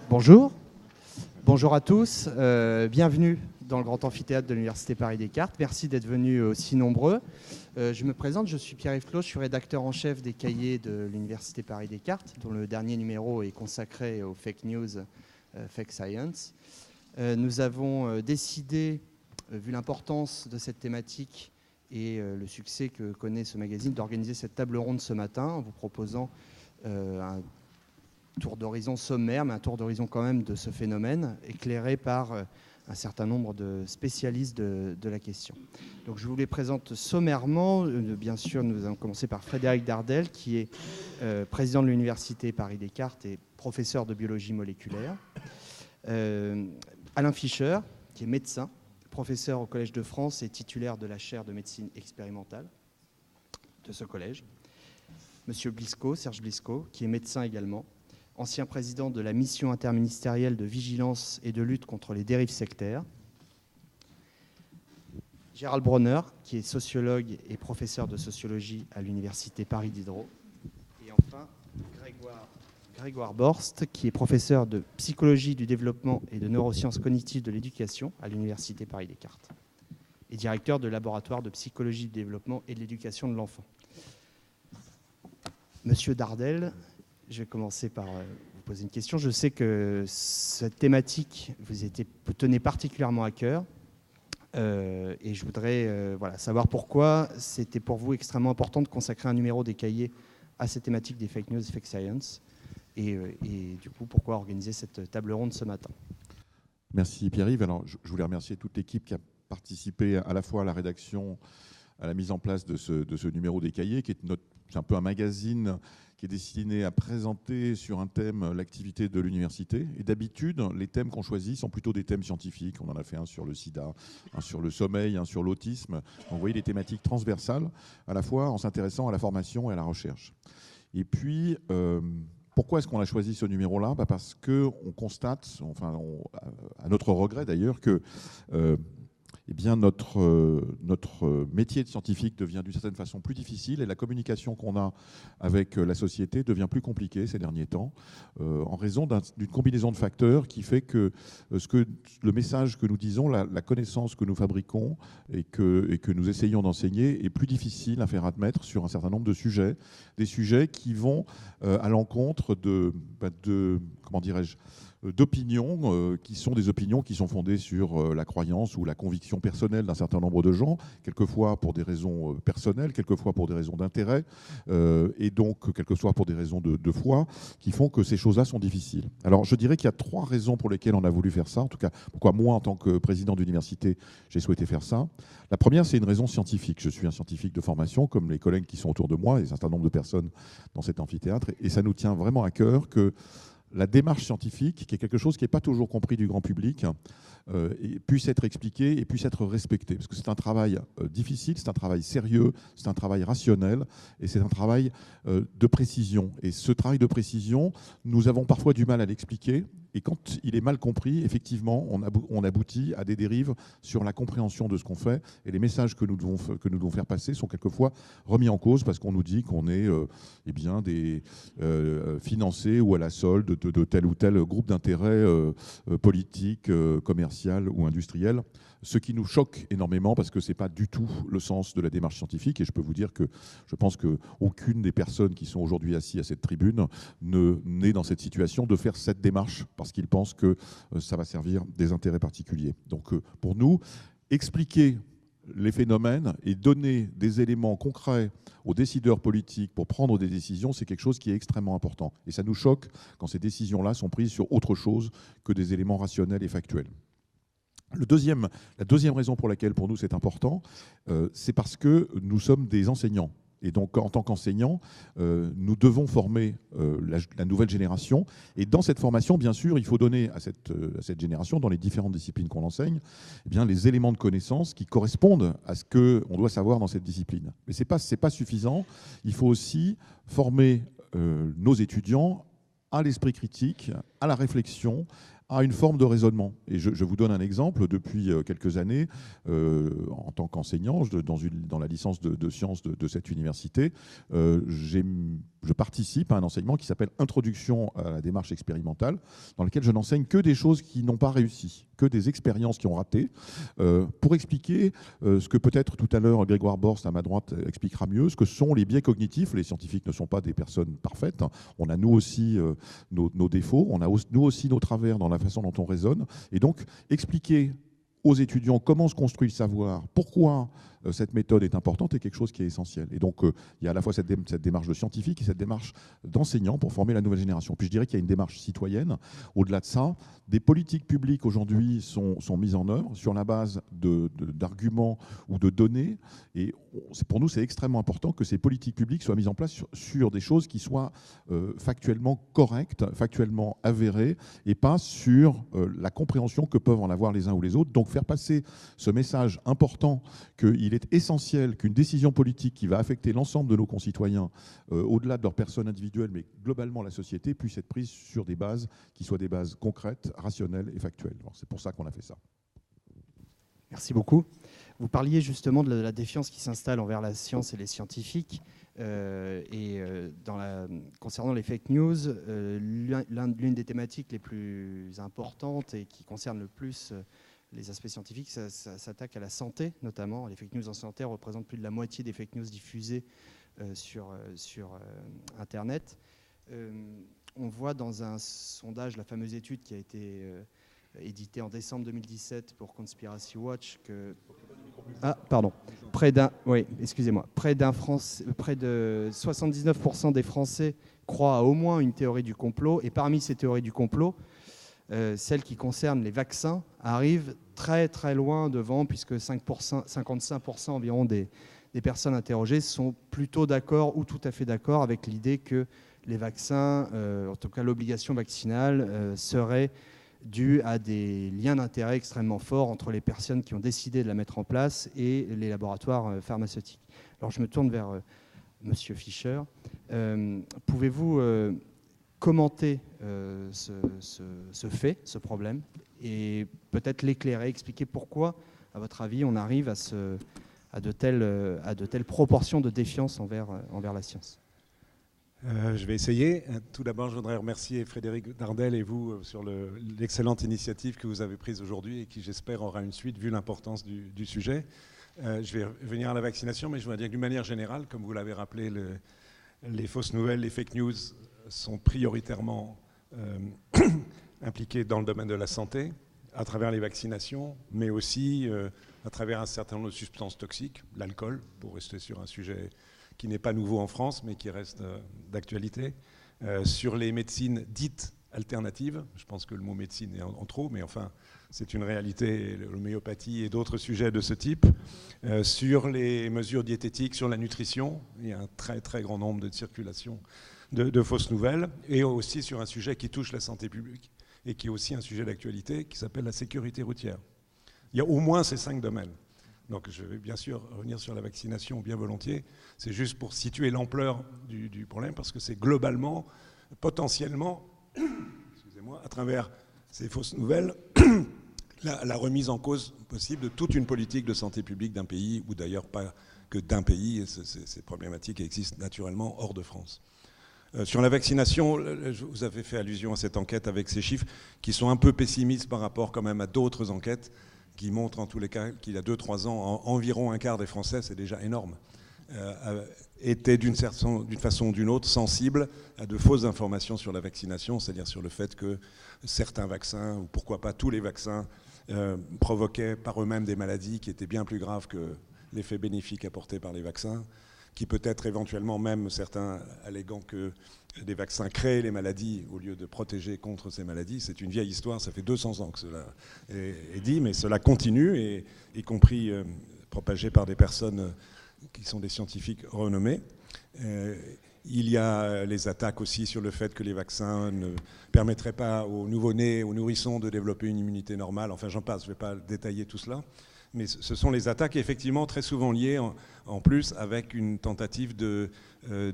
Bonjour, bonjour à tous, bienvenue dans le grand amphithéâtre de l'Université Paris-Descartes. Merci d'être venus aussi nombreux. Je me présente, je suis Pierre-Yves Clos, je suis rédacteur en chef des cahiers de l'Université Paris-Descartes, dont le dernier numéro est consacré aux fake news, fake science. Nous avons décidé, vu l'importance de cette thématique et le succès que connaît ce magazine, d'organiser cette table ronde ce matin en vous proposant un tour d'horizon sommaire, mais un tour d'horizon quand même de ce phénomène, éclairé par un certain nombre de spécialistes de la question. Donc je vous les présente sommairement. Bien sûr, nous allons commencer par Frédéric Dardel, qui est président de l'Université Paris-Descartes et professeur de biologie moléculaire. Alain Fischer, qui est médecin, professeur au Collège de France et titulaire de la chaire de médecine expérimentale de ce collège. Monsieur Blisco, Serge Blisco, qui est médecin également, ancien président de la mission interministérielle de vigilance et de lutte contre les dérives sectaires. Gérald Bronner, qui est sociologue et professeur de sociologie à l'Université Paris Diderot. Et enfin, Grégoire Borst, qui est professeur de psychologie du développement et de neurosciences cognitives de l'éducation à l'Université Paris-Descartes et directeur de laboratoire de psychologie du développement et de l'éducation de l'enfant. Monsieur Dardel, je vais commencer par vous poser une question. Je sais que cette thématique vous tenait particulièrement à cœur et je voudrais savoir pourquoi c'était pour vous extrêmement important de consacrer un numéro des cahiers à cette thématique des fake news, fake science et du coup pourquoi organiser cette table ronde ce matin. Merci Pierre-Yves. Alors, je voulais remercier toute l'équipe qui a participé à la fois à la rédaction, à la mise en place de ce numéro des cahiers, qui est c'est un peu un magazine qui est destiné à présenter sur un thème l'activité de l'université. Et d'habitude, les thèmes qu'on choisit sont plutôt des thèmes scientifiques. On en a fait un sur le sida, un sur le sommeil, un sur l'autisme. Donc, vous voyez des thématiques transversales, à la fois en s'intéressant à la formation et à la recherche. Et puis, pourquoi est-ce qu'on a choisi ce numéro-là ? Parce qu'on constate, à notre regret d'ailleurs, que notre métier de scientifique devient d'une certaine façon plus difficile et la communication qu'on a avec la société devient plus compliquée ces derniers temps en raison d'une combinaison de facteurs qui fait que le message que nous disons, la connaissance que nous fabriquons et que nous essayons d'enseigner est plus difficile à faire admettre sur un certain nombre de sujets, des sujets qui vont à l'encontre d'opinions qui sont des opinions qui sont fondées sur la croyance ou la conviction personnelle d'un certain nombre de gens, quelquefois pour des raisons personnelles, quelquefois pour des raisons d'intérêt, et donc quelquefois pour des raisons de foi, qui font que ces choses-là sont difficiles. Alors je dirais qu'il y a 3 raisons pour lesquelles on a voulu faire ça, en tout cas pourquoi moi en tant que président d'université j'ai souhaité faire ça. La première, c'est une raison scientifique. Je suis un scientifique de formation, comme les collègues qui sont autour de moi, et un certain nombre de personnes dans cet amphithéâtre, et ça nous tient vraiment à cœur que la démarche scientifique, qui est quelque chose qui n'est pas toujours compris du grand public, puisse être expliqué et puisse être respecté. Parce que c'est un travail difficile, c'est un travail sérieux, c'est un travail rationnel et c'est un travail de précision. Et ce travail de précision, nous avons parfois du mal à l'expliquer. Et quand il est mal compris, effectivement, on aboutit à des dérives sur la compréhension de ce qu'on fait. Et les messages que nous devons faire passer sont quelquefois remis en cause parce qu'on nous dit qu'on est financé ou à la solde de tel ou tel groupe d'intérêts politique, commercial ou industriel. Ce qui nous choque énormément parce que ce n'est pas du tout le sens de la démarche scientifique. Et je peux vous dire que je pense qu'aucune des personnes qui sont aujourd'hui assises à cette tribune n'est dans cette situation de faire cette démarche parce qu'ils pensent que ça va servir des intérêts particuliers. Donc pour nous, expliquer les phénomènes et donner des éléments concrets aux décideurs politiques pour prendre des décisions, c'est quelque chose qui est extrêmement important. Et ça nous choque quand ces décisions-là sont prises sur autre chose que des éléments rationnels et factuels. La deuxième raison pour laquelle pour nous c'est important, c'est parce que nous sommes des enseignants. Et donc, en tant qu'enseignants, nous devons former la nouvelle génération. Et dans cette formation, bien sûr, il faut donner à cette génération, dans les différentes disciplines qu'on enseigne, eh bien, les éléments de connaissance qui correspondent à ce qu'on doit savoir dans cette discipline. Mais ce n'est pas suffisant. Il faut aussi former nos étudiants à l'esprit critique, à la réflexion, à une forme de raisonnement. Et je vous donne un exemple. Depuis quelques années, en tant qu'enseignant, dans la licence de sciences de cette université, je participe à un enseignement qui s'appelle Introduction à la démarche expérimentale, dans lequel je n'enseigne que des choses qui n'ont pas réussi, que des expériences qui ont raté, pour expliquer ce que peut-être tout à l'heure Grégoire Borst à ma droite expliquera mieux, ce que sont les biais cognitifs. Les scientifiques ne sont pas des personnes parfaites. On a nous aussi nos défauts, on a nous aussi nos travers dans la façon dont on raisonne. Et donc expliquer aux étudiants comment se construit le savoir, pourquoi cette méthode est importante est quelque chose qui est essentiel. Et donc, il y a à la fois cette démarche de scientifique et cette démarche d'enseignant pour former la nouvelle génération. Puis je dirais qu'il y a une démarche citoyenne. Au-delà de ça, des politiques publiques aujourd'hui sont mises en œuvre sur la base d'arguments ou de données. Et pour nous, c'est extrêmement important que ces politiques publiques soient mises en place sur des choses qui soient factuellement correctes, factuellement avérées, et pas sur la compréhension que peuvent en avoir les uns ou les autres. Donc faire passer ce message important qu'il est essentiel qu'une décision politique qui va affecter l'ensemble de nos concitoyens, au-delà de leur personne individuelle, mais globalement la société, puisse être prise sur des bases qui soient des bases concrètes, rationnelles et factuelles. C'est pour ça qu'on a fait ça. Merci beaucoup. Vous parliez justement de la défiance qui s'installe envers la science et les scientifiques. Concernant les fake news, l'une des thématiques les plus importantes et qui concerne le plus les aspects scientifiques, ça s'attaque à la santé notamment. Les fake news en santé représentent plus de la moitié des fake news diffusées sur Internet. On voit dans un sondage, la fameuse étude qui a été éditée en décembre 2017 pour Conspiracy Watch, près de 79% des Français croient à au moins une théorie du complot. Et parmi ces théories du complot, celles qui concernent les vaccins arrivent très très loin devant, puisque 55% environ des personnes interrogées sont plutôt d'accord ou tout à fait d'accord avec l'idée que les vaccins, en tout cas l'obligation vaccinale, serait due à des liens d'intérêt extrêmement forts entre les personnes qui ont décidé de la mettre en place et les laboratoires pharmaceutiques. Alors je me tourne vers Monsieur Fischer. Pouvez-vous commenter ce fait, ce problème, et peut-être l'éclairer, expliquer pourquoi, à votre avis, on arrive à de telles proportions de défiance envers la science? Je vais essayer. Tout d'abord, je voudrais remercier Frédéric Dardel et vous sur l'excellente initiative que vous avez prise aujourd'hui et qui, j'espère, aura une suite vu l'importance du sujet. Je vais revenir à la vaccination, mais je voudrais dire que d'une manière générale, comme vous l'avez rappelé, les fausses nouvelles, les fake news sont prioritairement impliqués dans le domaine de la santé, à travers les vaccinations, mais aussi à travers un certain nombre de substances toxiques, l'alcool, pour rester sur un sujet qui n'est pas nouveau en France, mais qui reste d'actualité, sur les médecines dites alternatives. Je pense que le mot médecine est en trop, mais enfin, c'est une réalité, l'homéopathie et d'autres sujets de ce type. Sur les mesures diététiques, sur la nutrition, il y a un très très grand nombre de circulations de fausses nouvelles, et aussi sur un sujet qui touche la santé publique et qui est aussi un sujet d'actualité qui s'appelle la sécurité routière. Il y a au moins ces 5 domaines. Donc je vais bien sûr revenir sur la vaccination bien volontiers. C'est juste pour situer l'ampleur du problème, parce que c'est globalement, potentiellement, excusez-moi, à travers ces fausses nouvelles, la remise en cause possible de toute une politique de santé publique d'un pays, ou d'ailleurs pas que d'un pays, et ces problématiques existent naturellement hors de France. Sur la vaccination, vous avez fait allusion à cette enquête avec ces chiffres qui sont un peu pessimistes par rapport quand même à d'autres enquêtes qui montrent en tous les cas qu'il y a 2-3 ans, environ un quart des Français, c'est déjà énorme, étaient d'une façon ou d'une autre sensibles à de fausses informations sur la vaccination, c'est-à-dire sur le fait que certains vaccins, ou pourquoi pas tous les vaccins, provoquaient par eux-mêmes des maladies qui étaient bien plus graves que l'effet bénéfique apporté par les vaccins, qui peut-être éventuellement même certains alléguant que des vaccins créent les maladies au lieu de protéger contre ces maladies. C'est une vieille histoire, ça fait 200 ans que cela est dit, mais cela continue, et y compris propagé par des personnes qui sont des scientifiques renommés. Il y a les attaques aussi sur le fait que les vaccins ne permettraient pas aux nouveau-nés, aux nourrissons de développer une immunité normale. Enfin, j'en passe, je ne vais pas détailler tout cela. Mais ce sont les attaques effectivement très souvent liées en plus avec une tentative de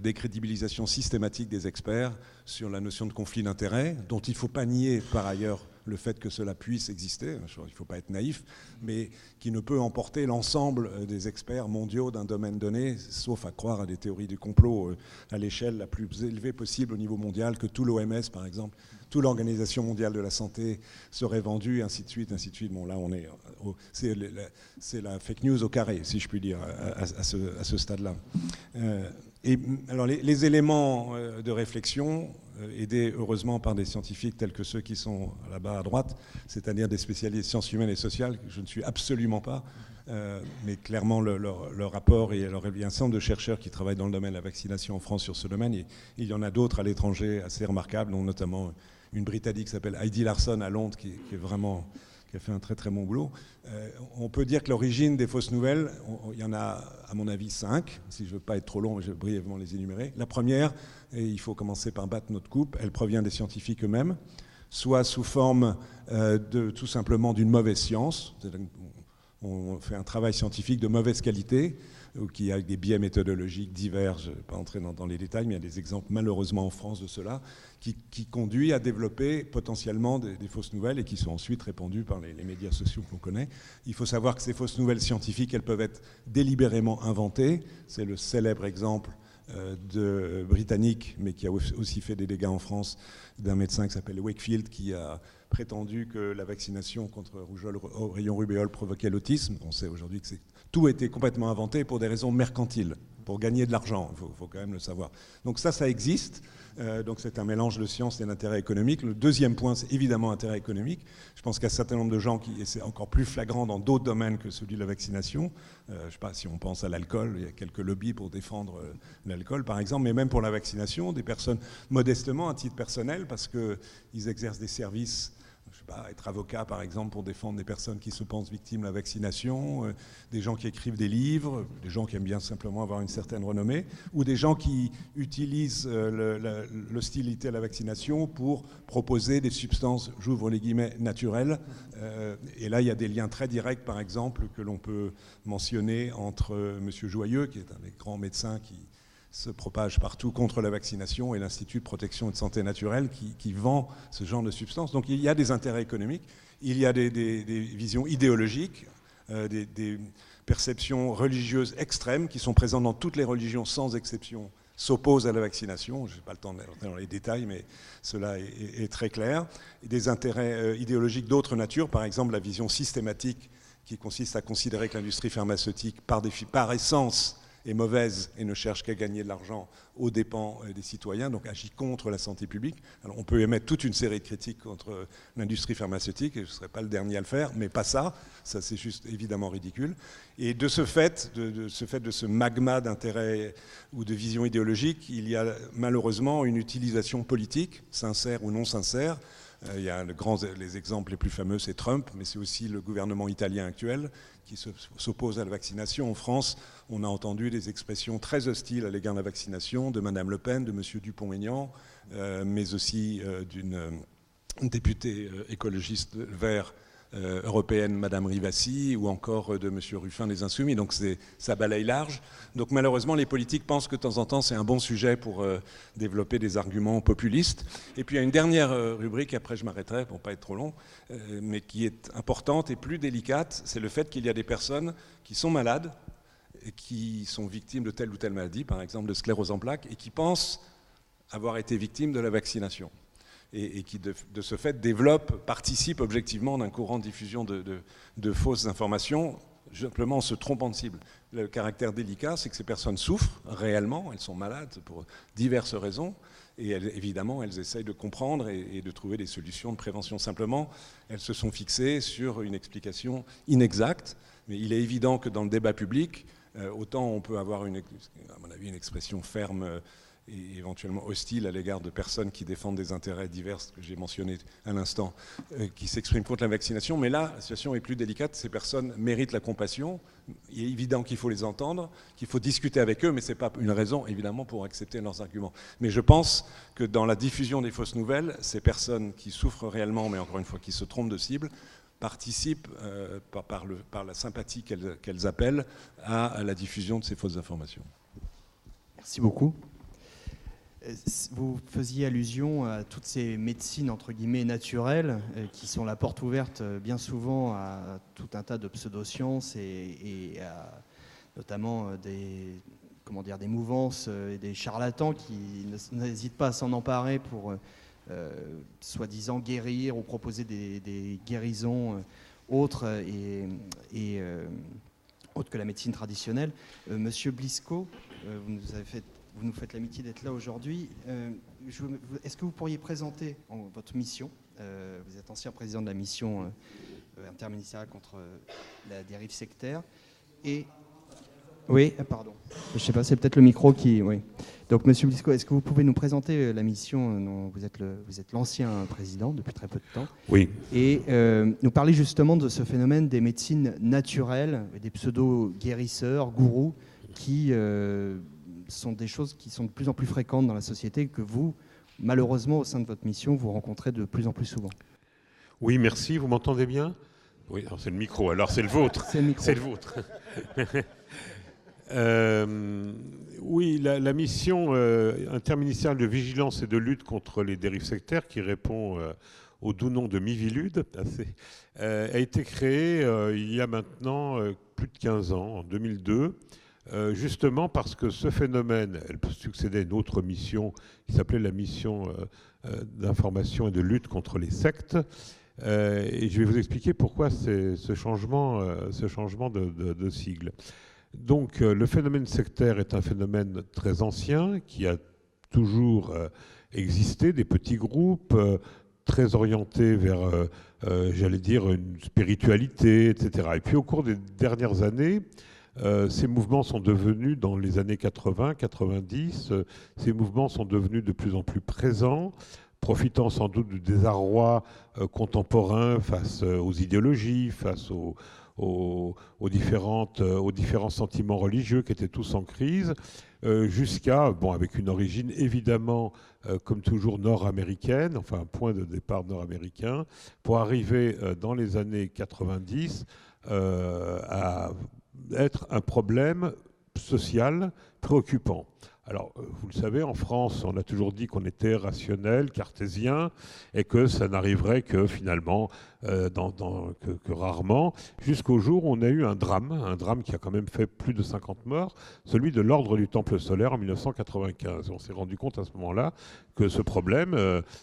décrédibilisation systématique des experts sur la notion de conflit d'intérêts, dont il ne faut pas nier par ailleurs le fait que cela puisse exister, il ne faut pas être naïf, mais qui ne peut emporter l'ensemble des experts mondiaux d'un domaine donné, sauf à croire à des théories du complot à l'échelle la plus élevée possible au niveau mondial, que tout l'OMS, par exemple, toute l'Organisation mondiale de la santé serait vendue, ainsi de suite, ainsi de suite. Bon, là, c'est la fake news au carré, si je puis dire, à ce stade-là. Et alors, les éléments de réflexion, aidés heureusement par des scientifiques tels que ceux qui sont là-bas à droite, c'est-à-dire des spécialistes sciences humaines et sociales, que je ne suis absolument pas, mais clairement leur rapport, et il y a un certain nombre de chercheurs qui travaillent dans le domaine de la vaccination en France sur ce domaine, et il y en a d'autres à l'étranger assez remarquables, dont notamment une Britannique qui s'appelle Heidi Larson à Londres, qui a fait un très très bon boulot. On peut dire que l'origine des fausses nouvelles, il y en a à mon avis 5, si je ne veux pas être trop long, je vais brièvement les énumérer. La première, et il faut commencer par battre notre coupe, elle provient des scientifiques eux-mêmes, soit sous forme tout simplement d'une mauvaise science. On fait un travail scientifique de mauvaise qualité, qui a des biais méthodologiques divers, je ne vais pas entrer dans les détails, mais il y a des exemples malheureusement en France de cela, qui conduit à développer potentiellement des fausses nouvelles et qui sont ensuite répandues par les médias sociaux qu'on connaît. Il faut savoir que ces fausses nouvelles scientifiques, elles peuvent être délibérément inventées. C'est le célèbre exemple de britannique, mais qui a aussi fait des dégâts en France, d'un médecin qui s'appelle Wakefield, qui a prétendu que la vaccination contre rougeole, rayon rubéole provoquait l'autisme. On sait aujourd'hui que tout a été complètement inventé pour des raisons mercantiles, pour gagner de l'argent, il faut quand même le savoir. Donc ça existe. Donc c'est un mélange de science et d'intérêt économique. Le deuxième point, c'est évidemment l'intérêt économique. Je pense qu'il y a un certain nombre de gens et c'est encore plus flagrant dans d'autres domaines que celui de la vaccination. Je ne sais pas si on pense à l'alcool, il y a quelques lobbies pour défendre l'alcool par exemple, mais même pour la vaccination, des personnes modestement à titre personnel parce qu'ils exercent des services. Je sais pas, être avocat par exemple pour défendre des personnes qui se pensent victimes de la vaccination, des gens qui écrivent des livres, des gens qui aiment bien simplement avoir une certaine renommée, ou des gens qui utilisent l'hostilité à la vaccination pour proposer des substances, j'ouvre les guillemets, naturelles. Et là, il y a des liens très directs, par exemple, que l'on peut mentionner entre M. Joyeux, qui est un des grands médecins qui se propage partout contre la vaccination, et l'Institut de protection et de santé naturelle qui vend ce genre de substances. Donc il y a des intérêts économiques, il y a des visions idéologiques, des perceptions religieuses extrêmes qui sont présentes dans toutes les religions sans exception, s'opposent à la vaccination. Je n'ai pas le temps d'entrer dans les détails, mais cela est très clair. Et des intérêts idéologiques d'autre nature, par exemple la vision systématique qui consiste à considérer que l'industrie pharmaceutique, par essence, est mauvaise et ne cherche qu'à gagner de l'argent aux dépens des citoyens, donc agit contre la santé publique. Alors on peut émettre toute une série de critiques contre l'industrie pharmaceutique, et je ne serai pas le dernier à le faire, mais pas ça c'est juste évidemment ridicule. Et de ce fait, de ce magma d'intérêts ou de vision idéologique, il y a malheureusement une utilisation politique, sincère ou non sincère. Il y a les exemples les plus fameux, c'est Trump, mais c'est aussi le gouvernement italien actuel qui s'oppose à la vaccination. En France, on a entendu des expressions très hostiles à l'égard de la vaccination de Mme Le Pen, de M. Dupont-Aignan, mais aussi d'une députée écologiste vert européenne, Mme Rivasi, ou encore de M. Ruffin des Insoumis. Donc ça balaye large. Donc malheureusement, les politiques pensent que de temps en temps, c'est un bon sujet pour développer des arguments populistes. Et puis il y a une dernière rubrique, après je m'arrêterai pour ne pas être trop long, mais qui est importante et plus délicate, c'est le fait qu'il y a des personnes qui sont malades, et qui sont victimes de telle ou telle maladie, par exemple de sclérose en plaques, et qui pensent avoir été victimes de la vaccination. Et qui, de ce fait, participent objectivement d'un courant de diffusion de fausses informations, simplement en se trompant de cible. Le caractère délicat, c'est que ces personnes souffrent réellement, elles sont malades pour diverses raisons, et évidemment, elles essayent de comprendre et de trouver des solutions de prévention. Simplement, elles se sont fixées sur une explication inexacte, mais il est évident que dans le débat public, autant on peut avoir, à mon avis, une expression ferme et éventuellement hostile à l'égard de personnes qui défendent des intérêts divers que j'ai mentionnés à l'instant, qui s'expriment contre la vaccination. Mais là, la situation est plus délicate. Ces personnes méritent la compassion. Il est évident qu'il faut les entendre, qu'il faut discuter avec eux, mais ce n'est pas une raison, évidemment, pour accepter leurs arguments. Mais je pense que dans la diffusion des fausses nouvelles, ces personnes qui souffrent réellement, mais encore une fois, qui se trompent de cible, participent par la sympathie qu'elles appellent à la diffusion de ces fausses informations. Merci beaucoup. Vous faisiez allusion à toutes ces médecines entre guillemets naturelles qui sont la porte ouverte bien souvent à tout un tas de pseudosciences et à notamment des mouvances et des charlatans qui n'hésitent pas à s'en emparer pour soi-disant guérir ou proposer des guérisons autres autres que la médecine traditionnelle. Monsieur Blisco, vous nous faites l'amitié d'être là aujourd'hui. Est-ce que vous pourriez présenter votre mission ? Vous êtes ancien président de la mission interministérielle contre la dérive sectaire. Oui, pardon. Je ne sais pas, c'est peut-être le micro qui... Oui. Donc, Monsieur Blisco, est-ce que vous pouvez nous présenter la mission dont vous êtes l'ancien président depuis très peu de temps ? Oui. Et nous parler justement de ce phénomène des médecines naturelles, des pseudo-guérisseurs, gourous, qui sont des choses qui sont de plus en plus fréquentes dans la société, que vous, malheureusement, au sein de votre mission, vous rencontrez de plus en plus souvent. Oui, merci. Vous m'entendez bien ? Oui, c'est le micro. Alors, c'est le vôtre. C'est le micro. C'est le vôtre. Oui, la mission interministérielle de vigilance et de lutte contre les dérives sectaires, qui répond au doux nom de Miviludes, a été créée il y a maintenant plus de 15 ans, en 2002, justement parce que ce phénomène, elle succédait à une autre mission qui s'appelait la mission d'information et de lutte contre les sectes. Et je vais vous expliquer pourquoi ce changement de sigle. Donc, le phénomène sectaire est un phénomène très ancien qui a toujours existé, des petits groupes très orientés vers, j'allais dire, une spiritualité, etc. Et puis, au cours des dernières années, ces mouvements sont devenus, dans les années 80, 90, ces mouvements sont devenus de plus en plus présents, profitant sans doute du désarroi contemporain face aux idéologies, face aux différents sentiments religieux qui étaient tous en crise, jusqu'à, avec une origine évidemment, comme toujours, nord-américaine, enfin un point de départ nord-américain, pour arriver dans les années 90 à être un problème social préoccupant. Alors, vous le savez, en France, on a toujours dit qu'on était rationnel, cartésien, et que ça n'arriverait que finalement, que rarement, jusqu'au jour où on a eu un drame qui a quand même fait plus de 50 morts, celui de l'ordre du Temple solaire en 1995. On s'est rendu compte à ce moment-là que ce problème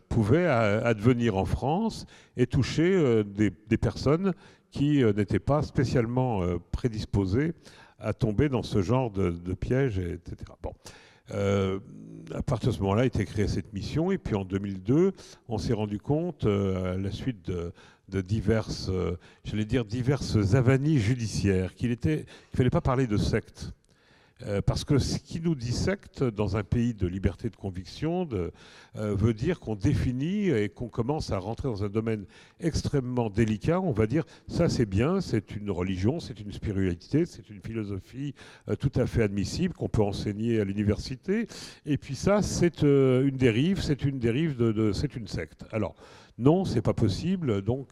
pouvait advenir en France et toucher des personnes qui n'étaient pas spécialement prédisposées à tomber dans ce genre de pièges, etc. Bon. À partir de ce moment-là, a été créée cette mission. Et puis en 2002, on s'est rendu compte, à la suite de diverses avanies judiciaires, qu'il ne fallait pas parler de secte. Parce que ce qui nous dit secte dans un pays de liberté de conviction veut dire qu'on définit et qu'on commence à rentrer dans un domaine extrêmement délicat. On va dire ça c'est bien, c'est une religion, c'est une spiritualité, c'est une philosophie tout à fait admissible qu'on peut enseigner à l'université. Et puis ça c'est une dérive, c'est une secte. Alors non, c'est pas possible. Donc,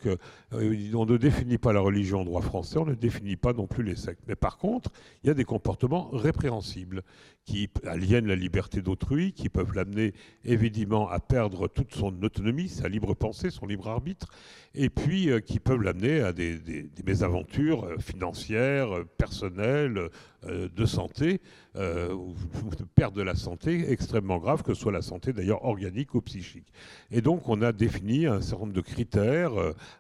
on ne définit pas la religion en droit français, on ne définit pas non plus les sectes. Mais par contre, il y a des comportements répréhensibles qui aliènent la liberté d'autrui, qui peuvent l'amener évidemment à perdre toute son autonomie, sa libre pensée, son libre arbitre, et puis qui peuvent l'amener à des mésaventures financières, personnelles, de santé, ou de perte de la santé extrêmement grave, que ce soit la santé d'ailleurs organique ou psychique. Et donc on a défini un certain nombre de critères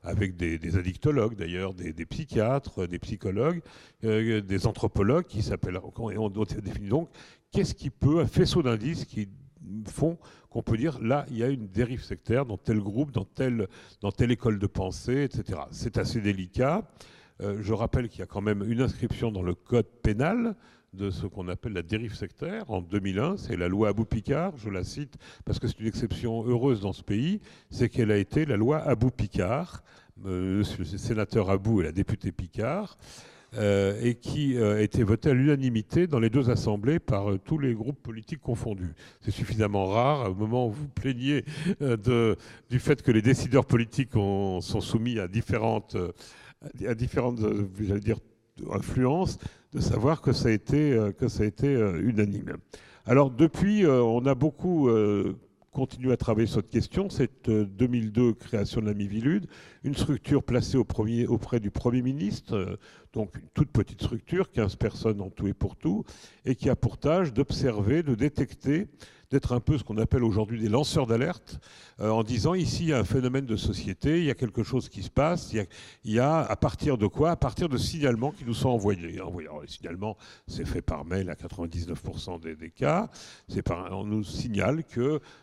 avec des addictologues d'ailleurs, des psychiatres, des psychologues, des anthropologues qui s'appellent, et on a défini donc qu'est-ce qui peut, un faisceau d'indices qui font qu'on peut dire là il y a une dérive sectaire dans tel groupe, dans telle école de pensée, etc. C'est assez délicat. Je rappelle qu'il y a quand même une inscription dans le code pénal de ce qu'on appelle la dérive sectaire en 2001, c'est la loi Abou-Picard, je la cite parce que c'est une exception heureuse dans ce pays, c'est qu'elle a été la loi Abou-Picard, le sénateur Abou et la députée Picard, et qui a été votée à l'unanimité dans les deux assemblées par tous les groupes politiques confondus. C'est suffisamment rare, au moment où vous plaignez du fait que les décideurs politiques sont soumis à différentes j'allais dire, influences, de savoir que ça a été unanime. Alors depuis, on a beaucoup continué à travailler sur cette question. Cette 2002 création de la Miviludes, une structure placée auprès du Premier ministre, donc une toute petite structure, 15 personnes en tout et pour tout, et qui a pour tâche d'observer, de détecter, d'être un peu ce qu'on appelle aujourd'hui des lanceurs d'alerte, en disant ici il y a un phénomène de société, il y a quelque chose qui se passe, il y a à partir de quoi? À partir de signalements qui nous sont envoyés. Alors, les signalements, c'est fait par mail à 99% des cas. On nous signale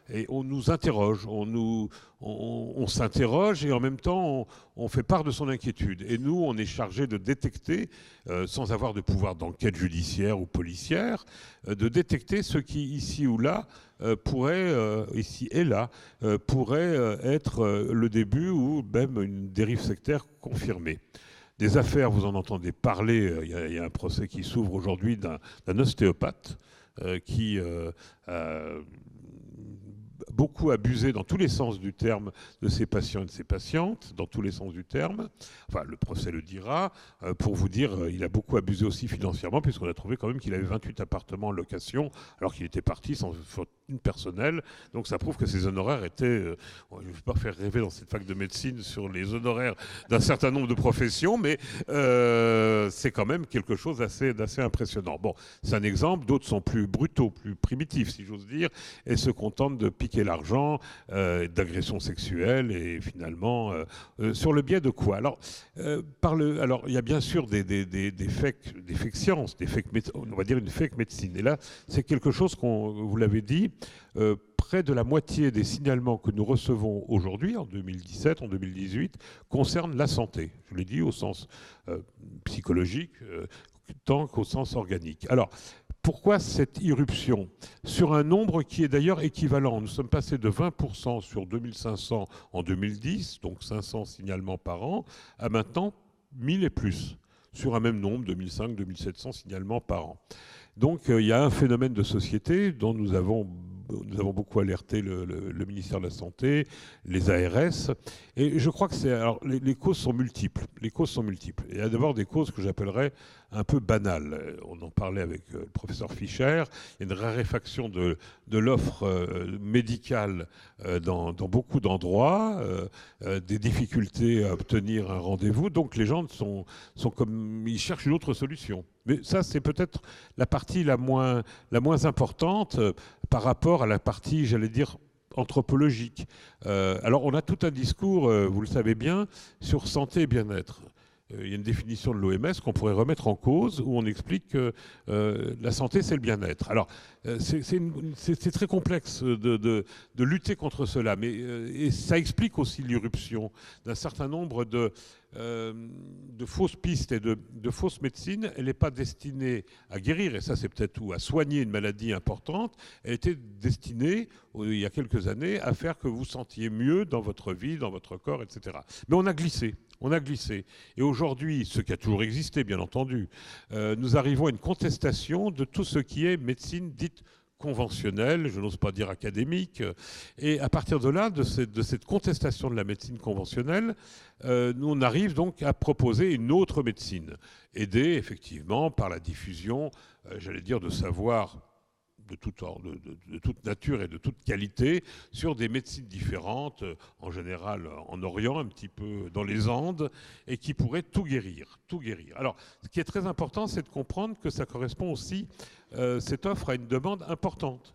et on nous interroge, on s'interroge et en même temps on fait part de son inquiétude. Et nous, on est chargé de détecter, sans avoir de pouvoir d'enquête judiciaire ou policière, de détecter ce qui, ici ou là, ici et là, pourrait être le début ou même une dérive sectaire confirmée. Des affaires, vous en entendez parler, il y a un procès qui s'ouvre aujourd'hui d'un ostéopathe qui beaucoup abusé dans tous les sens du terme de ses patients et de ses patientes, dans tous les sens du terme. Enfin, le procès le dira. Pour vous dire, il a beaucoup abusé aussi financièrement, puisqu'on a trouvé quand même qu'il avait 28 appartements en location, alors qu'il était parti sans fortune personnelle. Donc ça prouve que ses honoraires étaient... je ne vais pas faire rêver dans cette fac de médecine sur les honoraires d'un certain nombre de professions, mais c'est quand même quelque chose d'assez impressionnant. Bon, c'est un exemple. D'autres sont plus brutaux, plus primitifs, si j'ose dire, et se contentent de piquer l'argent, d'agressions sexuelles, et finalement, sur le biais de quoi? Alors, il y a bien sûr des fake sciences, on va dire une fake médecine. Et là, c'est quelque chose vous l'avez dit, près de la moitié des signalements que nous recevons aujourd'hui, en 2017, en 2018, concernent la santé. Je l'ai dit au sens psychologique, tant qu'au sens organique. Alors, pourquoi cette irruption sur un nombre qui est d'ailleurs équivalent? Nous sommes passés de 20% sur 2500 en 2010, donc 500 signalements par an, à maintenant 1000 et plus, sur un même nombre, 2500-2700 signalements par an. Donc il y a un phénomène de société dont nous avons beaucoup alerté le ministère de la Santé, les ARS, et je crois que alors les causes sont multiples. Les causes sont multiples. Il y a d'abord des causes que j'appellerais un peu banales. On en parlait avec le professeur Fischer. Il y a une raréfaction de l'offre médicale dans beaucoup d'endroits, des difficultés à obtenir un rendez-vous. Donc les gens sont comme ils cherchent une autre solution. Mais ça, c'est peut-être la partie la moins importante par rapport à la partie, j'allais dire, anthropologique. Alors, on a tout un discours, vous le savez bien, sur santé et bien-être. Il y a une définition de l'OMS qu'on pourrait remettre en cause, où on explique que la santé, c'est le bien-être. Alors, c'est très complexe de lutter contre cela, mais et ça explique aussi l'irruption d'un certain nombre de fausses pistes et de fausses médecines. Elle n'est pas destinée à guérir, et ça c'est peut-être à soigner une maladie importante. Elle était destinée, il y a quelques années, à faire que vous sentiez mieux dans votre vie, dans votre corps, etc. Mais on a glissé. Et aujourd'hui, ce qui a toujours existé, bien entendu, nous arrivons à une contestation de tout ce qui est médecine dite conventionnelle, je n'ose pas dire académique. Et à partir de là, de cette contestation de la médecine conventionnelle, nous on arrive donc à proposer une autre médecine, aidée effectivement par la diffusion, j'allais dire, de savoir de toute nature et de toute qualité sur des médecines différentes, en général en Orient, un petit peu dans les Andes, et qui pourraient tout guérir. Alors, ce qui est très important, c'est de comprendre que ça correspond aussi, cette offre, à une demande importante.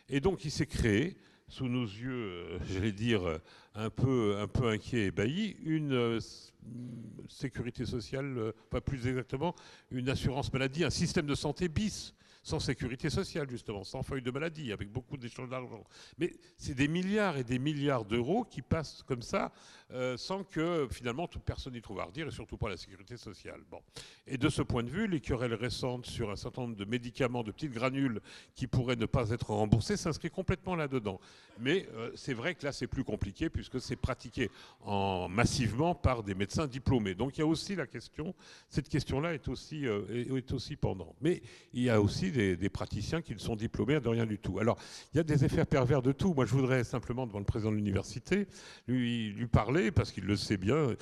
Et donc, il s'est créé, sous nos yeux, j'allais dire, un peu inquiets et ébahis, une sécurité sociale, pas plus exactement, une assurance maladie, un système de santé bis, sans sécurité sociale, justement, sans feuille de maladie, avec beaucoup d'échanges d'argent. Mais c'est des milliards et des milliards d'euros qui passent comme ça, sans que, finalement, toute personne n'y trouve à redire, et surtout pas la sécurité sociale. Bon. Et de ce point de vue, les querelles récentes sur un certain nombre de médicaments, de petites granules, qui pourraient ne pas être remboursés, s'inscrit complètement là-dedans. Mais c'est vrai que là, c'est plus compliqué, puisque c'est pratiqué massivement par des médecins diplômés. Donc il y a aussi la question, cette question-là est aussi pendante. Mais il y a aussi des praticiens qui ne sont diplômés de rien du tout. Alors, il y a des effets pervers de tout. Moi, je voudrais simplement, devant le président de l'université, lui parler, parce qu'il le sait bien,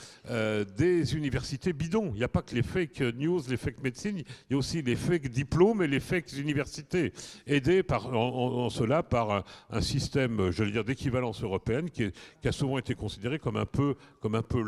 des universités bidons. Il n'y a pas que les fake news, les fake médecine, il y a aussi les fake diplômes et les fake universités, aidés en cela par un système, je veux dire, d'équivalence européenne qui a souvent été considéré comme un peu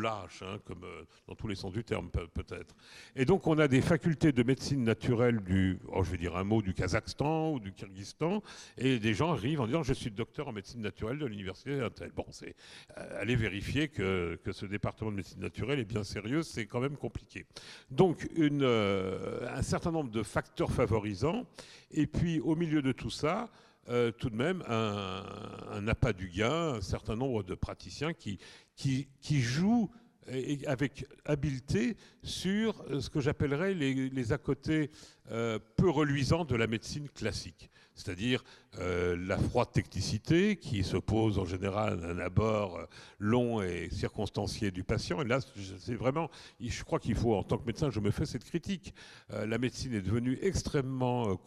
lâche, hein, comme dans tous les sens du terme peut-être. Et donc on a des facultés de médecine naturelle je vais dire un mot, du Kazakhstan ou du Kyrgyzstan, et des gens arrivent en disant je suis docteur en médecine naturelle de l'université Intel. Bon, c'est aller vérifier que ce département de médecine naturelle est bien sérieux, c'est quand même compliqué. Donc un certain nombre de facteurs favorisants, et puis au milieu de tout ça, tout de même un appât du gain, un certain nombre de praticiens qui jouent avec habileté sur ce que j'appellerais les à-côtés peu reluisants de la médecine classique. C'est-à-dire la froide technicité qui s'oppose en général à un abord long et circonstancié du patient. Et là, c'est vraiment, je crois qu'il faut, en tant que médecin, je me fais cette critique. La médecine est devenue extrêmement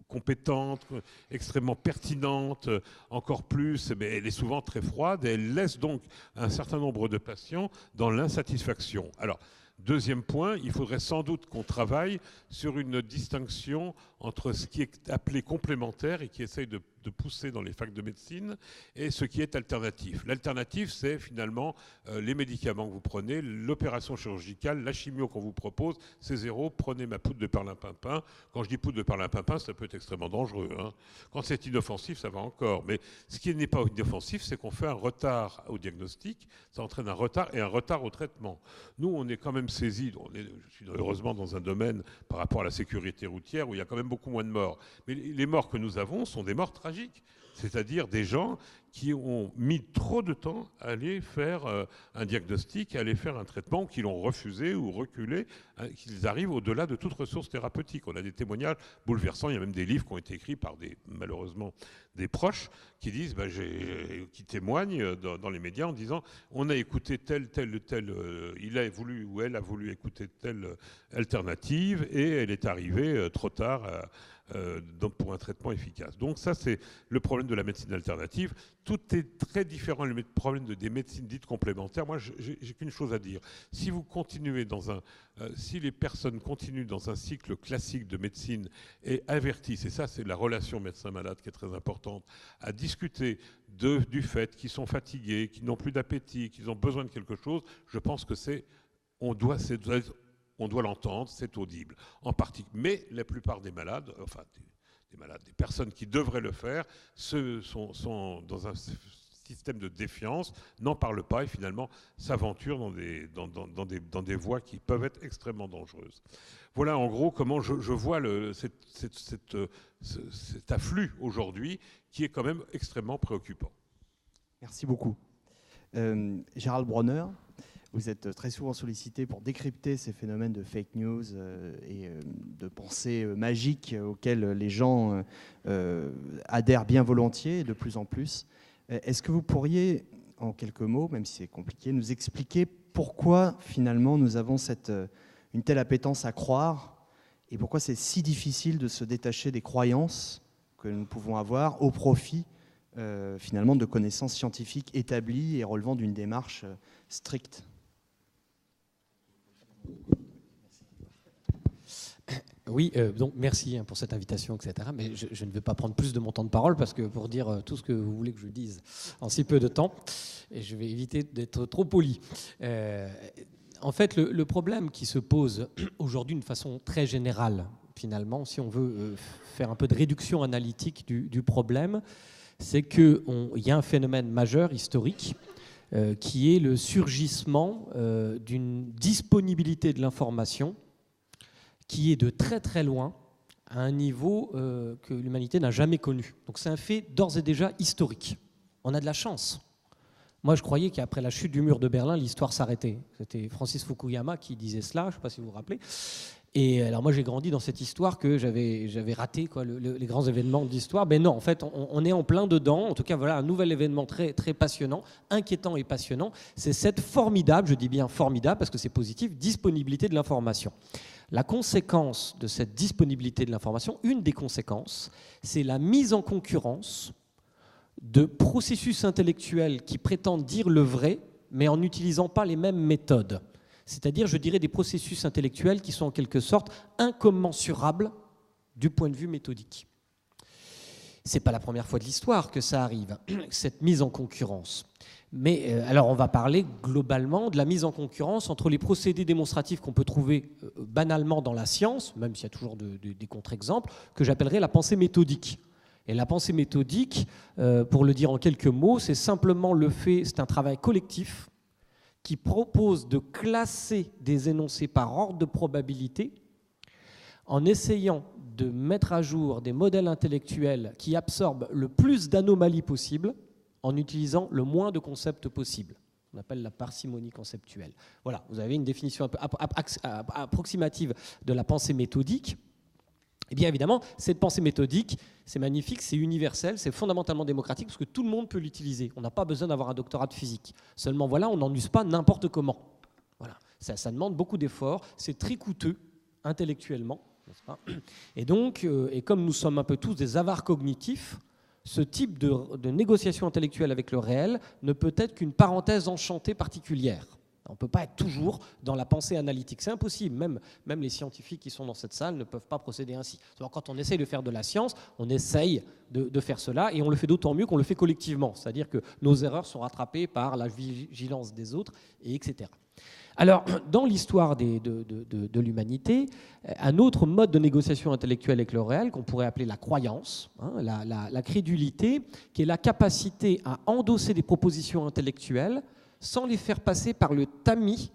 compétente, extrêmement pertinente, encore plus, mais elle est souvent très froide et elle laisse donc un certain nombre de patients dans l'insatisfaction. Alors, deuxième point, il faudrait sans doute qu'on travaille sur une distinction entre ce qui est appelé complémentaire et qui essaye de pousser dans les facs de médecine et ce qui est alternatif. L'alternative, c'est finalement les médicaments que vous prenez, l'opération chirurgicale, la chimio qu'on vous propose, c'est zéro, prenez ma poudre de perlimpinpin. Quand je dis poudre de perlimpinpin, ça peut être extrêmement dangereux, hein. Quand c'est inoffensif, ça va encore. Mais ce qui n'est pas inoffensif, c'est qu'on fait un retard au diagnostic, ça entraîne un retard et un retard au traitement. Nous, on est quand même saisis, je suis heureusement dans un domaine par rapport à la sécurité routière où il y a quand même beaucoup moins de morts. Mais les morts que nous avons sont des morts tragiques. C'est-à-dire des gens qui ont mis trop de temps à aller faire un diagnostic, à aller faire un traitement, qui l'ont refusé ou reculé, qu'ils arrivent au-delà de toute ressource thérapeutique. On a des témoignages bouleversants, il y a même des livres qui ont été écrits par malheureusement des proches qui disent, qui témoignent dans les médias en disant on a écouté tel, il a voulu ou elle a voulu écouter telle alternative et elle est arrivée trop tard pour un traitement efficace. Donc ça, c'est le problème de la médecine alternative. Tout est très différent du problème des médecines dites complémentaires. Moi, j'ai qu'une chose à dire. Si vous continuez si les personnes continuent dans un cycle classique de médecine et avertissent, et ça, c'est la relation médecin-malade qui est très importante, à discuter du fait qu'ils sont fatigués, qu'ils n'ont plus d'appétit, qu'ils ont besoin de quelque chose, je pense que on doit l'entendre, c'est audible. Mais la plupart des malades, des personnes qui devraient le faire, sont dans un système de défiance, n'en parlent pas et finalement s'aventurent dans des voies qui peuvent être extrêmement dangereuses. Voilà en gros comment je vois cet afflux aujourd'hui qui est quand même extrêmement préoccupant. Merci beaucoup. Gérald Bronner, vous êtes très souvent sollicité pour décrypter ces phénomènes de fake news et de pensées magiques auxquelles les gens adhèrent bien volontiers et de plus en plus. Est-ce que vous pourriez, en quelques mots, même si c'est compliqué, nous expliquer pourquoi finalement nous avons une telle appétence à croire et pourquoi c'est si difficile de se détacher des croyances que nous pouvons avoir au profit finalement de connaissances scientifiques établies et relevant d'une démarche stricte? Oui, donc merci pour cette invitation, etc. Mais je ne vais pas prendre plus de mon temps de parole parce que pour dire tout ce que vous voulez que je dise en si peu de temps, et je vais éviter d'être trop poli. En fait, le problème qui se pose aujourd'hui d'une façon très générale, finalement, si on veut faire un peu de réduction analytique du problème, c'est qu'il y a un phénomène majeur historique qui est le surgissement d'une disponibilité de l'information qui est de très très loin à un niveau que l'humanité n'a jamais connu. Donc c'est un fait d'ores et déjà historique. On a de la chance. Moi, je croyais qu'après la chute du mur de Berlin, l'histoire s'arrêtait. C'était Francis Fukuyama qui disait cela, je ne sais pas si vous vous rappelez. Et alors moi, j'ai grandi dans cette histoire que j'avais raté les grands événements d'histoire. Mais non, en fait, on est en plein dedans. En tout cas, voilà un nouvel événement très, très passionnant, inquiétant et passionnant. C'est cette formidable, je dis bien formidable parce que c'est positif, disponibilité de l'information. La conséquence de cette disponibilité de l'information, une des conséquences, c'est la mise en concurrence de processus intellectuels qui prétendent dire le vrai, mais en n'utilisant pas les mêmes méthodes. C'est-à-dire, je dirais, des processus intellectuels qui sont en quelque sorte incommensurables du point de vue méthodique. Ce n'est pas la première fois de l'histoire que ça arrive, cette mise en concurrence. Mais alors on va parler globalement de la mise en concurrence entre les procédés démonstratifs qu'on peut trouver banalement dans la science, même s'il y a toujours des contre-exemples, que j'appellerais la pensée méthodique. Et la pensée méthodique, pour le dire en quelques mots, c'est simplement c'est un travail collectif qui propose de classer des énoncés par ordre de probabilité en essayant de mettre à jour des modèles intellectuels qui absorbent le plus d'anomalies possible en utilisant le moins de concepts possible. On appelle la parcimonie conceptuelle. Voilà, vous avez une définition un peu approximative de la pensée méthodique. Et bien évidemment, cette pensée méthodique, c'est magnifique, c'est universel, c'est fondamentalement démocratique parce que tout le monde peut l'utiliser. On n'a pas besoin d'avoir un doctorat de physique. Seulement voilà, on n'en use pas n'importe comment. Voilà, ça demande beaucoup d'efforts, c'est très coûteux intellectuellement, n'est-ce pas ? Et donc, et comme nous sommes un peu tous des avares cognitifs, ce type de négociation intellectuelle avec le réel ne peut être qu'une parenthèse enchantée particulière. On ne peut pas être toujours dans la pensée analytique. C'est impossible. Même les scientifiques qui sont dans cette salle ne peuvent pas procéder ainsi. Alors, quand on essaye de faire de la science, on essaye de faire cela et on le fait d'autant mieux qu'on le fait collectivement. C'est-à-dire que nos erreurs sont rattrapées par la vigilance des autres, et etc. Alors, dans l'histoire de l'humanité, un autre mode de négociation intellectuelle avec le réel, qu'on pourrait appeler la croyance, la crédulité, qui est la capacité à endosser des propositions intellectuelles sans les faire passer par le tamis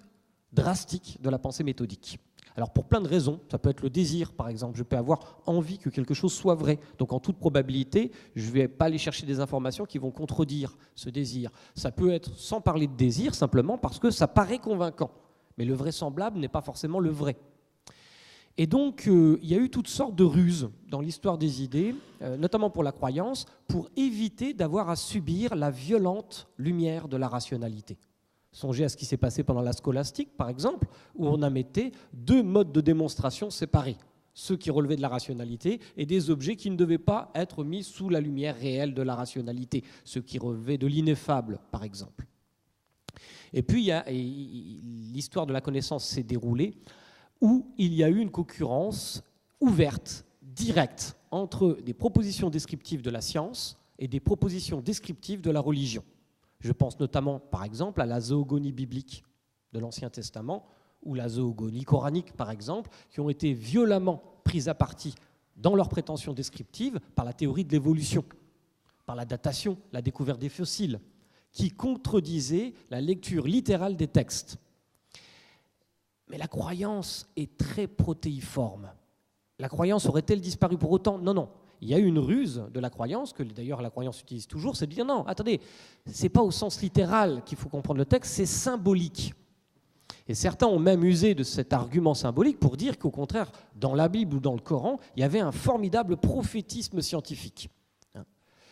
drastique de la pensée méthodique. Alors pour plein de raisons, ça peut être le désir par exemple, je peux avoir envie que quelque chose soit vrai, donc en toute probabilité, je ne vais pas aller chercher des informations qui vont contredire ce désir. Ça peut être sans parler de désir, simplement parce que ça paraît convaincant, mais le vraisemblable n'est pas forcément le vrai. Et donc, il y a eu toutes sortes de ruses dans l'histoire des idées, notamment pour la croyance, pour éviter d'avoir à subir la violente lumière de la rationalité. Songez à ce qui s'est passé pendant la scolastique, par exemple, où on admettait deux modes de démonstration séparés. Ceux qui relevaient de la rationalité et des objets qui ne devaient pas être mis sous la lumière réelle de la rationalité, ceux qui relevaient de l'ineffable, par exemple. Et puis, l'histoire de la connaissance s'est déroulée où il y a eu une concurrence ouverte, directe, entre des propositions descriptives de la science et des propositions descriptives de la religion. Je pense notamment, par exemple, à la zoogonie biblique de l'Ancien Testament ou la zoogonie coranique, par exemple, qui ont été violemment prises à partie dans leurs prétentions descriptives par la théorie de l'évolution, par la datation, la découverte des fossiles, qui contredisaient la lecture littérale des textes. Mais la croyance est très protéiforme. La croyance aurait-elle disparu pour autant ? Non, non. Il y a eu une ruse de la croyance, que d'ailleurs la croyance utilise toujours, c'est de dire non, attendez, ce n'est pas au sens littéral qu'il faut comprendre le texte, c'est symbolique. Et certains ont même usé de cet argument symbolique pour dire qu'au contraire, dans la Bible ou dans le Coran, il y avait un formidable prophétisme scientifique.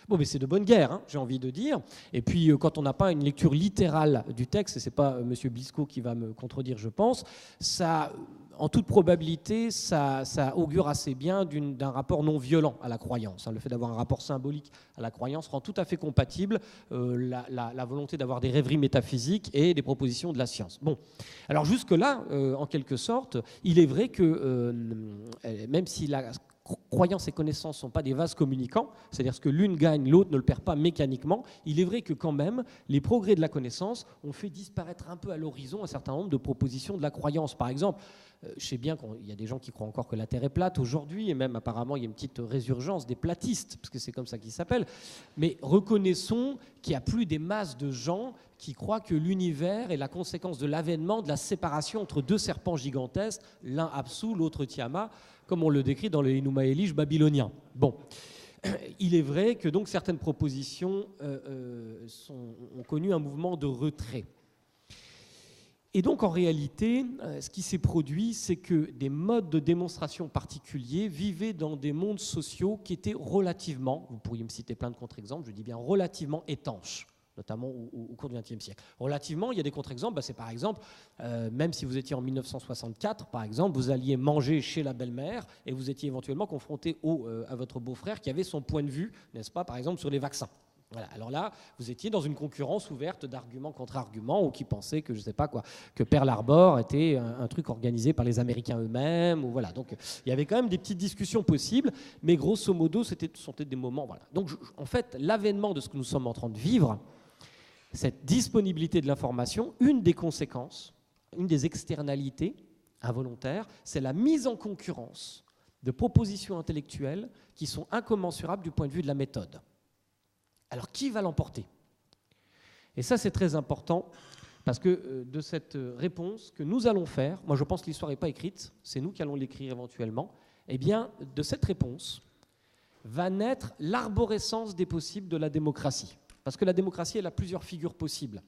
Bon, mais c'est de bonne guerre, hein, j'ai envie de dire. Et puis, quand on n'a pas une lecture littérale du texte, et ce n'est pas M. Blisco qui va me contredire, je pense, ça, en toute probabilité, ça augure assez bien d'un rapport non violent à la croyance. Le fait d'avoir un rapport symbolique à la croyance rend tout à fait compatible la volonté d'avoir des rêveries métaphysiques et des propositions de la science. Bon, alors jusque-là, en quelque sorte, il est vrai que même si la croyance et connaissance ne sont pas des vases communicants, c'est-à-dire que l'une gagne, l'autre ne le perd pas mécaniquement, il est vrai que quand même, les progrès de la connaissance ont fait disparaître un peu à l'horizon un certain nombre de propositions de la croyance. Par exemple, je sais bien qu'il y a des gens qui croient encore que la Terre est plate aujourd'hui, et même apparemment il y a une petite résurgence des platistes, parce que c'est comme ça qu'ils s'appellent, mais reconnaissons qu'il n'y a plus des masses de gens qui croient que l'univers est la conséquence de l'avènement de la séparation entre deux serpents gigantesques, l'un Apsu, l'autre Tiamat, comme on le décrit dans le Enuma Elish babylonien. Bon, il est vrai que donc certaines propositions ont connu un mouvement de retrait. Et donc en réalité, ce qui s'est produit, c'est que des modes de démonstration particuliers vivaient dans des mondes sociaux qui étaient relativement, vous pourriez me citer plein de contre-exemples, je dis bien relativement étanches. notamment au cours du XXe siècle. Relativement, il y a des contre-exemples. C'est par exemple, même si vous étiez en 1964, par exemple, vous alliez manger chez la belle-mère et vous étiez éventuellement confronté à votre beau-frère qui avait son point de vue, n'est-ce pas, par exemple, sur les vaccins. Voilà. Alors là, vous étiez dans une concurrence ouverte d'arguments contre arguments ou qui pensaient que, je ne sais pas quoi, que Pearl Harbor était un truc organisé par les Américains eux-mêmes. Ou voilà. Donc il y avait quand même des petites discussions possibles, mais grosso modo, c'était des moments. Voilà. Donc en fait, l'avènement de ce que nous sommes en train de vivre, cette disponibilité de l'information, une des conséquences, une des externalités involontaires, c'est la mise en concurrence de propositions intellectuelles qui sont incommensurables du point de vue de la méthode. Alors, qui va l'emporter? Et ça, c'est très important, parce que de cette réponse que nous allons faire, moi je pense que l'histoire n'est pas écrite, c'est nous qui allons l'écrire éventuellement, eh bien, de cette réponse va naître l'arborescence des possibles de la démocratie. Parce que la démocratie, elle a plusieurs figures possibles.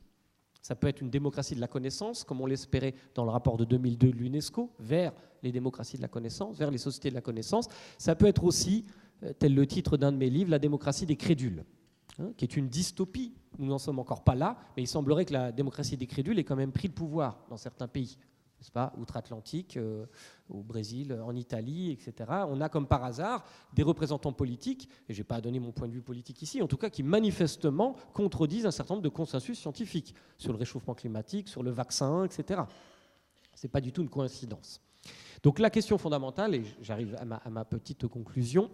Ça peut être une démocratie de la connaissance, comme on l'espérait dans le rapport de 2002 de l'UNESCO, vers les démocraties de la connaissance, vers les sociétés de la connaissance. Ça peut être aussi, tel le titre d'un de mes livres, la démocratie des crédules, qui est une dystopie. Nous n'en sommes encore pas là, mais il semblerait que la démocratie des crédules ait quand même pris le pouvoir dans certains pays, n'est-ce pas, outre-Atlantique, au Brésil, en Italie, etc. On a comme par hasard des représentants politiques, et je n'ai pas à donner mon point de vue politique ici, en tout cas qui manifestement contredisent un certain nombre de consensus scientifiques sur le réchauffement climatique, sur le vaccin, etc. Ce n'est pas du tout une coïncidence. Donc la question fondamentale, et j'arrive à ma petite conclusion,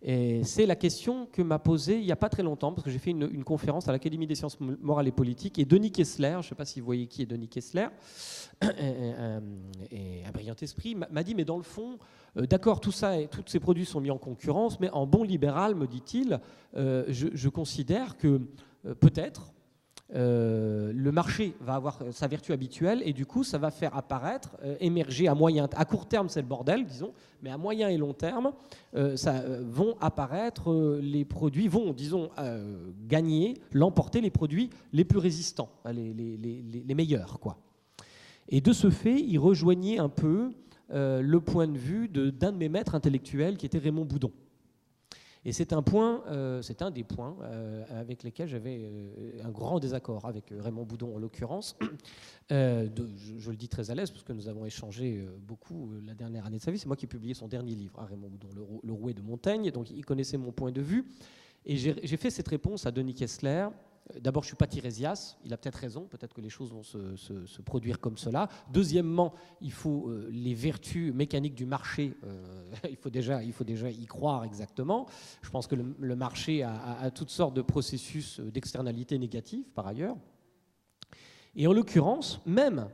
et c'est la question que m'a posée il n'y a pas très longtemps, parce que j'ai fait une conférence à l'Académie des sciences morales et politiques, et Denis Kessler, je ne sais pas si vous voyez qui est Denis Kessler, et un brillant esprit, m'a dit, mais dans le fond, d'accord, tout ça, tous ces produits sont mis en concurrence, mais en bon libéral, me dit-il, je considère que peut-être le marché va avoir sa vertu habituelle et du coup ça va faire apparaître, émerger à court terme c'est le bordel disons, mais à moyen et long terme vont apparaître les produits, vont disons gagner, l'emporter les produits les plus résistants, les meilleurs quoi. Et de ce fait il rejoignait un peu le point de vue d'un de mes maîtres intellectuels qui était Raymond Boudon. Et c'est un des points avec lesquels j'avais un grand désaccord avec Raymond Boudon en l'occurrence. Je le dis très à l'aise parce que nous avons échangé beaucoup la dernière année de sa vie. C'est moi qui ai publié son dernier livre, Raymond Boudon, Le Rouet de Montaigne. Donc il connaissait mon point de vue. Et j'ai fait cette réponse à Denis Kessler. D'abord, je ne suis pas Tirésias, il a peut-être raison, peut-être que les choses vont se produire comme cela. Deuxièmement, il faut les vertus mécaniques du marché, il faut déjà y croire exactement. Je pense que le marché a toutes sortes de processus d'externalité négative, par ailleurs. Et en l'occurrence, même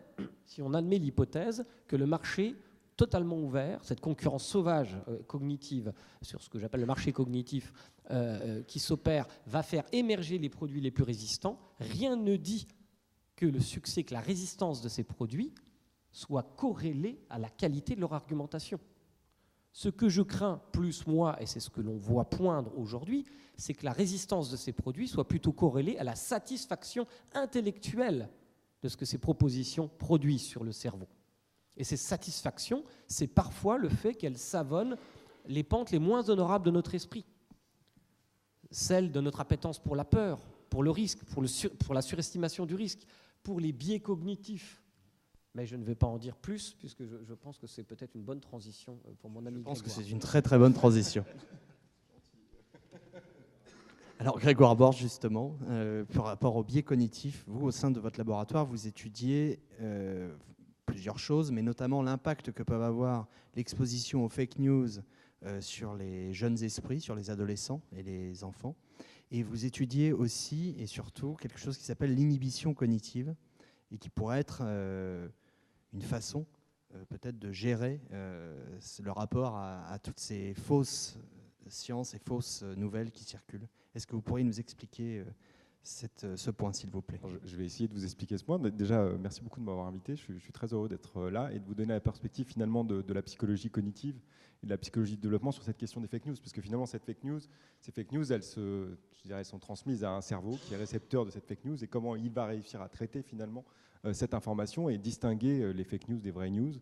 si on admet l'hypothèse que le marché totalement ouvert, cette concurrence sauvage cognitive sur ce que j'appelle le marché cognitif qui s'opère, va faire émerger les produits les plus résistants, rien ne dit que le succès, que la résistance de ces produits soit corrélée à la qualité de leur argumentation. Ce que je crains plus, moi, et c'est ce que l'on voit poindre aujourd'hui, c'est que la résistance de ces produits soit plutôt corrélée à la satisfaction intellectuelle de ce que ces propositions produisent sur le cerveau. Et ces satisfactions, c'est parfois le fait qu'elles savonnent les pentes les moins honorables de notre esprit. Celle de notre appétence pour la peur, pour le risque, pour la surestimation du risque, pour les biais cognitifs. Mais je ne vais pas en dire plus, puisque je pense que c'est peut-être une bonne transition pour mon ami Grégoire. Je pense que c'est une très très bonne transition. Alors Grégoire Borges, justement, par rapport aux biais cognitifs, vous, au sein de votre laboratoire, vous étudiez plusieurs choses, mais notamment l'impact que peuvent avoir l'exposition aux fake news sur les jeunes esprits, sur les adolescents et les enfants. Et vous étudiez aussi et surtout quelque chose qui s'appelle l'inhibition cognitive et qui pourrait être une façon peut-être de gérer le rapport à toutes ces fausses sciences et fausses nouvelles qui circulent. Est-ce que vous pourriez nous expliquer ce point, s'il vous plaît? Je vais essayer de vous expliquer ce point. Déjà, merci beaucoup de m'avoir invité. Je suis très heureux d'être là et de vous donner la perspective finalement de la psychologie cognitive et de la psychologie de développement sur cette question des fake news. Parce que finalement, ces fake news, elles sont transmises à un cerveau qui est récepteur de cette fake news et comment il va réussir à traiter finalement cette information et distinguer les fake news des vraies news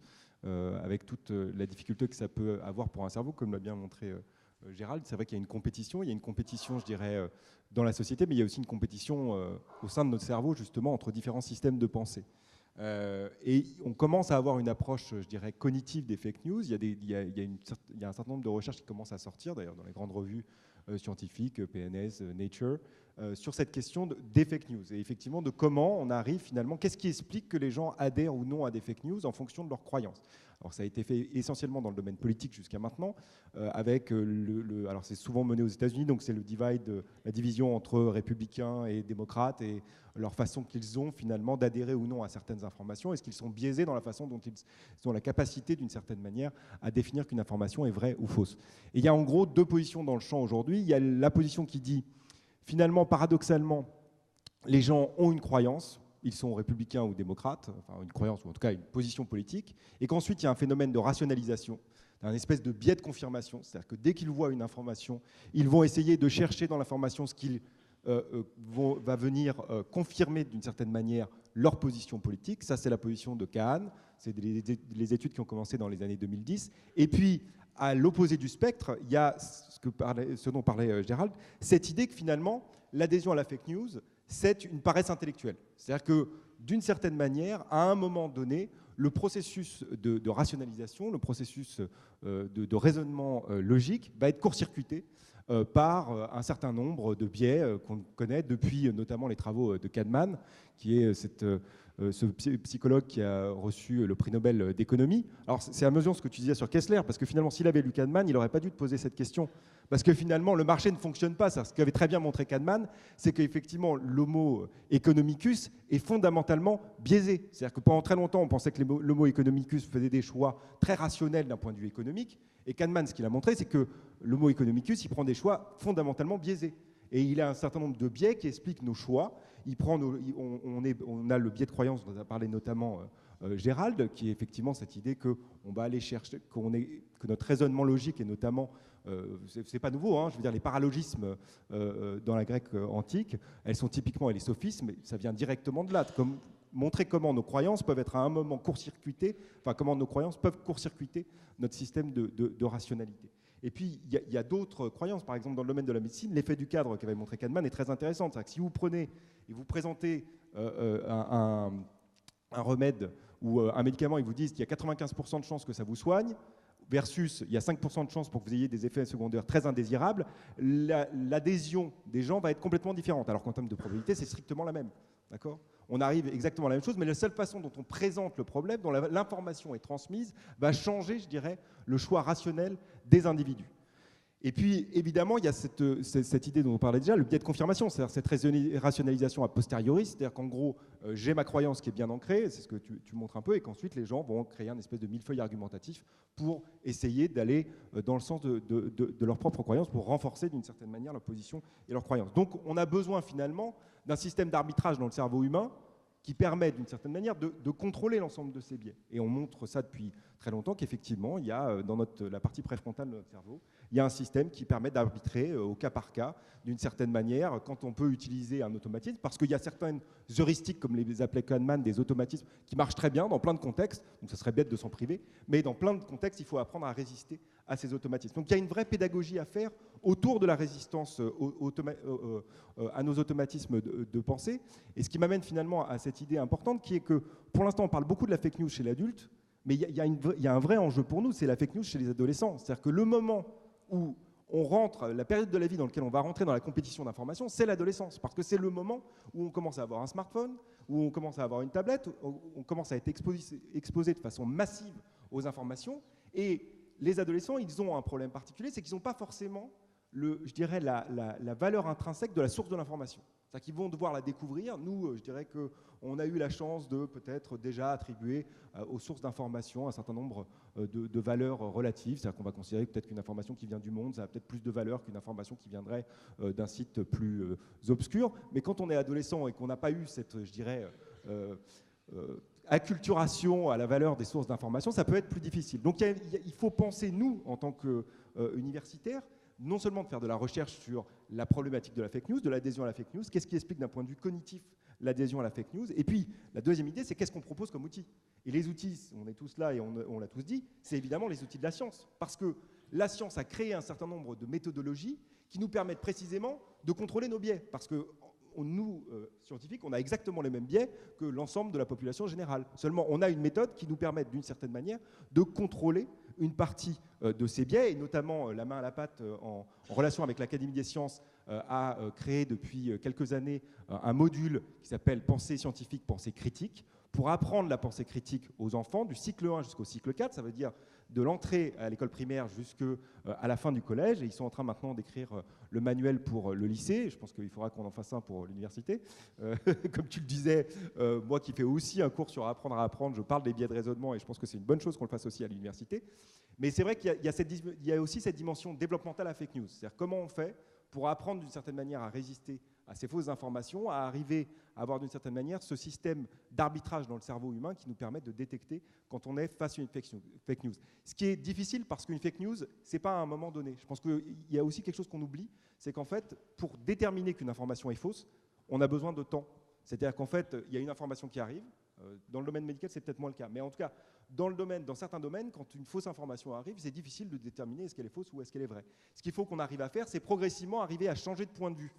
avec toute la difficulté que ça peut avoir pour un cerveau, comme l'a bien montré Gérald, c'est vrai qu'il y a une compétition. Il y a une compétition, je dirais, dans la société, mais il y a aussi une compétition au sein de notre cerveau, justement, entre différents systèmes de pensée. Et on commence à avoir une approche, je dirais, cognitive des fake news. Il y a un certain nombre de recherches qui commencent à sortir, d'ailleurs, dans les grandes revues scientifiques, PNS, Nature, sur cette question des fake news. Et effectivement, de comment on arrive finalement, qu'est-ce qui explique que les gens adhèrent ou non à des fake news en fonction de leurs croyances. Alors ça a été fait essentiellement dans le domaine politique jusqu'à maintenant, avec alors c'est souvent mené aux États-Unis, donc c'est le divide, la division entre républicains et démocrates et leur façon qu'ils ont finalement d'adhérer ou non à certaines informations. Est-ce qu'ils sont biaisés dans la façon dont ils ont la capacité d'une certaine manière à définir qu'une information est vraie ou fausse. Et il y a en gros deux positions dans le champ aujourd'hui. Il y a la position qui dit finalement, paradoxalement, les gens ont une croyance, ils sont républicains ou démocrates, enfin une croyance ou en tout cas une position politique, et qu'ensuite il y a un phénomène de rationalisation, un espèce de biais de confirmation, c'est-à-dire que dès qu'ils voient une information, ils vont essayer de chercher dans l'information ce qui va venir confirmer d'une certaine manière leur position politique. Ça, c'est la position de Kahn, c'est les études qui ont commencé dans les années 2010. Et puis, à l'opposé du spectre, il y a ce dont parlait Gérald, cette idée que finalement, l'adhésion à la fake news, c'est une paresse intellectuelle. C'est-à-dire que, d'une certaine manière, à un moment donné, le processus de rationalisation, le processus de raisonnement logique va être court-circuité par un certain nombre de biais qu'on connaît depuis notamment les travaux de Kahneman, qui est ce psychologue qui a reçu le prix Nobel d'économie. Alors c'est à mesure ce que tu disais sur Kessler, parce que finalement s'il avait lu Kahneman, il n'aurait pas dû te poser cette question. Parce que finalement le marché ne fonctionne pas. Ce qu'avait très bien montré Kahneman, c'est qu'effectivement l'homo economicus est fondamentalement biaisé. C'est-à-dire que pendant très longtemps on pensait que l'homo economicus faisait des choix très rationnels d'un point de vue économique. Et Kahneman, ce qu'il a montré, c'est que l'homo economicus, il prend des choix fondamentalement biaisés. Et il a un certain nombre de biais qui expliquent nos choix. On a le biais de croyance dont a parlé notamment Gérald, qui est effectivement cette idée qu'on va aller chercher, que notre raisonnement logique, et notamment, c'est pas nouveau, hein, je veux dire les paralogismes dans la grecque antique, elles sont typiquement, et les sophismes, ça vient directement de là, comme montrer comment nos croyances peuvent être à un moment court-circuitées, enfin comment nos croyances peuvent court-circuiter notre système de rationalité. Et puis, il y a d'autres croyances. Par exemple, dans le domaine de la médecine, l'effet du cadre qu'avait montré Kahneman est très intéressant. C'est-à-dire que si vous prenez et vous présentez un remède ou un médicament et vous disent qu'il y a 95% de chances que ça vous soigne, versus il y a 5% de chances pour que vous ayez des effets secondaires très indésirables, l'adhésion des gens va être complètement différente. Alors qu'en termes de probabilité, c'est strictement la même. D'accord ? On arrive exactement à la même chose, mais la seule façon dont on présente le problème, dont l'information est transmise, va changer, je dirais, le choix rationnel des individus. Et puis, évidemment, il y a cette idée dont on parlait déjà, le biais de confirmation, c'est-à-dire cette rationalisation a posteriori, c'est-à-dire qu'en gros, j'ai ma croyance qui est bien ancrée, c'est ce que tu montres un peu, et qu'ensuite les gens vont créer un espèce de millefeuille argumentatif pour essayer d'aller dans le sens de leur propre croyance, pour renforcer d'une certaine manière leur position et leur croyance. Donc, on a besoin finalement d'un système d'arbitrage dans le cerveau humain qui permet d'une certaine manière de contrôler l'ensemble de ces biais. Et on montre ça depuis très longtemps qu'effectivement, il y a dans la partie préfrontale de notre cerveau, il y a un système qui permet d'arbitrer au cas par cas, d'une certaine manière, quand on peut utiliser un automatisme, parce qu'il y a certaines heuristiques, comme les appelait Kahneman, des automatismes qui marchent très bien dans plein de contextes, donc ça serait bête de s'en priver, mais dans plein de contextes, il faut apprendre à résister à ces automatismes. Donc il y a une vraie pédagogie à faire autour de la résistance à nos automatismes de pensée, et ce qui m'amène finalement à cette idée importante qui est que, pour l'instant, on parle beaucoup de la fake news chez l'adulte, mais il y a un vrai enjeu pour nous, c'est la fake news chez les adolescents. C'est-à-dire que le moment où on rentre, la période de la vie dans laquelle on va rentrer dans la compétition d'information, c'est l'adolescence, parce que c'est le moment où on commence à avoir un smartphone, où on commence à avoir une tablette, où on commence à être exposé de façon massive aux informations, et les adolescents, ils ont un problème particulier, c'est qu'ils n'ont pas forcément je dirais, la valeur intrinsèque de la source de l'information. C'est-à-dire qu'ils vont devoir la découvrir. Nous, je dirais qu'on a eu la chance de peut-être déjà attribuer aux sources d'information un certain nombre de valeurs relatives. C'est-à-dire qu'on va considérer peut-être qu'une information qui vient du Monde, ça a peut-être plus de valeur qu'une information qui viendrait d'un site plus obscur. Mais quand on est adolescent et qu'on n'a pas eu cette, je dirais, acculturation à la valeur des sources d'information, ça peut être plus difficile. Donc il faut penser, nous, en tant qu'universitaires, non seulement de faire de la recherche sur la problématique de la fake news, de l'adhésion à la fake news, qu'est-ce qui explique d'un point de vue cognitif l'adhésion à la fake news, et puis la deuxième idée, c'est qu'est-ce qu'on propose comme outil. Et les outils, on est tous là et on l'a tous dit, c'est évidemment les outils de la science, parce que la science a créé un certain nombre de méthodologies qui nous permettent précisément de contrôler nos biais. Parce que nous, scientifiques, on a exactement les mêmes biais que l'ensemble de la population générale. Seulement, on a une méthode qui nous permet, d'une certaine manière, de contrôler une partie de ces biais, et notamment la main à la pâte en relation avec l'Académie des sciences a créé depuis quelques années un module qui s'appelle Pensée scientifique, pensée critique, pour apprendre la pensée critique aux enfants du cycle 1 jusqu'au cycle 4, ça veut dire de l'entrée à l'école primaire jusqu'à la fin du collège. Et ils sont en train maintenant d'écrire le manuel pour le lycée. Je pense qu'il faudra qu'on en fasse un pour l'université. Comme tu le disais, moi qui fais aussi un cours sur apprendre à apprendre, je parle des biais de raisonnement et je pense que c'est une bonne chose qu'on le fasse aussi à l'université. Mais c'est vrai qu'il y a aussi cette dimension développementale à fake news. C'est-à-dire comment on fait pour apprendre d'une certaine manière à résister à ces fausses informations, à arriver à avoir d'une certaine manière ce système d'arbitrage dans le cerveau humain qui nous permet de détecter quand on est face à une fake news. Ce qui est difficile parce qu'une fake news, ce n'est pas à un moment donné. Je pense qu'il y a aussi quelque chose qu'on oublie, c'est qu'en fait, pour déterminer qu'une information est fausse, on a besoin de temps. C'est-à-dire qu'en fait, il y a une information qui arrive. Dans le domaine médical, c'est peut-être moins le cas. Mais en tout cas, dans certains domaines, quand une fausse information arrive, c'est difficile de déterminer est-ce qu'elle est fausse ou est-ce qu'elle est vraie. Ce qu'il faut qu'on arrive à faire, c'est progressivement arriver à changer de point de vue.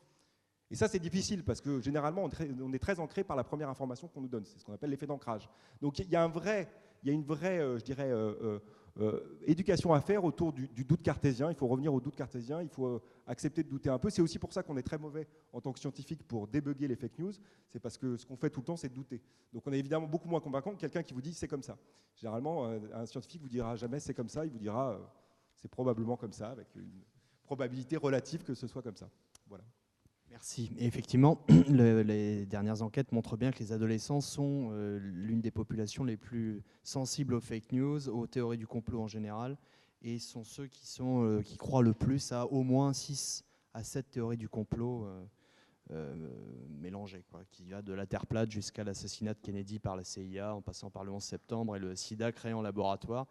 Et ça, c'est difficile parce que généralement, on est très ancré par la première information qu'on nous donne. C'est ce qu'on appelle l'effet d'ancrage. Donc, il y a une vraie, je dirais, éducation à faire autour du doute cartésien. Il faut revenir au doute cartésien. Il faut accepter de douter un peu. C'est aussi pour ça qu'on est très mauvais en tant que scientifique pour débugger les fake news. C'est parce que ce qu'on fait tout le temps, c'est de douter. Donc, on est évidemment beaucoup moins convaincant que quelqu'un qui vous dit c'est comme ça. Généralement, un scientifique vous dira jamais c'est comme ça. Il vous dira c'est probablement comme ça, avec une probabilité relative que ce soit comme ça. Voilà. Merci. Et effectivement, les dernières enquêtes montrent bien que les adolescents sont l'une des populations les plus sensibles aux fake news, aux théories du complot en général, et sont ceux qui croient le plus à au moins 6 à 7 théories du complot mélangées, quoi, qui va de la Terre plate jusqu'à l'assassinat de Kennedy par la CIA, en passant par le 11 septembre et le sida créé en laboratoire.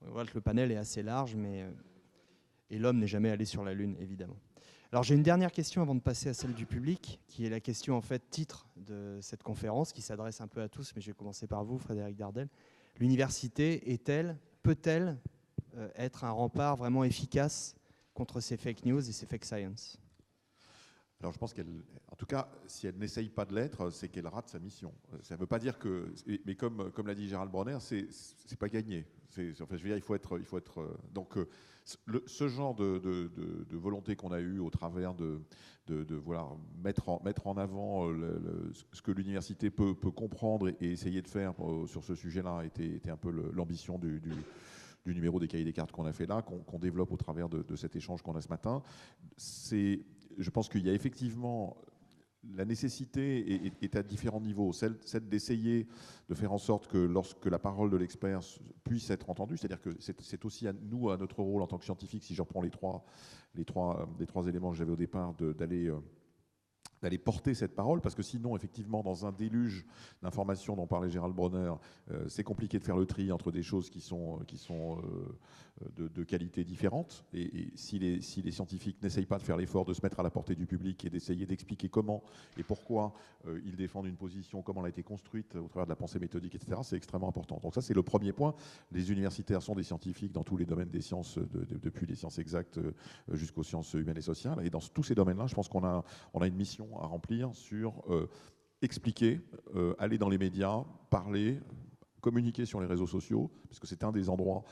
On voit que le panel est assez large, et l'homme n'est jamais allé sur la Lune, évidemment. Alors j'ai une dernière question avant de passer à celle du public, qui est la question en fait titre de cette conférence, qui s'adresse un peu à tous, mais je vais commencer par vous, Frédéric Dardel. L'université peut-elle être un rempart vraiment efficace contre ces fake news et ces fake science ? Alors je pense en tout cas, si elle n'essaye pas de l'être, c'est qu'elle rate sa mission. Ça ne veut pas dire que, mais comme l'a dit Gérald Bronner, c'est pas gagné. Enfin, je veux dire, il faut être. Donc, ce genre de volonté qu'on a eue au travers de vouloir mettre en avant ce que l'université peut comprendre et essayer de faire sur ce sujet-là était un peu l'ambition du numéro des cahiers des cartes qu'on a fait là, qu'on développe au travers de cet échange qu'on a ce matin. Je pense qu'il y a effectivement la nécessité est à différents niveaux. Celle d'essayer de faire en sorte que lorsque la parole de l'expert puisse être entendue, c'est-à-dire que c'est aussi à notre rôle en tant que scientifique, si je reprends les trois éléments que j'avais au départ, d'aller porter cette parole, parce que sinon, effectivement, dans un déluge d'informations dont parlait Gérald Bronner, c'est compliqué de faire le tri entre des choses qui sont de qualité différente. Et si les scientifiques n'essayent pas de faire l'effort de se mettre à la portée du public et d'essayer d'expliquer comment et pourquoi ils défendent une position, comment elle a été construite au travers de la pensée méthodique, etc., c'est extrêmement important. Donc ça, c'est le premier point. Les universitaires sont des scientifiques dans tous les domaines des sciences, depuis les sciences exactes jusqu'aux sciences humaines et sociales. Et dans tous ces domaines-là, je pense qu'on a une mission à remplir sur expliquer, aller dans les médias, parler, communiquer sur les réseaux sociaux, parce que c'est un des endroits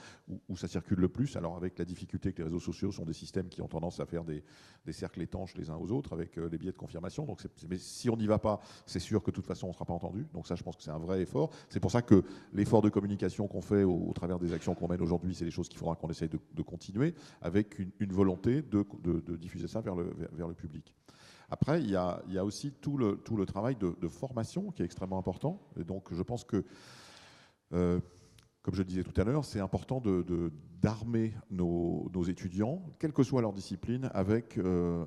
où ça circule le plus. Alors avec la difficulté que les réseaux sociaux sont des systèmes qui ont tendance à faire des cercles étanches les uns aux autres, avec les biais de confirmation. Donc mais si on n'y va pas, c'est sûr que de toute façon on ne sera pas entendu. Donc ça, je pense que c'est un vrai effort. C'est pour ça que l'effort de communication qu'on fait au travers des actions qu'on mène aujourd'hui, c'est des choses qu'il faudra qu'on essaye de continuer, avec une volonté de diffuser ça vers le public. Après, il y a aussi tout le travail de formation qui est extrêmement important. Et donc, je pense que, comme je le disais tout à l'heure, c'est important d'armer nos étudiants, quelle que soit leur discipline, avec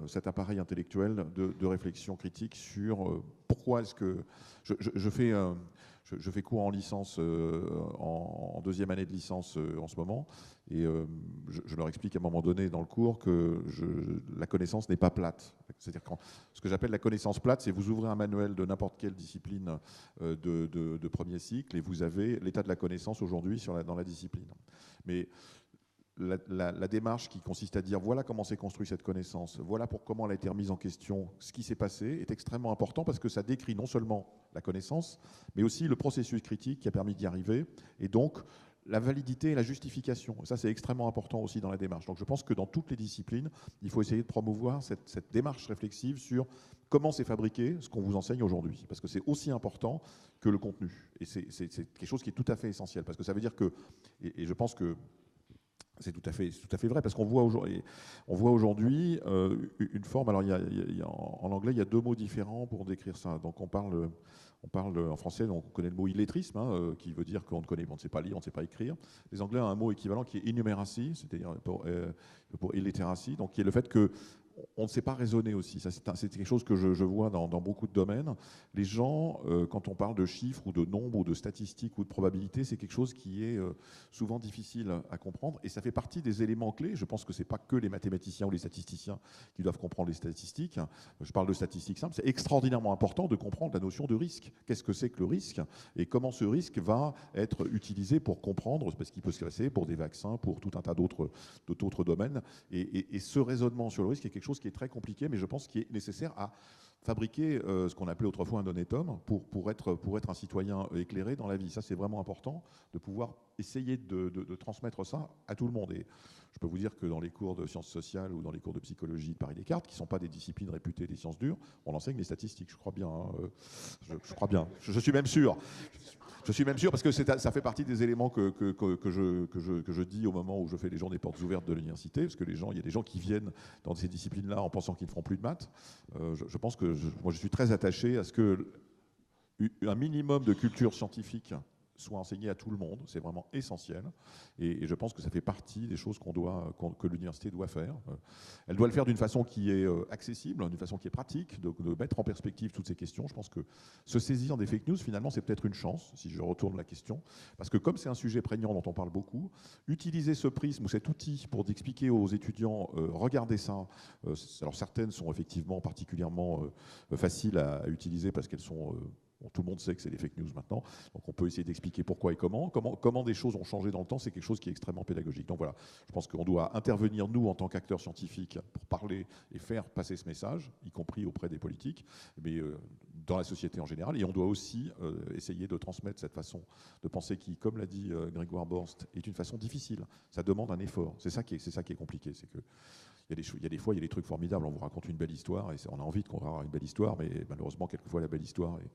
cet appareil intellectuel de réflexion critique sur pourquoi est-ce que... Je fais cours en licence, en deuxième année de licence en ce moment, et je leur explique à un moment donné dans le cours que la connaissance n'est pas plate. C'est-à-dire que ce que j'appelle la connaissance plate, c'est vous ouvrez un manuel de n'importe quelle discipline de premier cycle et vous avez l'état de la connaissance aujourd'hui dans la discipline. Mais la démarche qui consiste à dire voilà comment s'est construite cette connaissance, voilà comment elle a été remise en question, ce qui s'est passé est extrêmement important parce que ça décrit non seulement la connaissance, mais aussi le processus critique qui a permis d'y arriver et donc la validité et la justification. Ça, c'est extrêmement important aussi dans la démarche. Donc je pense que dans toutes les disciplines, il faut essayer de promouvoir cette démarche réflexive sur comment c'est fabriqué ce qu'on vous enseigne aujourd'hui. Parce que c'est aussi important que le contenu. Et c'est quelque chose qui est tout à fait essentiel. Parce que ça veut dire que, et je pense que c'est tout à fait vrai, parce qu'on voit aujourd'hui une forme. Alors, en anglais, il y a 2 mots différents pour décrire ça. Donc, on parle en français, donc on connaît le mot illettrisme, qui veut dire qu'on ne sait pas lire, on ne sait pas écrire. Les Anglais ont un mot équivalent qui est innumeracy, c'est-à-dire pour illiteracy, donc qui est le fait que on ne sait pas raisonner aussi. Ça, c'est quelque chose que je vois dans beaucoup de domaines. Les gens, quand on parle de chiffres ou de nombres ou de statistiques ou de probabilités, c'est quelque chose qui est souvent difficile à comprendre. Et ça fait partie des éléments clés. Je pense que ce n'est pas que les mathématiciens ou les statisticiens qui doivent comprendre les statistiques. Je parle de statistiques simples. C'est extraordinairement important de comprendre la notion de risque. Qu'est-ce que c'est que le risque et comment ce risque va être utilisé pour comprendre ce qui peut se passer pour des vaccins, pour tout un tas d'autres domaines. Et ce raisonnement sur le risque est quelque chose qui est très compliqué, mais je pense qu'il est nécessaire à fabriquer ce qu'on appelait autrefois un honnête homme pour être un citoyen éclairé dans la vie. Ça, c'est vraiment important de pouvoir essayer de transmettre ça à tout le monde. Et je peux vous dire que dans les cours de sciences sociales ou dans les cours de psychologie de Paris-Descartes, qui ne sont pas des disciplines réputées des sciences dures, on enseigne les statistiques, je crois bien. Je crois bien. Je suis même sûr. Je suis même sûr parce que ça fait partie des éléments que je dis au moment où je fais les journées portes ouvertes de l'université, parce que il y a des gens qui viennent dans ces disciplines-là en pensant qu'ils ne feront plus de maths. Je pense que moi je suis très attaché à ce qu'un minimum de culture scientifique soit enseigné à tout le monde, c'est vraiment essentiel. Et je pense que ça fait partie des choses que l'université doit faire. Elle doit le faire d'une façon qui est accessible, d'une façon qui est pratique, de mettre en perspective toutes ces questions. Je pense que se saisir des fake news, finalement, c'est peut-être une chance, si je retourne la question. Parce que comme c'est un sujet prégnant dont on parle beaucoup, utiliser ce prisme ou cet outil pour expliquer aux étudiants, regardez ça. Alors certaines sont effectivement particulièrement faciles à utiliser parce qu'elles sont... Bon, tout le monde sait que c'est des fake news maintenant, donc on peut essayer d'expliquer pourquoi et comment des choses ont changé dans le temps, c'est quelque chose qui est extrêmement pédagogique. Donc voilà, je pense qu'on doit intervenir, nous, en tant qu'acteurs scientifiques, pour parler et faire passer ce message, y compris auprès des politiques, mais dans la société en général, et on doit aussi essayer de transmettre cette façon de penser qui, comme l'a dit Grégoire Borst, est une façon difficile. Ça demande un effort, c'est ça qui est compliqué, c'est que il y a des fois, il y a des trucs formidables, on vous raconte une belle histoire, et on a envie de avoir une belle histoire, mais malheureusement, quelquefois, la belle histoire est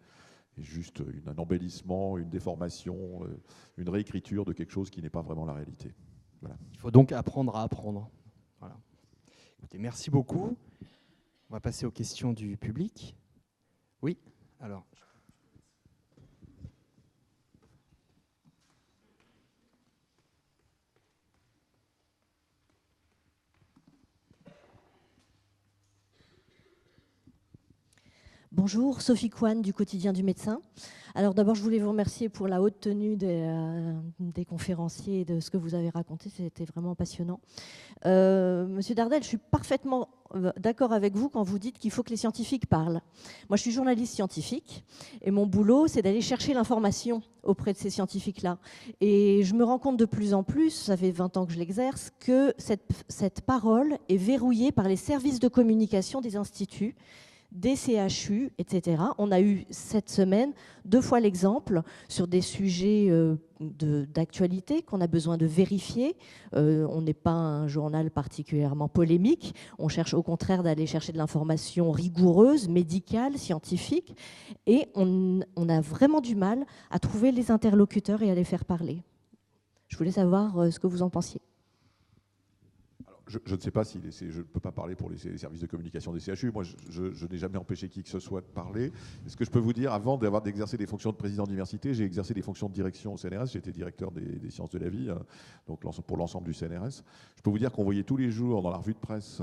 juste un embellissement, une déformation, une réécriture de quelque chose qui n'est pas vraiment la réalité. Voilà. Il faut donc apprendre à apprendre. Voilà. Écoutez, merci beaucoup. On va passer aux questions du public. Oui, alors... Bonjour, Sophie Coine du quotidien du médecin. Alors d'abord, je voulais vous remercier pour la haute tenue des conférenciers et de ce que vous avez raconté, c'était vraiment passionnant. Monsieur Dardel, je suis parfaitement d'accord avec vous quand vous dites qu'il faut que les scientifiques parlent. Moi, je suis journaliste scientifique et mon boulot, c'est d'aller chercher l'information auprès de ces scientifiques-là. Et je me rends compte de plus en plus, ça fait 20 ans que je l'exerce, que cette parole est verrouillée par les services de communication des instituts, des CHU, etc. On a eu cette semaine 2 fois l'exemple sur des sujets d'actualité qu'on a besoin de vérifier. On n'est pas un journal particulièrement polémique. On cherche au contraire d'aller chercher de l'information rigoureuse, médicale, scientifique. Et on a vraiment du mal à trouver les interlocuteurs et à les faire parler. Je voulais savoir ce que vous en pensiez. Je ne sais pas si je ne peux pas parler pour les services de communication des CHU. Moi, je n'ai jamais empêché qui que ce soit de parler. Ce que je peux vous dire, avant d'exercer des fonctions de président d'université, j'ai exercé des fonctions de direction au CNRS. J'étais directeur des sciences de la vie, donc pour l'ensemble du CNRS. Je peux vous dire qu'on voyait tous les jours dans la revue de presse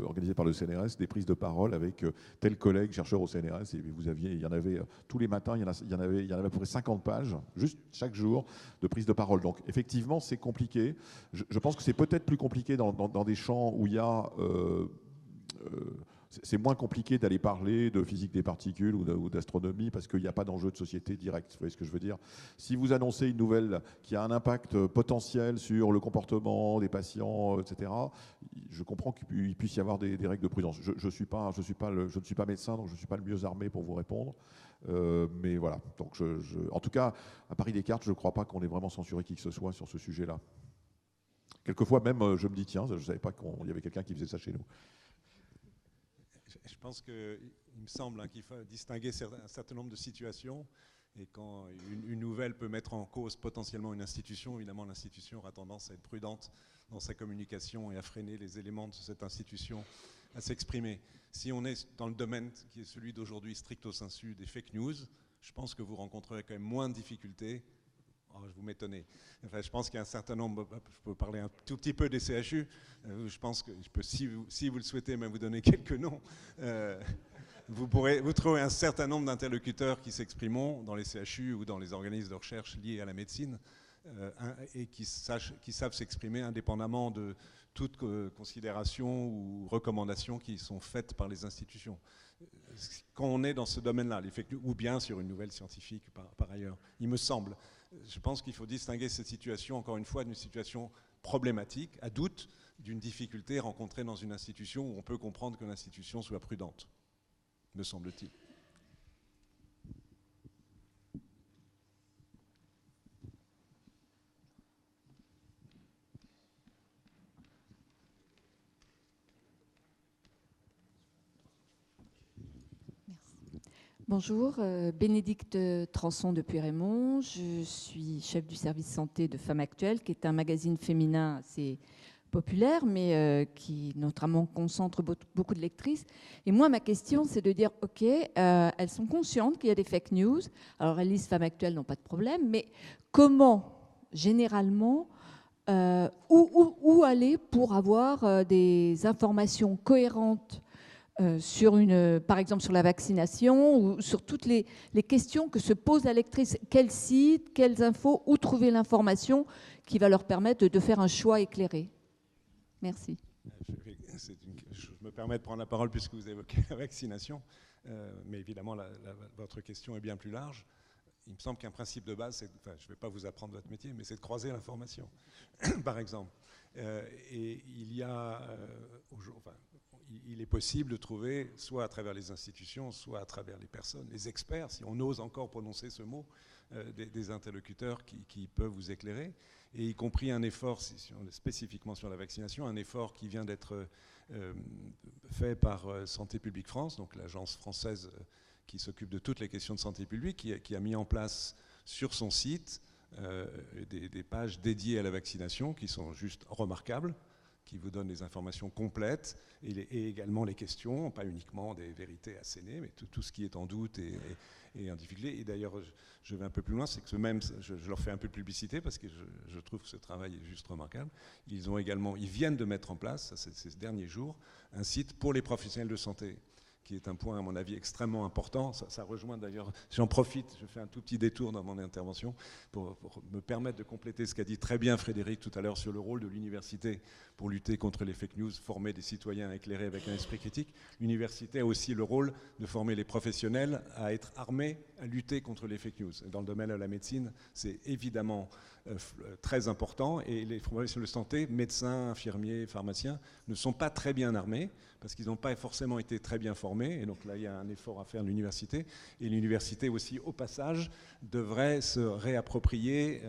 organisée par le CNRS des prises de parole avec tel collègue chercheur au CNRS. Et il y en avait tous les matins, il y en avait à peu près 50 pages, juste chaque jour, de prises de parole. Donc effectivement, c'est compliqué. Je pense que c'est peut-être plus compliqué dans des champs où il y a c'est moins compliqué d'aller parler de physique des particules ou d'astronomie parce qu'il n'y a pas d'enjeu de société direct. Vous voyez ce que je veux dire? Si vous annoncez une nouvelle qui a un impact potentiel sur le comportement des patients, etc., je comprends qu'il puisse y avoir des règles de prudence. Je ne suis pas médecin, donc je ne suis pas le mieux armé pour vous répondre. Mais voilà. Donc en tout cas, à Paris Descartes, je ne crois pas qu'on ait vraiment censuré qui que ce soit sur ce sujet-là. Quelquefois même, je me dis, tiens, je ne savais pas qu'il y avait quelqu'un qui faisait ça chez nous. Je pense qu'il me semble qu'il faut distinguer un certain nombre de situations. Et quand une nouvelle peut mettre en cause potentiellement une institution, évidemment l'institution aura tendance à être prudente dans sa communication et à freiner les éléments de cette institution à s'exprimer. Si on est dans le domaine qui est celui d'aujourd'hui stricto sensu des fake news, je pense que vous rencontrerez quand même moins de difficultés. Oh, vous m'étonnez. Enfin, je pense qu'il y a un certain nombre, je peux parler un tout petit peu des CHU, je pense que je peux, si vous le souhaitez, même vous donner quelques noms. Vous trouverez un certain nombre d'interlocuteurs qui s'exprimeront dans les CHU ou dans les organismes de recherche liés à la médecine et qui savent s'exprimer indépendamment de toute considération ou recommandation qui sont faites par les institutions. Quand on est dans ce domaine-là, ou bien sur une nouvelle scientifique par ailleurs, il me semble, je pense qu'il faut distinguer cette situation, encore une fois, d'une situation problématique, à doute, d'une difficulté rencontrée dans une institution où on peut comprendre que l'institution soit prudente, me semble-t-il. Bonjour, Bénédicte Transon de Puy-Raymond. Je suis chef du service santé de Femmes Actuelles, qui est un magazine féminin assez populaire, mais qui notamment concentre beaucoup de lectrices. Et moi, ma question, c'est de dire, OK, elles sont conscientes qu'il y a des fake news. Alors, elles lisent Femmes Actuelles, n'ont pas de problème, mais comment, généralement, où aller pour avoir des informations cohérentes par exemple sur la vaccination ou sur toutes les questions que se pose la lectrice. Quel site, quelles infos, où trouver l'information qui va leur permettre de faire un choix éclairé. Merci. Je me permets de prendre la parole puisque vous évoquez la vaccination, mais évidemment votre question est bien plus large. Il me semble qu'un principe de base, je ne vais pas vous apprendre votre métier, mais c'est de croiser l'information, par exemple. Et il est possible de trouver, soit à travers les institutions, soit à travers les personnes, les experts, si on ose encore prononcer ce mot, des interlocuteurs qui peuvent vous éclairer, et y compris un effort, spécifiquement sur la vaccination, un effort qui vient d'être fait par Santé publique France, donc l'agence française qui s'occupe de toutes les questions de santé publique, qui a mis en place sur son site des pages dédiées à la vaccination qui sont juste remarquables, qui vous donnent des informations complètes et également les questions, pas uniquement des vérités assénées, mais tout ce qui est en doute et en difficulté. Et d'ailleurs, je vais un peu plus loin, c'est que je leur fais un peu de publicité parce que je trouve que ce travail est juste remarquable. Ils viennent de mettre en place, ces derniers jours, un site pour les professionnels de santé, qui est un point, à mon avis, extrêmement important. Ça rejoint d'ailleurs, j'en profite, je fais un tout petit détour dans mon intervention pour me permettre de compléter ce qu'a dit très bien Frédéric tout à l'heure sur le rôle de l'université pour lutter contre les fake news, former des citoyens éclairés avec un esprit critique. L'université a aussi le rôle de former les professionnels à être armés à lutter contre les fake news. Dans le domaine de la médecine, c'est évidemment très important, et les professionnels de santé, médecins, infirmiers, pharmaciens, ne sont pas très bien armés parce qu'ils n'ont pas forcément été très bien formés, et donc là il y a un effort à faire de l'université, et l'université aussi au passage devrait se réapproprier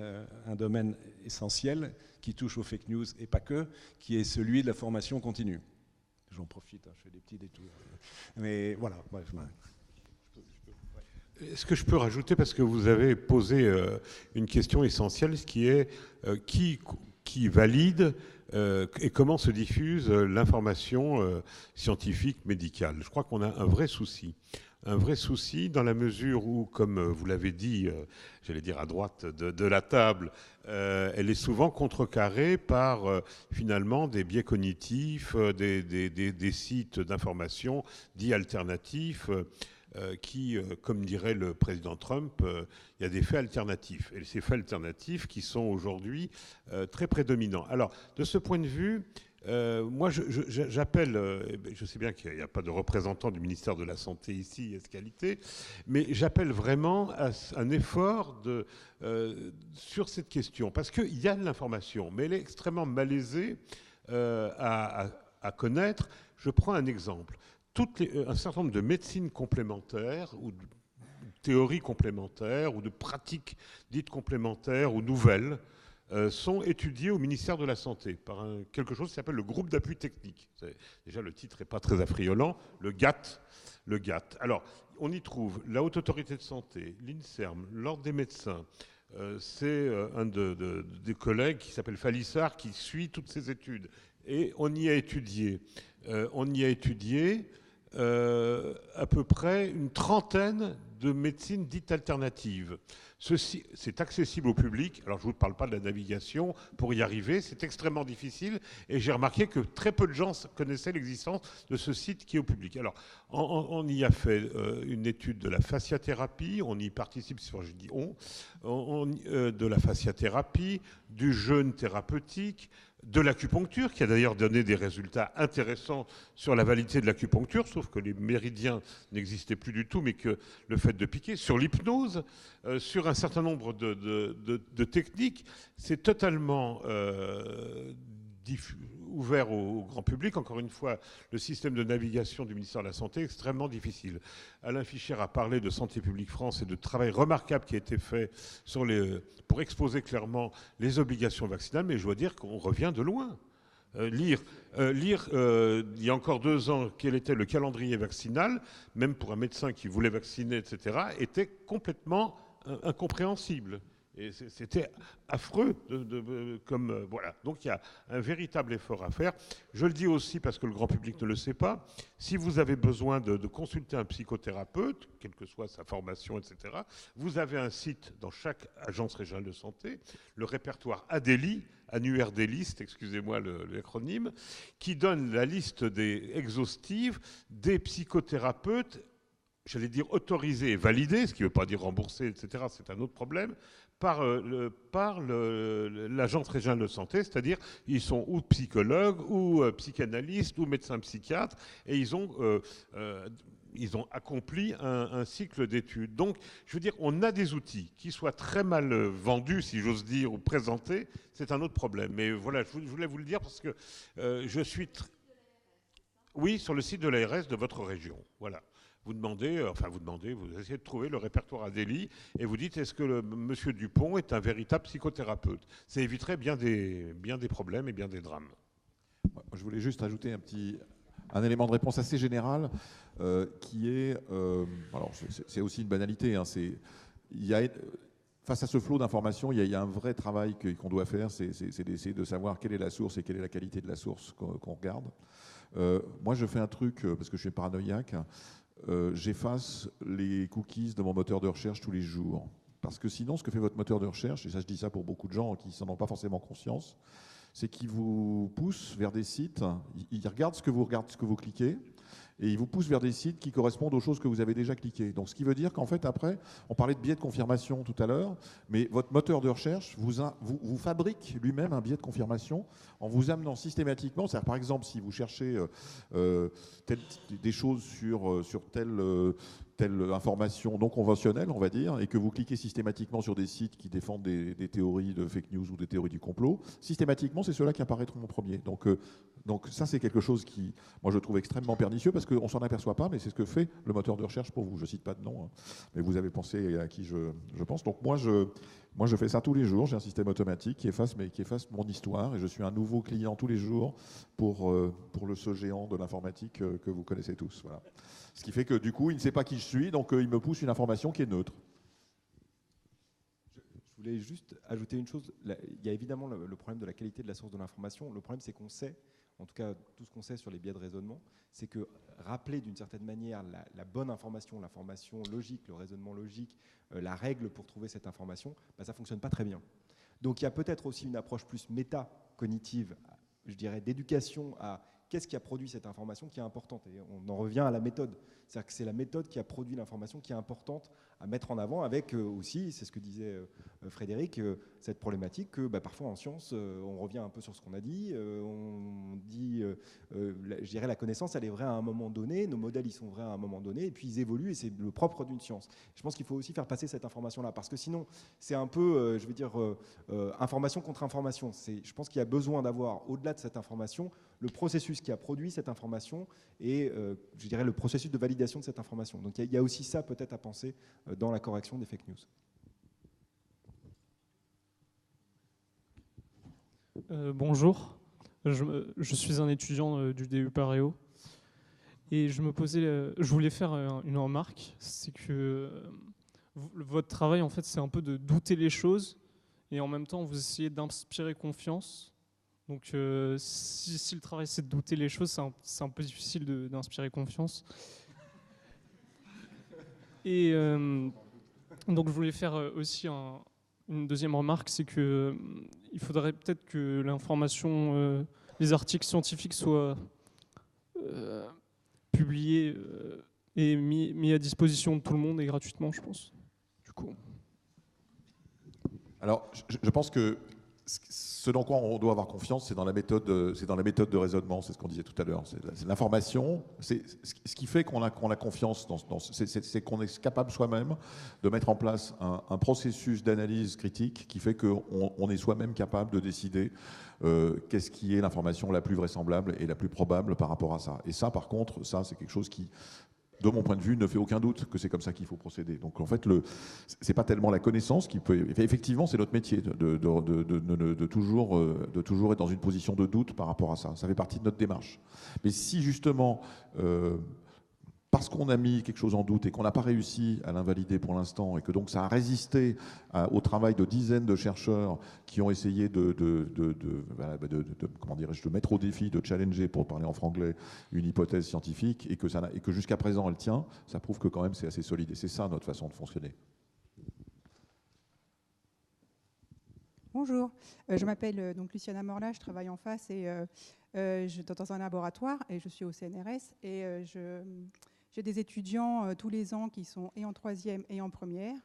un domaine essentiel qui touche aux fake news et pas que, qui est celui de la formation continue. J'en profite, je fais des petits détours, mais voilà. Est-ce que je peux rajouter, parce que vous avez posé une question essentielle, ce qui est qui valide et comment se diffuse l'information scientifique médicale. Je crois qu'on a un vrai souci dans la mesure où, comme vous l'avez dit, j'allais dire à droite de la table, elle est souvent contrecarrée par finalement des biais cognitifs, des sites d'information dits alternatifs, qui, comme dirait le président Trump, il y a des faits alternatifs. Et ces faits alternatifs qui sont aujourd'hui très prédominants. Alors, de ce point de vue, Moi, j'appelle, je sais bien qu'il n'y a pas de représentant du ministère de la Santé ici, Escalité, mais j'appelle vraiment à un effort sur cette question, parce qu'il y a de l'information, mais elle est extrêmement malaisée à connaître. Je prends un exemple. Un certain nombre de médecines complémentaires ou de théories complémentaires ou de pratiques dites complémentaires ou nouvelles sont étudiées au ministère de la Santé par quelque chose qui s'appelle le groupe d'appui technique. Déjà, le titre n'est pas très affriolant, le GATT. Le GATT. Alors, on y trouve la Haute Autorité de Santé, l'INSERM, l'Ordre des médecins. C'est un des collègues qui s'appelle Falissard qui suit toutes ces études. Et on y a étudié à peu près une trentaine de médecines dites alternatives. C'est accessible au public. Alors, je ne vous parle pas de la navigation. Pour y arriver, c'est extrêmement difficile. Et j'ai remarqué que très peu de gens connaissaient l'existence de ce site qui est au public. Alors, on y a fait une étude de la fasciathérapie. On y participe, si je dis de la fasciathérapie, du jeûne thérapeutique, de l'acupuncture, qui a d'ailleurs donné des résultats intéressants sur la validité de l'acupuncture, sauf que les méridiens n'existaient plus du tout, mais que le fait de piquer, sur l'hypnose, sur un certain nombre de techniques, c'est totalement ouvert au grand public. Encore une fois, le système de navigation du ministère de la Santé est extrêmement difficile. Alain Fischer a parlé de Santé publique France et de travail remarquable qui a été fait pour exposer clairement les obligations vaccinales, mais je dois dire qu'on revient de loin. Lire il y a encore 2 ans quel était le calendrier vaccinal, même pour un médecin qui voulait vacciner, etc., était complètement incompréhensible. Et c'était affreux. Voilà. Donc il y a un véritable effort à faire. Je le dis aussi parce que le grand public ne le sait pas. Si vous avez besoin de consulter un psychothérapeute, quelle que soit sa formation, etc., vous avez un site dans chaque agence régionale de santé, le répertoire ADELI, annuaire des listes, excusez-moi l'acronyme, qui donne la liste exhaustive des psychothérapeutes, j'allais dire autorisés et validés, ce qui ne veut pas dire remboursés, etc., c'est un autre problème, par l'agence régionale de santé, c'est-à-dire ils sont ou psychologues, ou psychanalystes, ou médecins psychiatres, et ils ont accompli un cycle d'études. Donc, je veux dire, on a des outils qui soient très mal vendus, si j'ose dire, ou présentés, c'est un autre problème. Mais voilà, je voulais vous le dire parce que je suis... Oui, sur le site de l'ARS de votre région, voilà. Vous essayez de trouver le répertoire ADELI et vous dites, est-ce que monsieur Dupont est un véritable psychothérapeute? Ça éviterait bien des problèmes et bien des drames. Je voulais juste ajouter un élément de réponse assez général qui est, alors c'est aussi une banalité, hein, face à ce flot d'informations, il y a un vrai travail qu'on doit faire, c'est d'essayer de savoir quelle est la source et quelle est la qualité de la source qu'on regarde. Moi, je fais un truc, parce que je suis paranoïaque, j'efface les cookies de mon moteur de recherche tous les jours. Parce que sinon, ce que fait votre moteur de recherche, et ça je dis ça pour beaucoup de gens qui n'en ont pas forcément conscience, c'est qu'il vous pousse vers des sites, il regarde ce que vous cliquez, et il vous pousse vers des sites qui correspondent aux choses que vous avez déjà cliquées. Donc ce qui veut dire qu'en fait, après, on parlait de biais de confirmation tout à l'heure, mais votre moteur de recherche vous fabrique lui-même un biais de confirmation en vous amenant systématiquement, c'est-à-dire par exemple, si vous cherchez des choses sur telle information non conventionnelle, on va dire, et que vous cliquez systématiquement sur des sites qui défendent des théories de fake news ou des théories du complot, systématiquement, c'est ceux-là qui apparaîtront en premier. Donc ça, c'est quelque chose qui, moi, je trouve extrêmement pernicieux parce qu'on ne s'en aperçoit pas, mais c'est ce que fait le moteur de recherche pour vous. Je ne cite pas de nom, hein, mais vous avez pensé à qui je pense. Donc moi, je fais ça tous les jours. J'ai un système automatique qui efface mon histoire et je suis un nouveau client tous les jours pour ce géant de l'informatique que vous connaissez tous. Voilà. Ce qui fait que du coup, il ne sait pas qui je suis, donc il me pousse une information qui est neutre. Je voulais juste ajouter une chose. Il y a évidemment le problème de la qualité de la source de l'information. Le problème, c'est qu'on sait, en tout cas tout ce qu'on sait sur les biais de raisonnement, c'est que rappeler d'une certaine manière la bonne information, l'information logique, le raisonnement logique, la règle pour trouver cette information, ça ne fonctionne pas très bien. Donc il y a peut-être aussi une approche plus méta-cognitive, je dirais, d'éducation à qu'est-ce qui a produit cette information qui est importante. Et on en revient à la méthode. C'est-à-dire que c'est la méthode qui a produit l'information qui est importante à mettre en avant avec aussi, c'est ce que disait Frédéric, cette problématique que parfois en science, on revient un peu sur ce qu'on a dit, on dit, je dirais la connaissance, elle est vraie à un moment donné, nos modèles, ils sont vrais à un moment donné, et puis ils évoluent, et c'est le propre d'une science. Je pense qu'il faut aussi faire passer cette information-là, parce que sinon, c'est un peu, je veux dire, information contre information. Je pense qu'il y a besoin d'avoir, au-delà de cette information, le processus qui a produit cette information et, je dirais, le processus de validation de cette information. Donc il y a aussi ça peut-être à penser dans la correction des fake news. Bonjour, je suis un étudiant du DU Paréo et je voulais faire une remarque, c'est que votre travail en fait c'est un peu de douter les choses et en même temps vous essayez d'inspirer confiance. Donc si le travail c'est de douter les choses, c'est un peu difficile d'inspirer confiance. Et donc je voulais faire aussi une deuxième remarque, c'est qu'il faudrait peut-être que l'information, les articles scientifiques soient publiés et mis à disposition de tout le monde et gratuitement, je pense. Du coup. Alors, je pense que ce dans quoi on doit avoir confiance, c'est dans la méthode de raisonnement, c'est ce qu'on disait tout à l'heure. C'est l'information, c'est ce qui fait qu'on a confiance, c'est qu'on est capable soi-même de mettre en place un processus d'analyse critique qui fait qu'on est soi-même capable de décider qu'est-ce qui est l'information la plus vraisemblable et la plus probable par rapport à ça. Et ça, par contre, ça c'est quelque chose qui, de mon point de vue, ne fait aucun doute que c'est comme ça qu'il faut procéder. Donc en fait, c'est pas tellement la connaissance qui peut... Effectivement, c'est notre métier de toujours être dans une position de doute par rapport à ça. Ça fait partie de notre démarche. Mais si justement, parce qu'on a mis quelque chose en doute et qu'on n'a pas réussi à l'invalider pour l'instant et que donc ça a résisté au travail de dizaines de chercheurs qui ont essayé comment dirais-je, de mettre au défi, de challenger, pour parler en franglais, une hypothèse scientifique et que jusqu'à présent elle tient, ça prouve que quand même c'est assez solide. Et c'est ça notre façon de fonctionner. Bonjour, je m'appelle donc Luciana Morla, je travaille en face et dans un laboratoire et je suis au CNRS et j'ai des étudiants tous les ans qui sont et en troisième et en première.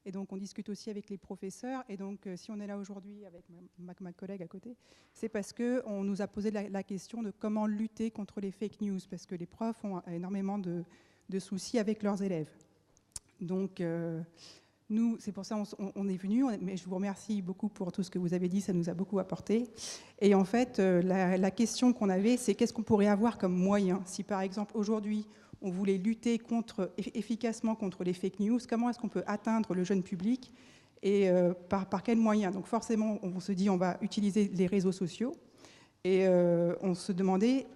Et donc, on discute aussi avec les professeurs. Et donc, si on est là aujourd'hui avec ma collègue à côté, c'est parce qu'on nous a posé la question de comment lutter contre les fake news, parce que les profs ont énormément de soucis avec leurs élèves. Donc, nous, c'est pour ça qu'on est venus. Mais je vous remercie beaucoup pour tout ce que vous avez dit, ça nous a beaucoup apporté. Et en fait, la question qu'on avait, c'est qu'est-ce qu'on pourrait avoir comme moyen? Si, par exemple, aujourd'hui, on voulait lutter efficacement contre les fake news, comment est-ce qu'on peut atteindre le jeune public et par quels moyens? Donc forcément, on se dit on va utiliser les réseaux sociaux et on se demandait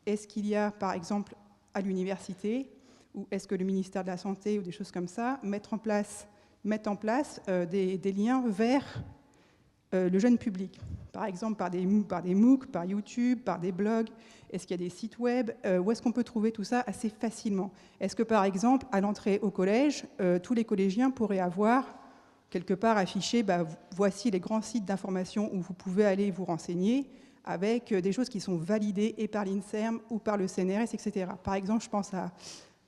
est-ce qu'il y a par exemple à l'université ou est-ce que le ministère de la Santé ou des choses comme ça mettent en place des liens vers le jeune public, par exemple par des MOOC, par YouTube, par des blogs. Est-ce qu'il y a des sites web? Où est-ce qu'on peut trouver tout ça assez facilement? Est-ce que, par exemple, à l'entrée au collège, tous les collégiens pourraient avoir quelque part affiché voici les grands sites d'information où vous pouvez aller vous renseigner avec des choses qui sont validées et par l'INSERM ou par le CNRS, etc. Par exemple, je pense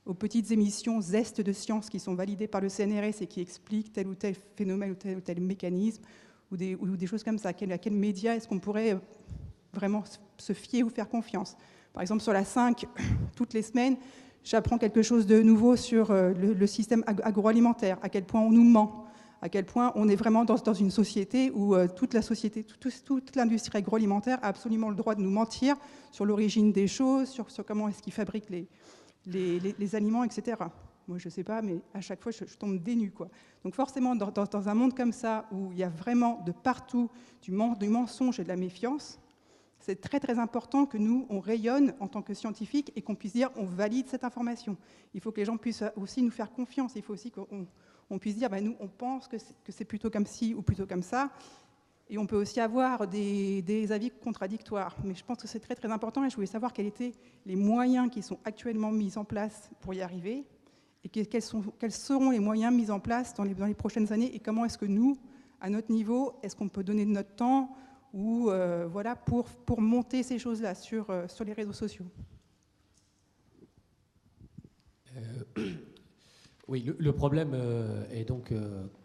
aux petites émissions Zest de sciences qui sont validées par le CNRS et qui expliquent tel ou tel phénomène ou tel mécanisme ou des choses comme ça. À quel média est-ce qu'on pourrait vraiment se fier ou faire confiance? Par exemple, sur la 5, toutes les semaines, j'apprends quelque chose de nouveau sur le système agroalimentaire, à quel point on nous ment, à quel point on est vraiment dans une société où toute l'industrie agroalimentaire a absolument le droit de nous mentir sur l'origine des choses, sur comment est-ce qu'ils fabriquent les aliments, etc. Moi, je ne sais pas, mais à chaque fois, je tombe des nues, quoi. Donc forcément, dans un monde comme ça, où il y a vraiment de partout du mensonge et de la méfiance, c'est très, très important que nous, on rayonne en tant que scientifiques et qu'on puisse dire on valide cette information. Il faut que les gens puissent aussi nous faire confiance. Il faut aussi qu'on puisse dire nous, on pense que c'est plutôt comme ci ou plutôt comme ça. Et on peut aussi avoir des avis contradictoires. Mais je pense que c'est très, très important et je voulais savoir quels étaient les moyens qui sont actuellement mis en place pour y arriver et quels seront les moyens mis en place dans les prochaines années et comment est-ce que nous, à notre niveau, est-ce qu'on peut donner de notre temps ou voilà, pour monter ces choses-là sur les réseaux sociaux. Oui, le problème est donc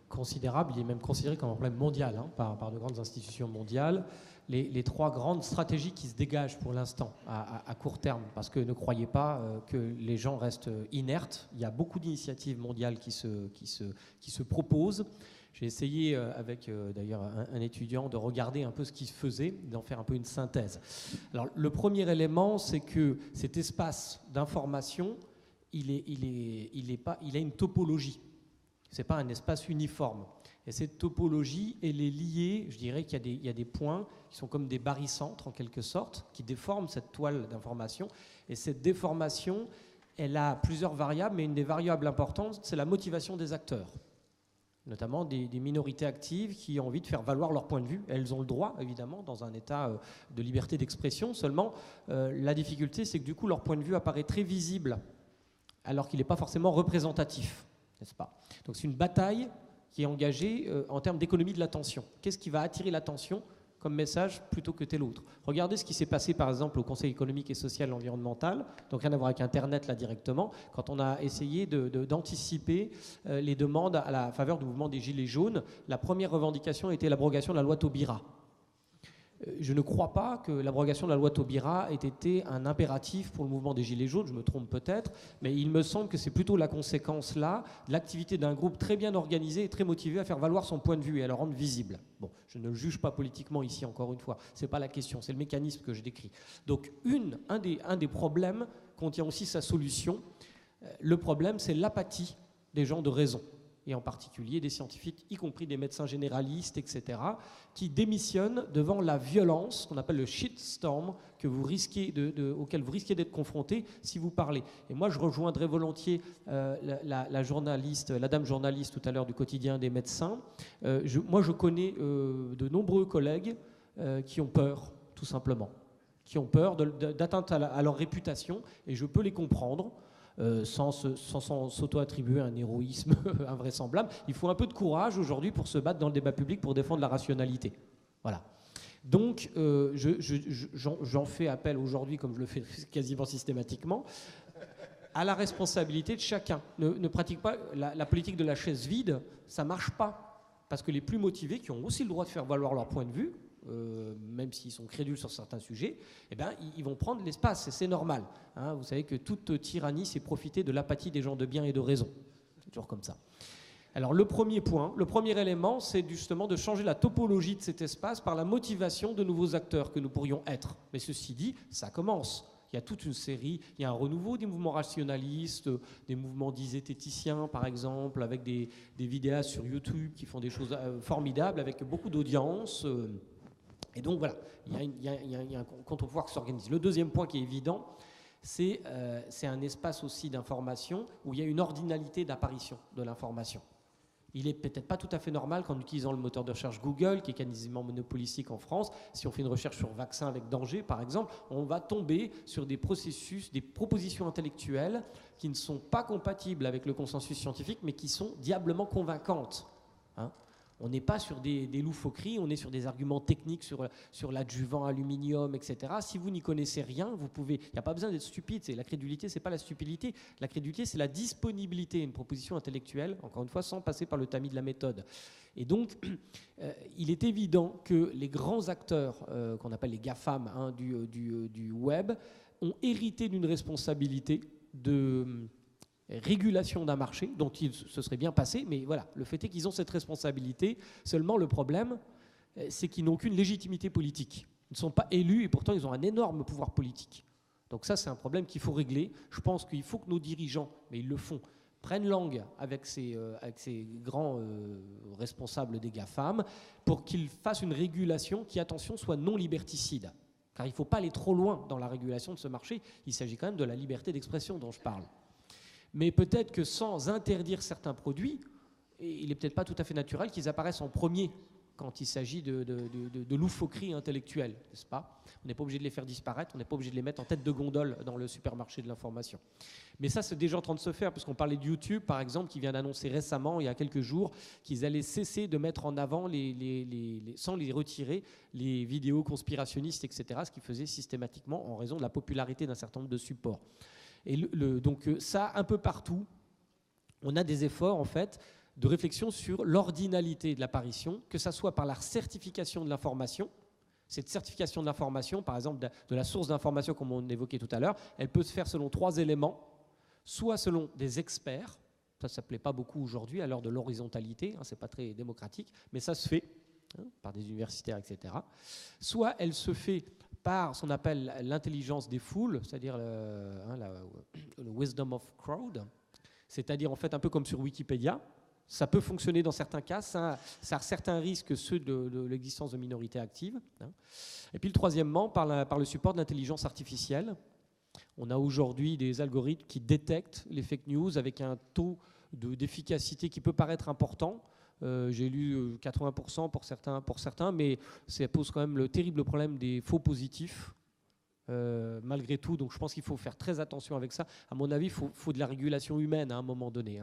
considérable, il est même considéré comme un problème mondial par de grandes institutions mondiales. Les trois grandes stratégies qui se dégagent pour l'instant à court terme, parce que ne croyez pas que les gens restent inertes, il y a beaucoup d'initiatives mondiales qui se proposent. J'ai essayé avec d'ailleurs un étudiant de regarder un peu ce qui se faisait, d'en faire un peu une synthèse. Alors le premier élément, c'est que cet espace d'information, il a une topologie. Ce n'est pas un espace uniforme. Et cette topologie, elle est liée, je dirais qu'il y a des points qui sont comme des barycentres en quelque sorte, qui déforment cette toile d'information. Et cette déformation, elle a plusieurs variables, mais une des variables importantes, c'est la motivation des acteurs, notamment des minorités actives qui ont envie de faire valoir leur point de vue. Elles ont le droit, évidemment, dans un état de liberté d'expression. Seulement, la difficulté, c'est que du coup, leur point de vue apparaît très visible, alors qu'il n'est pas forcément représentatif, n'est-ce pas? Donc c'est une bataille qui est engagée en termes d'économie de l'attention. Qu'est-ce qui va attirer l'attention comme message plutôt que tel autre? Regardez ce qui s'est passé par exemple au Conseil économique et social et environnemental, donc rien à voir avec Internet là directement, quand on a essayé d'anticiper les demandes à la faveur du mouvement des Gilets jaunes. La première revendication était l'abrogation de la loi Taubira. Je ne crois pas que l'abrogation de la loi Taubira ait été un impératif pour le mouvement des Gilets jaunes, je me trompe peut-être, mais il me semble que c'est plutôt la conséquence là de l'activité d'un groupe très bien organisé et très motivé à faire valoir son point de vue et à le rendre visible. Bon, je ne le juge pas politiquement ici, encore une fois, c'est pas la question, c'est le mécanisme que je décris. Donc un des problèmes contient aussi sa solution. Le problème, c'est l'apathie des gens de raison, et en particulier des scientifiques, y compris des médecins généralistes, etc., qui démissionnent devant la violence, qu'on appelle le shitstorm, auquel vous risquez d'être confronté si vous parlez. Et moi, je rejoindrai volontiers la journaliste, la dame journaliste tout à l'heure du quotidien des médecins. Moi, je connais de nombreux collègues qui ont peur, tout simplement, qui ont peur d'atteinte à leur réputation, et je peux les comprendre. Sans s'auto-attribuer un héroïsme invraisemblable. Il faut un peu de courage aujourd'hui pour se battre dans le débat public pour défendre la rationalité. Voilà. Donc, j'en fais appel aujourd'hui, comme je le fais quasiment systématiquement, à la responsabilité de chacun. Ne pratique pas la politique de la chaise vide, ça ne marche pas. Parce que les plus motivés, qui ont aussi le droit de faire valoir leur point de vue, même s'ils sont crédules sur certains sujets, eh ben, ils vont prendre l'espace, et c'est normal. Hein. Vous savez que toute tyrannie, c'est profiter de l'apathie des gens de bien et de raison. C'est toujours comme ça. Alors le premier point, le premier élément, c'est justement de changer la topologie de cet espace par la motivation de nouveaux acteurs que nous pourrions être. Mais ceci dit, ça commence. Il y a toute une série, il y a un renouveau des mouvements rationalistes, des mouvements dits zététiciens par exemple, avec des vidéastes sur YouTube qui font des choses formidables, avec beaucoup d'audience. Et donc voilà, il y a un contre-pouvoir qui s'organise. Le deuxième point qui est évident, c'est un espace aussi d'information où il y a une ordinalité d'apparition de l'information. Il n'est peut-être pas tout à fait normal qu'en utilisant le moteur de recherche Google, qui est quasiment monopolistique en France, si on fait une recherche sur vaccins avec danger, par exemple, on va tomber sur des processus, des propositions intellectuelles qui ne sont pas compatibles avec le consensus scientifique, mais qui sont diablement convaincantes. Hein. On n'est pas sur des loufoqueries, on est sur des arguments techniques sur l'adjuvant aluminium, etc. Si vous n'y connaissez rien, vous pouvez. Il n'y a pas besoin d'être stupide. La crédulité, c'est pas la stupidité. La crédulité, c'est la disponibilité à une proposition intellectuelle, encore une fois, sans passer par le tamis de la méthode. Et donc, il est évident que les grands acteurs, qu'on appelle les GAFAM du web, ont hérité d'une responsabilité de régulation d'un marché dont il se serait bien passé, mais voilà, le fait est qu'ils ont cette responsabilité. Seulement, le problème, c'est qu'ils n'ont aucune légitimité politique. Ils ne sont pas élus et pourtant ils ont un énorme pouvoir politique. Donc ça, c'est un problème qu'il faut régler. Je pense qu'il faut que nos dirigeants, mais ils le font, prennent langue avec ces grands responsables des GAFAM pour qu'ils fassent une régulation qui, attention, soit non liberticide. Car il ne faut pas aller trop loin dans la régulation de ce marché. Il s'agit quand même de la liberté d'expression dont je parle. Mais peut-être que sans interdire certains produits, il n'est peut-être pas tout à fait naturel qu'ils apparaissent en premier quand il s'agit de loufoqueries intellectuelles, n'est-ce pas? On n'est pas obligé de les faire disparaître, on n'est pas obligé de les mettre en tête de gondole dans le supermarché de l'information. Mais ça, c'est déjà en train de se faire, puisqu'on parlait de YouTube, par exemple, qui vient d'annoncer récemment, il y a quelques jours, qu'ils allaient cesser de mettre en avant, sans les retirer, les vidéos conspirationnistes, etc., ce qu'ils faisaient systématiquement en raison de la popularité d'un certain nombre de supports. Et donc ça, un peu partout, on a des efforts, en fait, de réflexion sur l'ordinalité de l'apparition, que ce soit par la certification de l'information. Cette certification de l'information, par exemple de la source d'information, comme on évoquait tout à l'heure, elle peut se faire selon 3 éléments, soit selon des experts, ça ne plaît pas beaucoup aujourd'hui à l'heure de l'horizontalité, ce n'est pas très démocratique, mais ça se fait par des universitaires, etc. Soit elle se fait par ce qu'on appelle l'intelligence des foules, c'est-à-dire le wisdom of crowd, c'est-à-dire en fait un peu comme sur Wikipédia. Ça peut fonctionner dans certains cas, ça a certains risques, ceux de l'existence de minorités actives. Et puis le troisièmement, par le support de l'intelligence artificielle. On a aujourd'hui des algorithmes qui détectent les fake news avec un taux d'efficacité qui peut paraître important. J'ai lu 80% pour certains, mais ça pose quand même le terrible problème des faux positifs. Malgré tout, donc je pense qu'il faut faire très attention avec ça. À mon avis, il faut de la régulation humaine à un moment donné.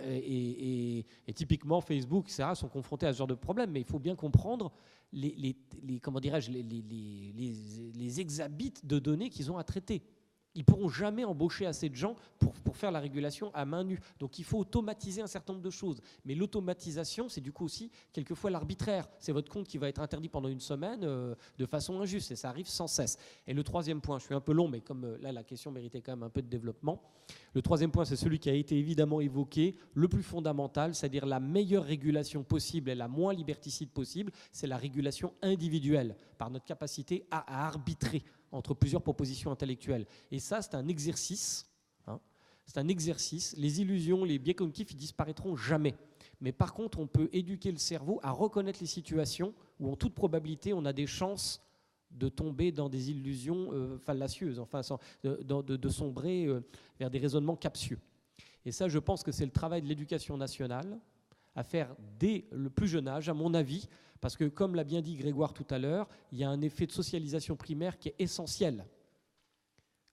Et typiquement, Facebook, etc., sont confrontés à ce genre de problème, mais il faut bien comprendre comment dirais-je, les exabits de données qu'ils ont à traiter. Ils ne pourront jamais embaucher assez de gens pour faire la régulation à main nue. Donc il faut automatiser un certain nombre de choses. Mais l'automatisation, c'est du coup aussi quelquefois l'arbitraire. C'est votre compte qui va être interdit pendant une semaine de façon injuste, et ça arrive sans cesse. Et le troisième point, je suis un peu long, mais comme là la question méritait quand même un peu de développement. Le troisième point, c'est celui qui a été évidemment évoqué, le plus fondamental, c'est-à-dire la meilleure régulation possible et la moins liberticide possible, c'est la régulation individuelle, par notre capacité à arbitrer entre plusieurs propositions intellectuelles. Et ça, c'est un exercice. C'est un exercice. Les illusions, les biais cognitifs, ils disparaîtront jamais. Mais par contre, on peut éduquer le cerveau à reconnaître les situations où, en toute probabilité, on a des chances de tomber dans des illusions fallacieuses, enfin, de sombrer vers des raisonnements captieux. Et ça, je pense que c'est le travail de l'éducation nationale à faire dès le plus jeune âge, à mon avis, parce que, comme l'a bien dit Grégoire tout à l'heure, il y a un effet de socialisation primaire qui est essentiel.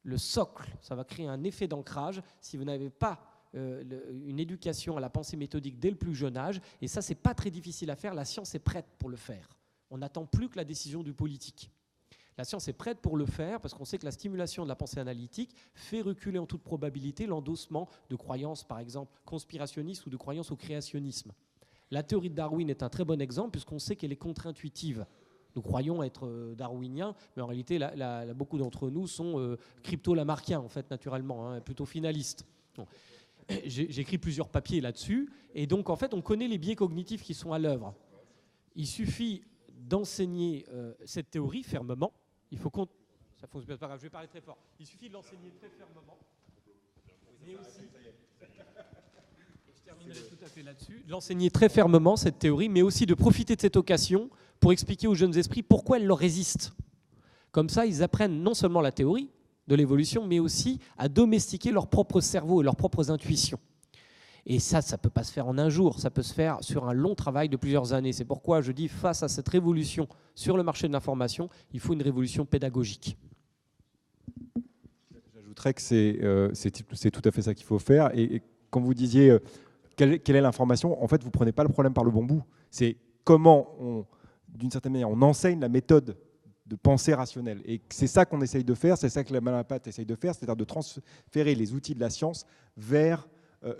Le socle, ça va créer un effet d'ancrage si vous n'avez pas une éducation à la pensée méthodique dès le plus jeune âge, et ça, c'est pas très difficile à faire, la science est prête pour le faire. On n'attend plus que la décision du politique. La science est prête pour le faire parce qu'on sait que la stimulation de la pensée analytique fait reculer en toute probabilité l'endossement de croyances, par exemple, conspirationnistes ou de croyances au créationnisme. La théorie de Darwin est un très bon exemple puisqu'on sait qu'elle est contre-intuitive. Nous croyons être darwiniens, mais en réalité, beaucoup d'entre nous sont crypto-lamarckiens, en fait, naturellement, plutôt finalistes. Bon. J'écris plusieurs papiers là-dessus, et donc, en fait, on connaît les biais cognitifs qui sont à l'œuvre. Il suffit d'enseigner cette théorie fermement. Il faut qu'on... Ça fonctionne pas grave, je vais parler très fort. Il suffit de l'enseigner très fermement, mais aussi... Je terminerai tout à fait là-dessus. L'enseigner très fermement, cette théorie, mais aussi de profiter de cette occasion pour expliquer aux jeunes esprits pourquoi elle leur résiste. Comme ça, ils apprennent non seulement la théorie de l'évolution, mais aussi à domestiquer leur propre cerveau et leurs propres intuitions. Et ça ne peut pas se faire en un jour, ça peut se faire sur un long travail de plusieurs années. C'est pourquoi je dis, face à cette révolution sur le marché de l'information, il faut une révolution pédagogique. J'ajouterais que c'est tout à fait ça qu'il faut faire. Et quand vous disiez quelle est l'information, en fait, vous ne prenez pas le problème par le bon bout. C'est comment, d'une certaine manière, on enseigne la méthode de pensée rationnelle. Et c'est ça qu'on essaye de faire, c'est ça que la Malaparte essaye de faire, c'est-à-dire de transférer les outils de la science vers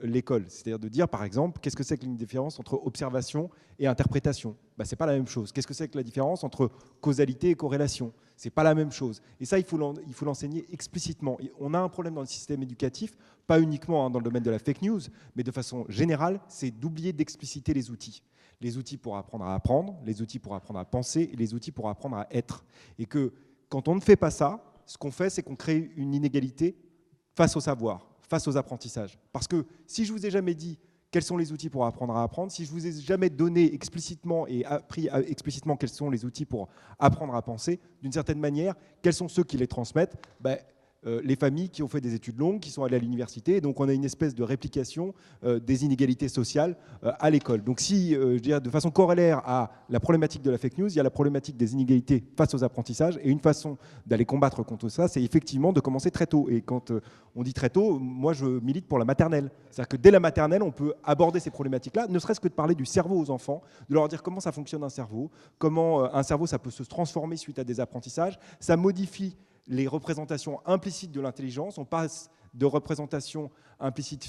l'école. C'est-à-dire de dire, par exemple, qu'est-ce que c'est que la différence entre observation et interprétation? Ce n'est pas la même chose. Qu'est-ce que c'est que la différence entre causalité et corrélation? Ce n'est pas la même chose. Et ça, il faut l'enseigner explicitement. Et on a un problème dans le système éducatif, pas uniquement dans le domaine de la fake news, mais de façon générale, c'est d'oublier d'expliciter les outils. Les outils pour apprendre à apprendre, les outils pour apprendre à penser, et les outils pour apprendre à être. Et que quand on ne fait pas ça, ce qu'on fait, c'est qu'on crée une inégalité face au savoir, face aux apprentissages. Parce que si je ne vous ai jamais dit quels sont les outils pour apprendre à apprendre, si je ne vous ai jamais donné explicitement et appris explicitement quels sont les outils pour apprendre à penser, d'une certaine manière, quels sont ceux qui les transmettent, les familles qui ont fait des études longues, qui sont allées à l'université. Donc on a une espèce de réplication des inégalités sociales à l'école. Donc si, je dirais, de façon corollaire à la problématique de la fake news, il y a la problématique des inégalités face aux apprentissages. Et une façon d'aller combattre contre ça, c'est effectivement de commencer très tôt. Et quand on dit très tôt, moi je milite pour la maternelle. C'est-à-dire que dès la maternelle, on peut aborder ces problématiques-là, ne serait-ce que de parler du cerveau aux enfants, de leur dire comment ça fonctionne un cerveau, comment un cerveau ça peut se transformer suite à des apprentissages. Ça modifie les représentations implicites de l'intelligence. On passe de représentations implicites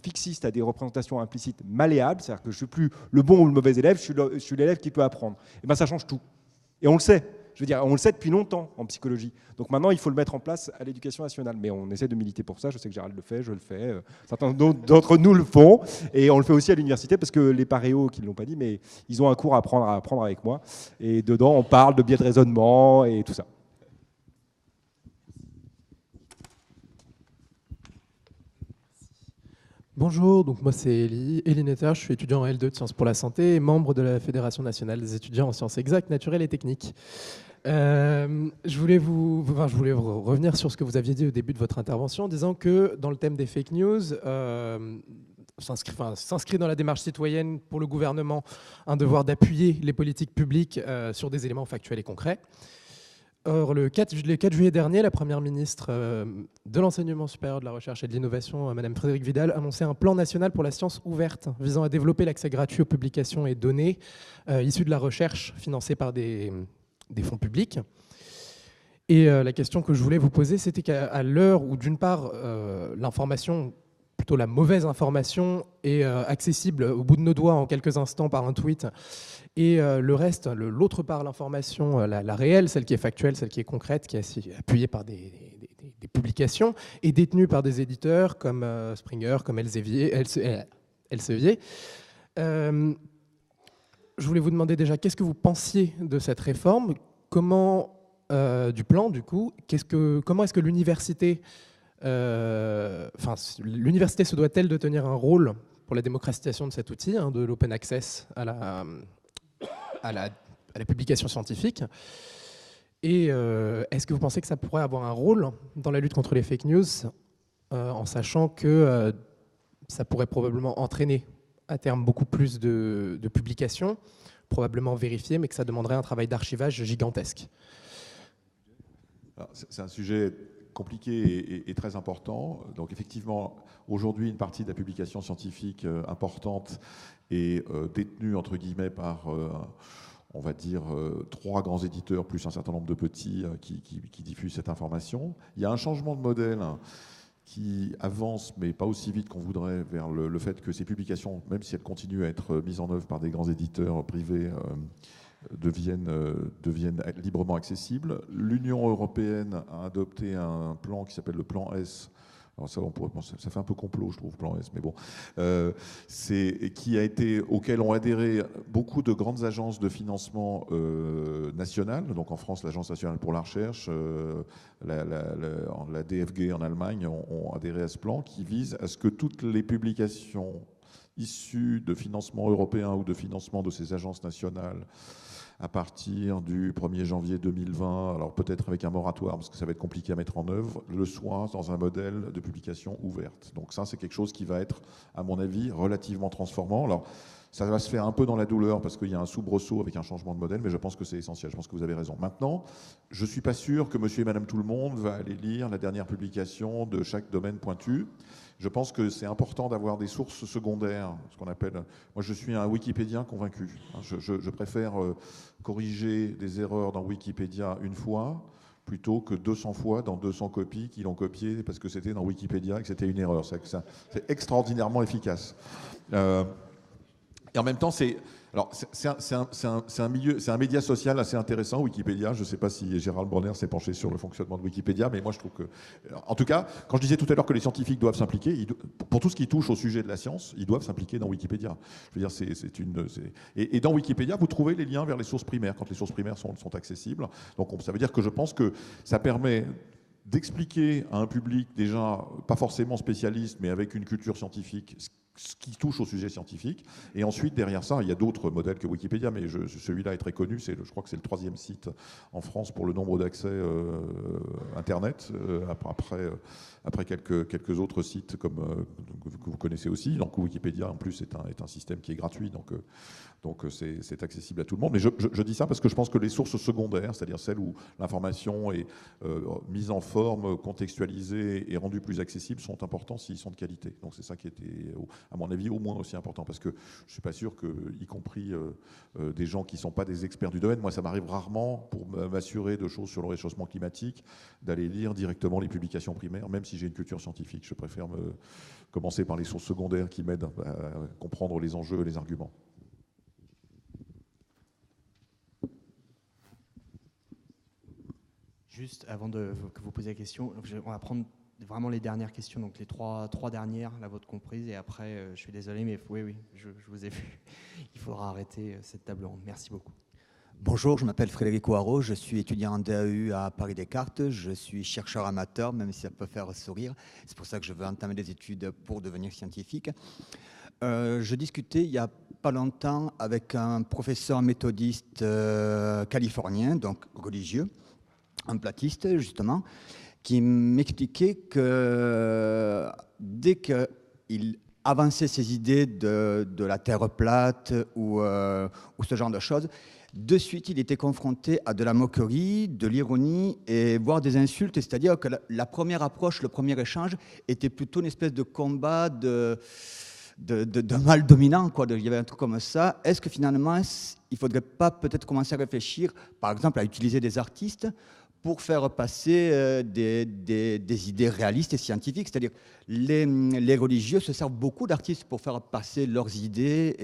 fixistes à des représentations implicites malléables. C'est-à-dire que je ne suis plus le bon ou le mauvais élève, je suis l'élève qui peut apprendre. Et bien ça change tout. Et on le sait. Je veux dire, on le sait depuis longtemps en psychologie. Donc maintenant, il faut le mettre en place à l'éducation nationale. Mais on essaie de militer pour ça. Je sais que Gérald le fait, je le fais. Certains d'entre nous le font. Et on le fait aussi à l'université parce que les paréos qui ne l'ont pas dit, mais ils ont un cours à apprendre avec moi. Et dedans, on parle de biais de raisonnement et tout ça. Bonjour, donc moi c'est Elie Netter, je suis étudiant en L2 de Sciences pour la Santé et membre de la Fédération nationale des étudiants en sciences exactes, naturelles et techniques. Je voulais revenir sur ce que vous aviez dit au début de votre intervention en disant que dans le thème des fake news, s'inscrit dans la démarche citoyenne pour le gouvernement un devoir d'appuyer les politiques publiques sur des éléments factuels et concrets. Or, le 4 juillet dernier, la Première ministre de l'Enseignement supérieur, de la Recherche et de l'Innovation, Madame Frédérique Vidal, annonçait un plan national pour la science ouverte visant à développer l'accès gratuit aux publications et données issues de la recherche financées par des fonds publics. Et la question que je voulais vous poser, c'était qu'à l'heure où, d'une part, l'information, plutôt la mauvaise information, est accessible au bout de nos doigts en quelques instants par un tweet, et le reste, l'autre part, l'information, la réelle, celle qui est factuelle, celle qui est concrète, qui est appuyée par des publications, est détenue par des éditeurs comme Springer, comme Elsevier. Je voulais vous demander déjà, qu'est-ce que vous pensiez de cette réforme ? Comment, du plan, du coup, comment est-ce que l'université l'université se doit-elle de tenir un rôle pour la démocratisation de cet outil, de l'open access à la publication scientifique ? Et est-ce que vous pensez que ça pourrait avoir un rôle dans la lutte contre les fake news, en sachant que ça pourrait probablement entraîner à terme beaucoup plus de publications, probablement vérifiées, mais que ça demanderait un travail d'archivage gigantesque ? C'est un sujet compliqué et très important. Donc effectivement, aujourd'hui, une partie de la publication scientifique importante est détenue, entre guillemets, par, on va dire, 3 grands éditeurs, plus un certain nombre de petits qui diffusent cette information. Il y a un changement de modèle qui avance, mais pas aussi vite qu'on voudrait, vers le fait que ces publications, même si elles continuent à être mises en œuvre par des grands éditeurs privés, deviennent librement accessibles. L'Union européenne a adopté un plan qui s'appelle le plan S. Alors ça fait un peu complot, je trouve, plan S, mais bon. Auquel ont adhéré beaucoup de grandes agences de financement nationales. Donc en France, l'Agence nationale pour la recherche, la DFG en Allemagne ont adhéré à ce plan qui vise à ce que toutes les publications issues de financement européen ou de financement de ces agences nationales à partir du 1er janvier 2020, alors peut-être avec un moratoire, parce que ça va être compliqué à mettre en œuvre, le soir dans un modèle de publication ouverte. Donc ça, c'est quelque chose qui va être, à mon avis, relativement transformant. Alors, ça va se faire un peu dans la douleur, parce qu'il y a un soubresaut avec un changement de modèle, mais je pense que c'est essentiel, je pense que vous avez raison. Maintenant, je ne suis pas sûr que monsieur et madame tout le monde va aller lire la dernière publication de chaque domaine pointu. Je pense que c'est important d'avoir des sources secondaires, ce qu'on appelle... Moi, je suis un wikipédien convaincu. Je préfère corriger des erreurs dans Wikipédia une fois plutôt que 200 fois dans 200 copies qui l'ont copié parce que c'était dans Wikipédia et que c'était une erreur. C'est extraordinairement efficace. Et en même temps, c'est un média social assez intéressant, Wikipédia. Je ne sais pas si Gérald Bronner s'est penché sur le fonctionnement de Wikipédia, mais moi je trouve que... En tout cas, quand je disais tout à l'heure que les scientifiques doivent s'impliquer, pour tout ce qui touche au sujet de la science, ils doivent s'impliquer dans Wikipédia. Je veux dire, et dans Wikipédia, vous trouvez les liens vers les sources primaires, quand les sources primaires sont accessibles. Donc ça veut dire que je pense que ça permet d'expliquer à un public déjà pas forcément spécialiste, mais avec une culture scientifique, ce qui touche au sujet scientifique. Et ensuite, derrière ça, il y a d'autres modèles que Wikipédia, mais celui-là est très connu. Je crois que c'est le 3e site en France pour le nombre d'accès Internet, après quelques autres sites que vous connaissez aussi. Donc Wikipédia, en plus, est un système qui est gratuit, donc c'est accessible à tout le monde. Mais je dis ça parce que je pense que les sources secondaires, c'est-à-dire celles où l'information est mise en forme, contextualisée et rendue plus accessible, sont importants s'ils sont de qualité. Donc c'est ça qui était, à mon avis, au moins aussi important, parce que je ne suis pas sûr que, y compris des gens qui ne sont pas des experts du domaine, moi ça m'arrive rarement, pour m'assurer de choses sur le réchauffement climatique, d'aller lire directement les publications primaires, même si j'ai une culture scientifique. Je préfère commencer par les sources secondaires qui m'aident à comprendre les enjeux et les arguments. Juste avant que vous posiez la question, on va prendre vraiment les dernières questions, donc les trois dernières, la vôtre comprise, et après, je suis désolé, mais oui, je vous ai vu. Il faudra arrêter cette table ronde. Merci beaucoup. Bonjour, je m'appelle Frédéric Ouaro, je suis étudiant en DAU à Paris Descartes, je suis chercheur amateur, même si ça peut faire sourire. C'est pour ça que je veux entamer des études pour devenir scientifique. Je discutais il n'y a pas longtemps avec un professeur méthodiste californien, donc religieux, un platiste justement, qui m'expliquait que dès qu'il avançait ses idées de la Terre plate ou ce genre de choses, de suite il était confronté à de la moquerie, de l'ironie et voire des insultes, c'est-à-dire que la première approche, le premier échange était plutôt une espèce de combat de mal dominant, quoi. Il y avait un truc comme ça. Est-ce que finalement il ne faudrait pas peut-être commencer à réfléchir, par exemple, à utiliser des artistes pour faire passer des idées réalistes et scientifiques? C'est-à-dire les religieux se servent beaucoup d'artistes pour faire passer leurs idées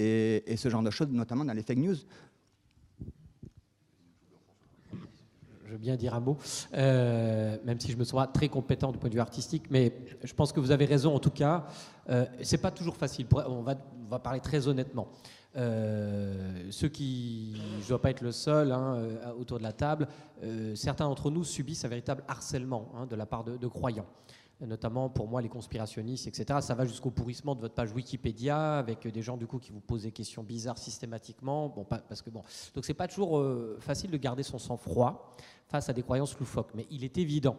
et ce genre de choses, notamment dans les fake news. Je veux bien dire un mot, même si je me sens très compétent du point de vue artistique, mais je pense que vous avez raison en tout cas. C'est pas toujours facile. On va parler très honnêtement. Je ne dois pas être le seul autour de la table. Certains d'entre nous subissent un véritable harcèlement de la part de croyants. Notamment pour moi les conspirationnistes, etc. Ça va jusqu'au pourrissement de votre page Wikipédia avec des gens du coup qui vous posent des questions bizarres systématiquement. Donc c'est pas toujours facile de garder son sang-froid face à des croyances loufoques. Mais il est évident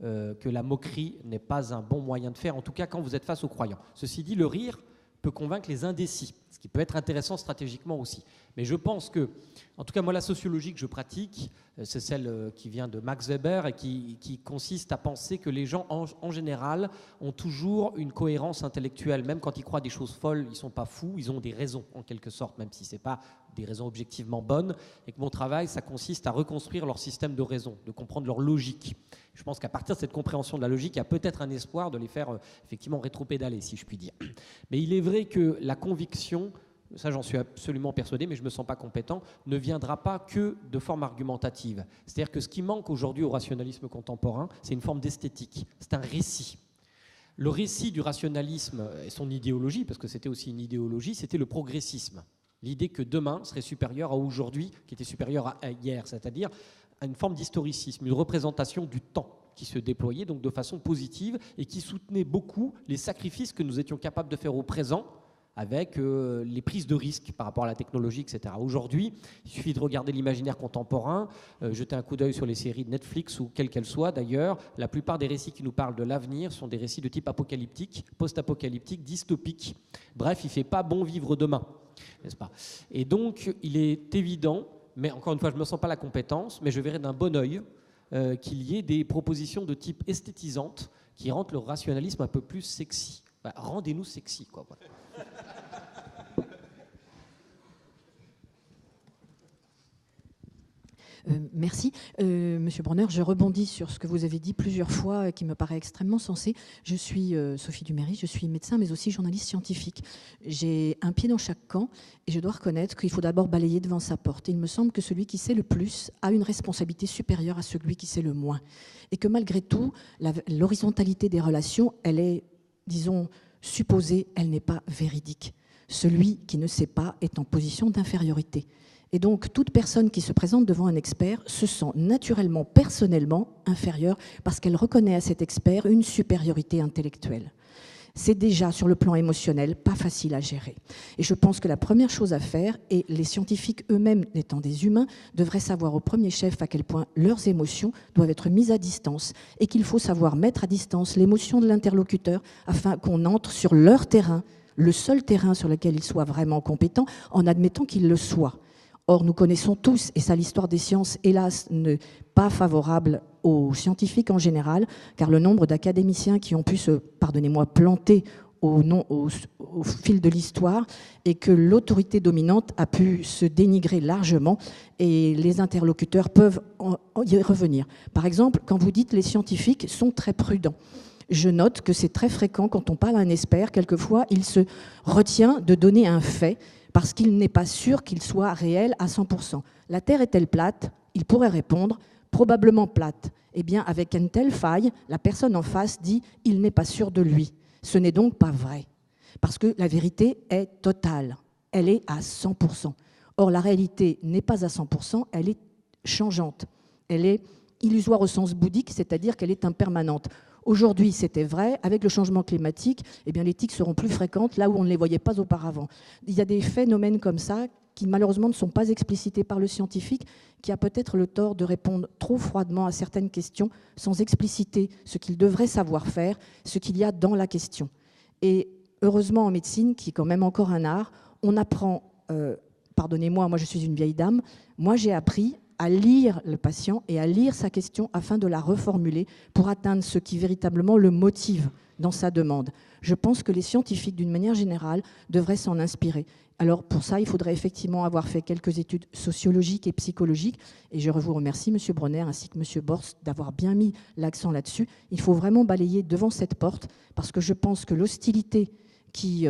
que la moquerie n'est pas un bon moyen de faire, en tout cas quand vous êtes face aux croyants. Ceci dit, le rire peut convaincre les indécis, ce qui peut être intéressant stratégiquement aussi. Mais je pense que, en tout cas moi la sociologie que je pratique, c'est celle qui vient de Max Weber et qui consiste à penser que les gens en général ont toujours une cohérence intellectuelle, même quand ils croient des choses folles, ils ne sont pas fous, ils ont des raisons en quelque sorte, même si ce n'est pas des raisons objectivement bonnes, et que mon travail ça consiste à reconstruire leur système de raison, de comprendre leur logique. Je pense qu'à partir de cette compréhension de la logique, il y a peut-être un espoir de les faire effectivement rétropédaler, si je puis dire. Mais il est vrai que la conviction, ça j'en suis absolument persuadé, mais je ne me sens pas compétent, ne viendra pas que de forme argumentative. C'est-à-dire que ce qui manque aujourd'hui au rationalisme contemporain, c'est une forme d'esthétique, c'est un récit. Le récit du rationalisme et son idéologie, parce que c'était aussi une idéologie, c'était le progressisme. L'idée que demain serait supérieur à aujourd'hui, qui était supérieur à hier, c'est-à-dire à une forme d'historicisme, une représentation du temps qui se déployait donc de façon positive et qui soutenait beaucoup les sacrifices que nous étions capables de faire au présent avec les prises de risques par rapport à la technologie, etc. Aujourd'hui, il suffit de regarder l'imaginaire contemporain, jeter un coup d'œil sur les séries de Netflix ou quelles qu'elles soient d'ailleurs. La plupart des récits qui nous parlent de l'avenir sont des récits de type apocalyptique, post-apocalyptique, dystopique. Bref, il ne fait pas bon vivre demain, n'est-ce pas? Et donc, il est évident, mais encore une fois, je ne me sens pas la compétence, mais je verrai d'un bon œil qu'il y ait des propositions de type esthétisante qui rendent le rationalisme un peu plus sexy. Bah, rendez-nous sexy, quoi. Merci. Monsieur Bronner, je rebondis sur ce que vous avez dit plusieurs fois qui me paraît extrêmement sensé. Je suis Sophie Duméry, je suis médecin mais aussi journaliste scientifique. J'ai un pied dans chaque camp et je dois reconnaître qu'il faut d'abord balayer devant sa porte. Et il me semble que celui qui sait le plus a une responsabilité supérieure à celui qui sait le moins. Et que malgré tout, l'horizontalité des relations, elle est, disons, supposée, elle n'est pas véridique. Celui qui ne sait pas est en position d'infériorité. Et donc, toute personne qui se présente devant un expert se sent naturellement, personnellement inférieure parce qu'elle reconnaît à cet expert une supériorité intellectuelle. c'est déjà, sur le plan émotionnel, pas facile à gérer. Et je pense que la première chose à faire, et les scientifiques eux-mêmes, étant des humains, devraient savoir au premier chef à quel point leurs émotions doivent être mises à distance et qu'il faut savoir mettre à distance l'émotion de l'interlocuteur afin qu'on entre sur leur terrain, le seul terrain sur lequel ils soient vraiment compétents, en admettant qu'ils le soient. Or, nous connaissons tous, et ça l'histoire des sciences, hélas, n'est pas favorable aux scientifiques en général, car le nombre d'académiciens qui ont pu se, pardonnez-moi, planter au fil de l'histoire, et que l'autorité dominante a pu se dénigrer largement, et les interlocuteurs peuvent y revenir. Par exemple, quand vous dites les scientifiques sont très prudents, je note que c'est très fréquent quand on parle à un expert, quelquefois il se retient de donner un fait, parce qu'il n'est pas sûr qu'il soit réel à 100%. La Terre est-elle plate? Il pourrait répondre, probablement plate. Eh bien, avec une telle faille, la personne en face dit, il n'est pas sûr de lui. Ce n'est donc pas vrai, parce que la vérité est totale, elle est à 100%. Or, la réalité n'est pas à 100%, elle est changeante. Elle est illusoire au sens bouddhique, c'est-à-dire qu'elle est impermanente. Aujourd'hui, c'était vrai. Avec le changement climatique, eh bien, les tiques seront plus fréquentes là où on ne les voyait pas auparavant. Il y a des phénomènes comme ça qui, malheureusement, ne sont pas explicités par le scientifique, qui a peut-être le tort de répondre trop froidement à certaines questions sans expliciter ce qu'il devrait savoir faire, ce qu'il y a dans la question. Et heureusement, en médecine, qui est quand même encore un art, on apprend, pardonnez-moi, moi je suis une vieille dame, moi j'ai appris à lire le patient et à lire sa question afin de la reformuler pour atteindre ce qui véritablement le motive dans sa demande. Je pense que les scientifiques, d'une manière générale, devraient s'en inspirer. Alors pour ça, il faudrait effectivement avoir fait quelques études sociologiques et psychologiques, et je vous remercie, M. Bronner, ainsi que M. Borst, d'avoir bien mis l'accent là-dessus. Il faut vraiment balayer devant cette porte, parce que je pense que l'hostilité qui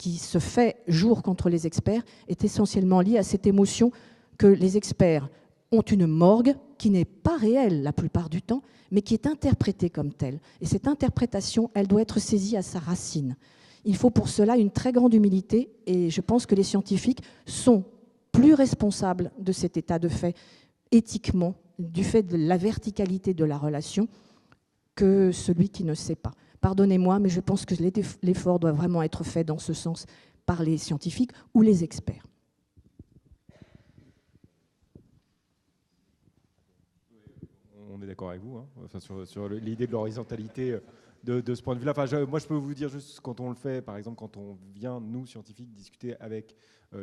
se fait jour contre les experts est essentiellement liée à cette émotion que les experts ont une morgue qui n'est pas réelle la plupart du temps, mais qui est interprétée comme telle. Et cette interprétation, elle doit être saisie à sa racine. Il faut pour cela une très grande humilité, et je pense que les scientifiques sont plus responsables de cet état de fait éthiquement, du fait de la verticalité de la relation, que celui qui ne sait pas. Pardonnez-moi, mais je pense que l'effort doit vraiment être fait dans ce sens par les scientifiques ou les experts. On est d'accord avec vous, hein, enfin, sur l'idée de l'horizontalité de ce point de vue-là. Enfin, moi, je peux vous dire juste quand on le fait, par exemple, quand on vient, nous, scientifiques, discuter avec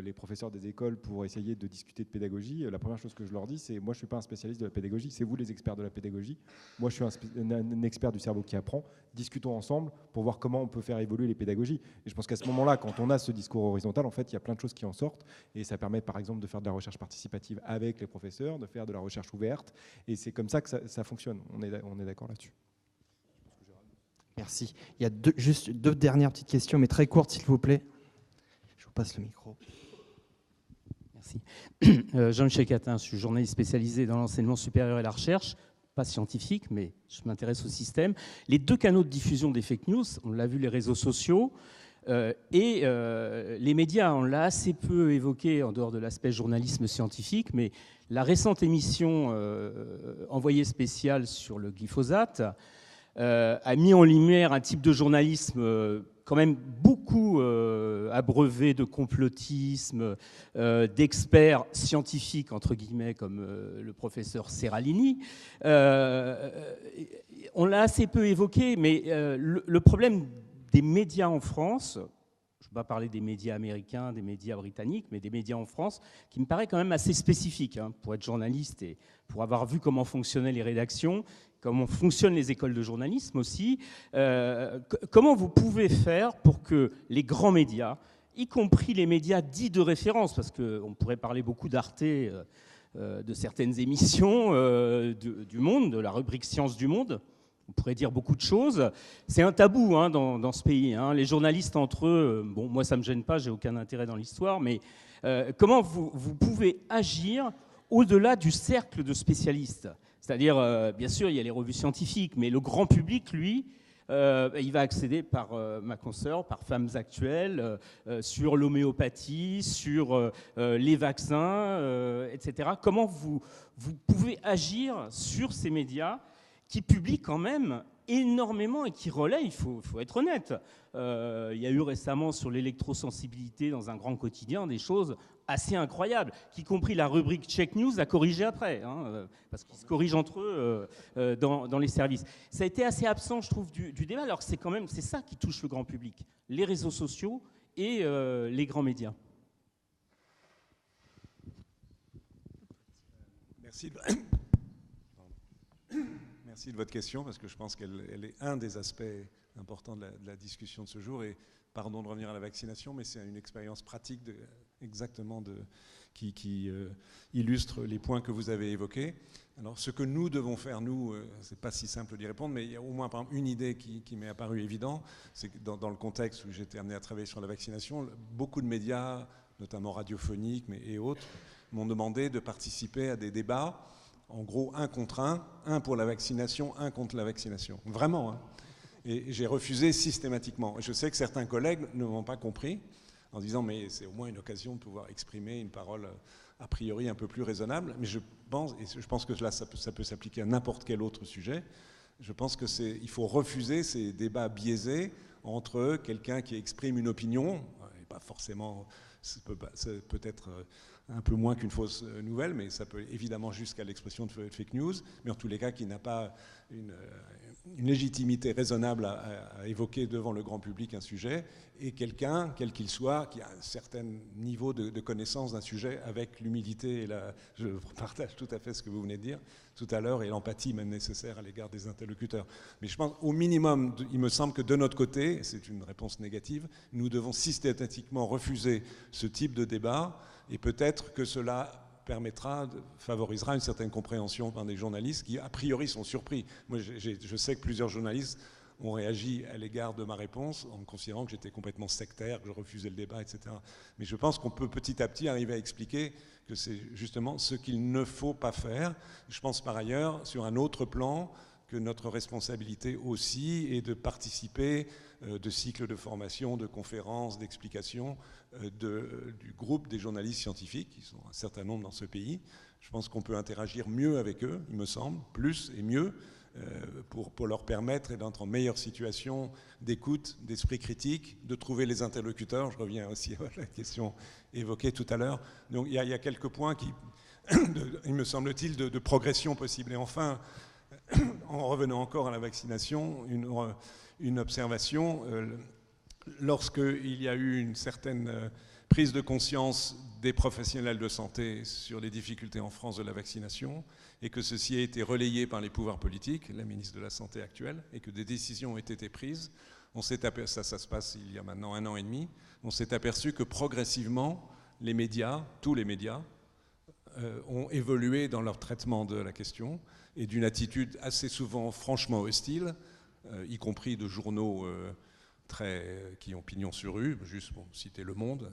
les professeurs des écoles pour essayer de discuter de pédagogie, la première chose que je leur dis, c'est moi, je ne suis pas un spécialiste de la pédagogie, c'est vous les experts de la pédagogie. Moi, je suis un expert du cerveau qui apprend. Discutons ensemble pour voir comment on peut faire évoluer les pédagogies. Et je pense qu'à ce moment-là, quand on a ce discours horizontal, en fait, il y a plein de choses qui en sortent. Et ça permet, par exemple, de faire de la recherche participative avec les professeurs, de faire de la recherche ouverte. Et c'est comme ça que ça fonctionne. On est d'accord là-dessus. Merci. Il y a juste deux dernières petites questions, mais très courtes, s'il vous plaît. Je vous passe le micro. Merci. Jean-Michel Catin, je suis journaliste spécialisé dans l'enseignement supérieur et la recherche, pas scientifique, mais je m'intéresse au système. Les deux canaux de diffusion des fake news, on l'a vu, les réseaux sociaux et les médias, on l'a assez peu évoqué en dehors de l'aspect journalisme scientifique, mais la récente émission Envoyé spécial sur le glyphosate a mis en lumière un type de journalisme quand même beaucoup abreuvé de complotisme, d'experts scientifiques, entre guillemets, comme le professeur Seralini. On l'a assez peu évoqué, mais le problème des médias en France, je ne vais pas parler des médias américains, des médias britanniques, mais des médias en France, qui me paraît quand même assez spécifique, hein, pour être journaliste et pour avoir vu comment fonctionnaient les rédactions, comment fonctionnent les écoles de journalisme aussi. Comment vous pouvez faire pour que les grands médias, y compris les médias dits de référence, parce qu'on pourrait parler beaucoup d'Arte, de certaines émissions du Monde, de la rubrique Sciences du Monde, on pourrait dire beaucoup de choses. C'est un tabou hein, dans ce pays. Hein. Les journalistes entre eux, bon, moi ça ne me gêne pas, j'ai aucun intérêt dans l'histoire, mais comment vous pouvez agir au-delà du cercle de spécialistes? C'est-à-dire, bien sûr, il y a les revues scientifiques, mais le grand public, lui, il va accéder par ma consoeur, par Femmes Actuelles, sur l'homéopathie, sur les vaccins, etc. Comment vous pouvez agir sur ces médias qui publie quand même énormément et qui relaie, il faut être honnête. Il y a eu récemment sur l'électrosensibilité dans un grand quotidien des choses assez incroyables, qu'y compris la rubrique Check News a corrigé après, parce qu'ils se corrigent entre eux dans les services. Ça a été assez absent, je trouve, du débat, alors que c'est ça qui touche le grand public, les réseaux sociaux et les grands médias. Merci de votre question, parce que je pense qu'elle est un des aspects importants de la discussion de ce jour. Et pardon de revenir à la vaccination, mais c'est une expérience pratique qui illustre les points que vous avez évoqués. Alors, ce que nous devons faire, nous, c'est pas si simple d'y répondre, mais il y a au moins par exemple, une idée qui m'est apparue évidente, c'est que dans le contexte où j'étais amené à travailler sur la vaccination, beaucoup de médias, notamment radiophoniques et autres, m'ont demandé de participer à des débats, en gros, 1 contre 1, un pour la vaccination, 1 contre la vaccination. Vraiment, hein. Et j'ai refusé systématiquement. Je sais que certains collègues ne m'ont pas compris, en disant mais c'est au moins une occasion de pouvoir exprimer une parole a priori un peu plus raisonnable. Mais je pense que là, ça peut s'appliquer à n'importe quel autre sujet. Je pense qu'il faut refuser ces débats biaisés entre quelqu'un qui exprime une opinion, et pas forcément, ça peut être un peu moins qu'une fausse nouvelle, mais ça peut évidemment jusqu'à l'expression de fake news, mais en tous les cas qui n'a pas une légitimité raisonnable à évoquer devant le grand public un sujet, et quelqu'un, quel qu'il soit, qui a un certain niveau de connaissance d'un sujet avec l'humilité et je partage tout à fait ce que vous venez de dire tout à l'heure, et l'empathie même nécessaire à l'égard des interlocuteurs. Mais je pense au minimum, il me semble que de notre côté, c'est une réponse négative, nous devons systématiquement refuser ce type de débat, et peut-être que cela favorisera une certaine compréhension par des journalistes qui, a priori, sont surpris. Moi, je sais que plusieurs journalistes ont réagi à l'égard de ma réponse en considérant que j'étais complètement sectaire, que je refusais le débat, etc. Mais je pense qu'on peut petit à petit arriver à expliquer que c'est justement ce qu'il ne faut pas faire. Je pense par ailleurs, sur un autre plan, que notre responsabilité aussi est de participer de cycles de formation, de conférences, d'explications du groupe des journalistes scientifiques, qui sont un certain nombre dans ce pays. Je pense qu'on peut interagir mieux avec eux, il me semble, plus et mieux, pour leur permettre d'être en meilleure situation d'écoute, d'esprit critique, de trouver les interlocuteurs. Je reviens aussi à la question évoquée tout à l'heure. Donc il y a quelques points qui, il me semble-t-il, de progression possible. Et enfin, en revenant encore à la vaccination, une observation, lorsqu'il y a eu une certaine prise de conscience des professionnels de santé sur les difficultés en France de la vaccination, et que ceci a été relayé par les pouvoirs politiques, la ministre de la Santé actuelle, et que des décisions ont été prises, on s'est aperçu, ça se passe il y a maintenant 1 an et demi, on s'est aperçu que progressivement, les médias, tous les médias, ont évolué dans leur traitement de la question, et d'une attitude assez souvent franchement hostile, y compris de journaux qui ont pignon sur rue, juste pour citer Le Monde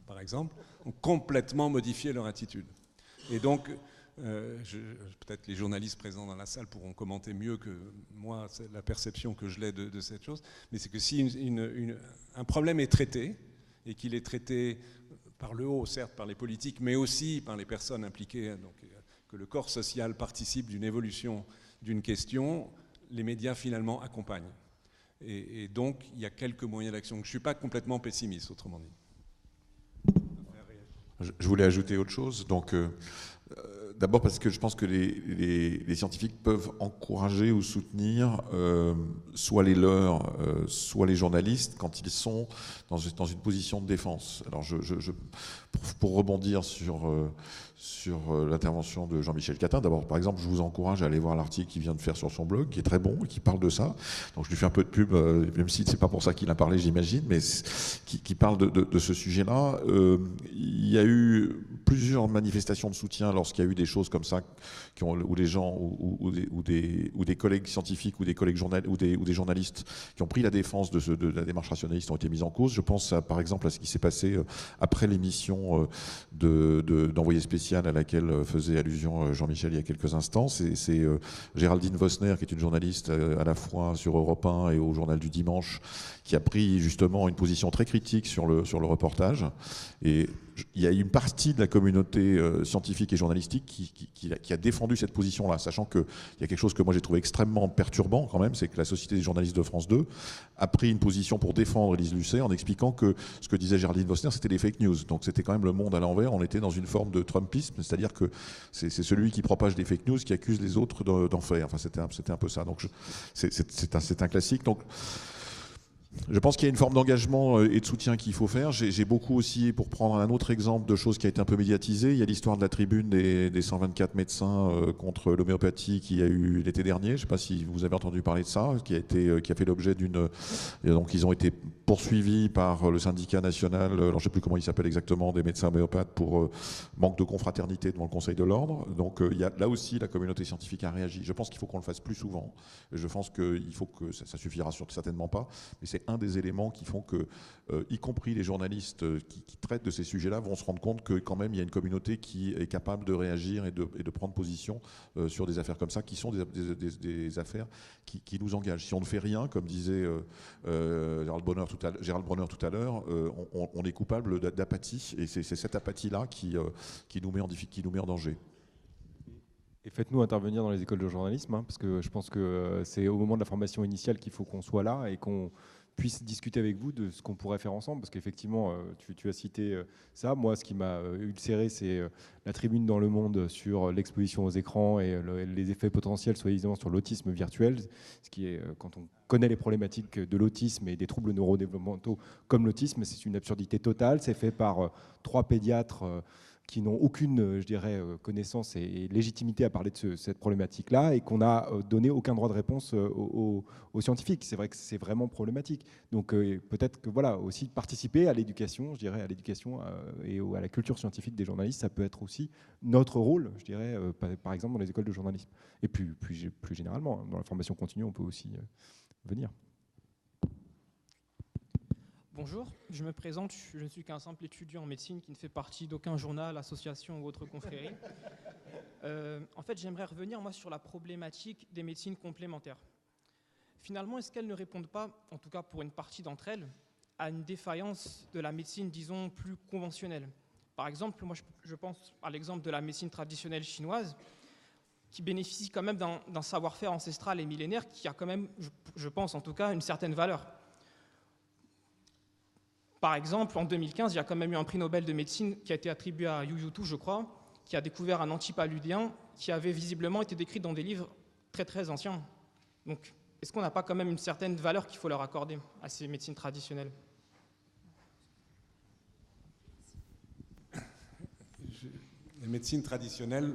par exemple, ont complètement modifié leur attitude. Et donc, peut-être les journalistes présents dans la salle pourront commenter mieux que moi la perception que je l'ai de cette chose, mais c'est que si un problème est traité, et qu'il est traité par le haut, certes par les politiques, mais aussi par les personnes impliquées, donc que le corps social participe d'une évolution d'une question, les médias finalement accompagnent. Et donc, il y a quelques moyens d'action. Je ne suis pas complètement pessimiste, autrement dit. Je voulais ajouter autre chose. Donc, d'abord parce que je pense que les scientifiques peuvent encourager ou soutenir soit les leurs, soit les journalistes quand ils sont dans une position de défense. Alors, pour rebondir sur l'intervention de Jean-Michel Catin, d'abord, par exemple, je vous encourage à aller voir l'article qu'il vient de faire sur son blog, qui est très bon et qui parle de ça. Donc, je lui fais un peu de pub, même si c'est pas pour ça qu'il a parlé, j'imagine, mais qui parle de ce sujet-là. Il y a eu plusieurs manifestations de soutien lorsqu'il y a eu des choses comme ça, où les gens, ou des collègues scientifiques, ou des collègues ou des journalistes qui ont pris la défense de la démarche rationaliste ont été mis en cause. Je pense par exemple à ce qui s'est passé après l'émission d'Envoyé spécial à laquelle faisait allusion Jean-Michel il y a quelques instants. C'est Géraldine Vosner, qui est une journaliste à la fois sur Europe 1 et au Journal du Dimanche, qui a pris justement une position très critique sur le reportage. Et il y a une partie de la communauté scientifique et journalistique qui a défendu cette position-là, sachant qu'il y a quelque chose que moi j'ai trouvé extrêmement perturbant quand même, c'est que la Société des journalistes de France 2 a pris une position pour défendre Élise Lucet en expliquant que ce que disait Géraldine Vosner, c'était des fake news. Donc c'était quand même le monde à l'envers, on était dans une forme de Trumpisme, c'est-à-dire que c'est celui qui propage des fake news qui accuse les autres d'en faire. Enfin, c'était un peu ça. Donc c'est un classique. Donc, je pense qu'il y a une forme d'engagement et de soutien qu'il faut faire. J'ai beaucoup aussi, pour prendre un autre exemple de choses qui a été un peu médiatisée, il y a l'histoire de la tribune des 124 médecins contre l'homéopathie qui a eu l'été dernier. Je ne sais pas si vous avez entendu parler de ça, qui a fait l'objet d'une... Donc ils ont été poursuivis par le syndicat national, alors je ne sais plus comment il s'appelle exactement, des médecins homéopathes pour manque de confraternité devant le Conseil de l'Ordre. Donc là aussi, la communauté scientifique a réagi. Je pense qu'il faut qu'on le fasse plus souvent. Je pense qu'il faut que ça suffira certainement pas, mais c'est un des éléments qui font que, y compris les journalistes qui traitent de ces sujets-là, vont se rendre compte que quand même il y a une communauté qui est capable de réagir et de prendre position sur des affaires comme ça, qui sont des affaires qui nous engagent. Si on ne fait rien, comme disait Gérald Bronner tout à l'heure, on est coupable d'apathie, et c'est cette apathie-là qui nous met en danger. Et faites-nous intervenir dans les écoles de journalisme, parce que je pense que c'est au moment de la formation initiale qu'il faut qu'on soit là et qu'on puisse discuter avec vous de ce qu'on pourrait faire ensemble, parce qu'effectivement, tu as cité ça. Moi, ce qui m'a ulcéré, c'est la tribune dans Le Monde sur l'exposition aux écrans et les effets potentiels, soi-disant, sur l'autisme virtuel, ce qui est, quand on connaît les problématiques de l'autisme et des troubles neurodéveloppementaux comme l'autisme, c'est une absurdité totale. C'est fait par 3 pédiatres qui n'ont aucune, je dirais, connaissance et légitimité à parler de cette problématique-là, et qu'on n'a donné aucun droit de réponse aux scientifiques. C'est vrai que c'est vraiment problématique. Donc peut-être que voilà, aussi participer à l'éducation, je dirais, à l'éducation et à la culture scientifique des journalistes, ça peut être aussi notre rôle, je dirais, par exemple dans les écoles de journalisme. Et plus généralement, dans la formation continue, on peut aussi venir. Bonjour, je me présente, je ne suis qu'un simple étudiant en médecine qui ne fait partie d'aucun journal, association ou autre confrérie. En fait, j'aimerais revenir moi sur la problématique des médecines complémentaires. Finalement, est-ce qu'elles ne répondent pas, en tout cas pour une partie d'entre elles, à une défaillance de la médecine, disons, plus conventionnelle? Par exemple, moi je pense à l'exemple de la médecine traditionnelle chinoise, qui bénéficie quand même d'un savoir-faire ancestral et millénaire qui a quand même, je pense en tout cas, une certaine valeur. Par exemple, en 2015, il y a quand même eu un prix Nobel de médecine qui a été attribué à Yu Yu-tu, je crois, qui a découvert un antipaludien qui avait visiblement été décrit dans des livres très très anciens. Donc, est-ce qu'on n'a pas quand même une certaine valeur qu'il faut leur accorder à ces médecines traditionnelles? Les médecines traditionnelles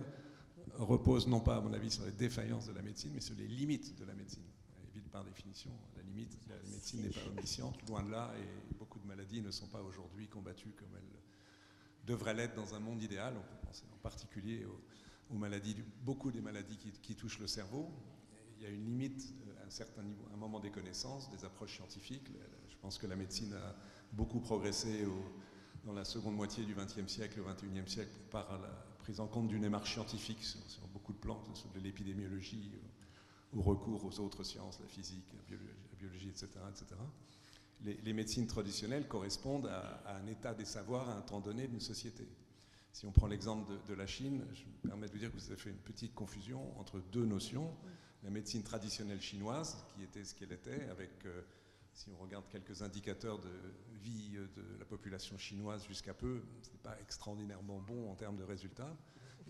reposent non pas, à mon avis, sur les défaillances de la médecine, mais sur les limites de la médecine. Évidemment, par définition, la médecine n'est pas omnisciente, loin de là, et beaucoup de maladies ne sont pas aujourd'hui combattues comme elles devraient l'être dans un monde idéal. On peut penser en particulier aux maladies, beaucoup des maladies qui touchent le cerveau. Il y a une limite à un certain niveau, à un moment des connaissances, des approches scientifiques. Je pense que la médecine a beaucoup progressé dans la seconde moitié du XXe siècle, au XXIe siècle, par la prise en compte d'une démarche scientifique sur beaucoup de plans, sur de l'épidémiologie, au recours aux autres sciences, la physique, la biologie, etc. etc. Les médecines traditionnelles correspondent à un état des savoirs à un temps donné d'une société. Si on prend l'exemple de la Chine, je me permets de vous dire que vous avez fait une petite confusion entre deux notions. La médecine traditionnelle chinoise, qui était ce qu'elle était, avec, si on regarde quelques indicateurs de vie de la population chinoise jusqu'à peu, ce n'est pas extraordinairement bon en termes de résultats.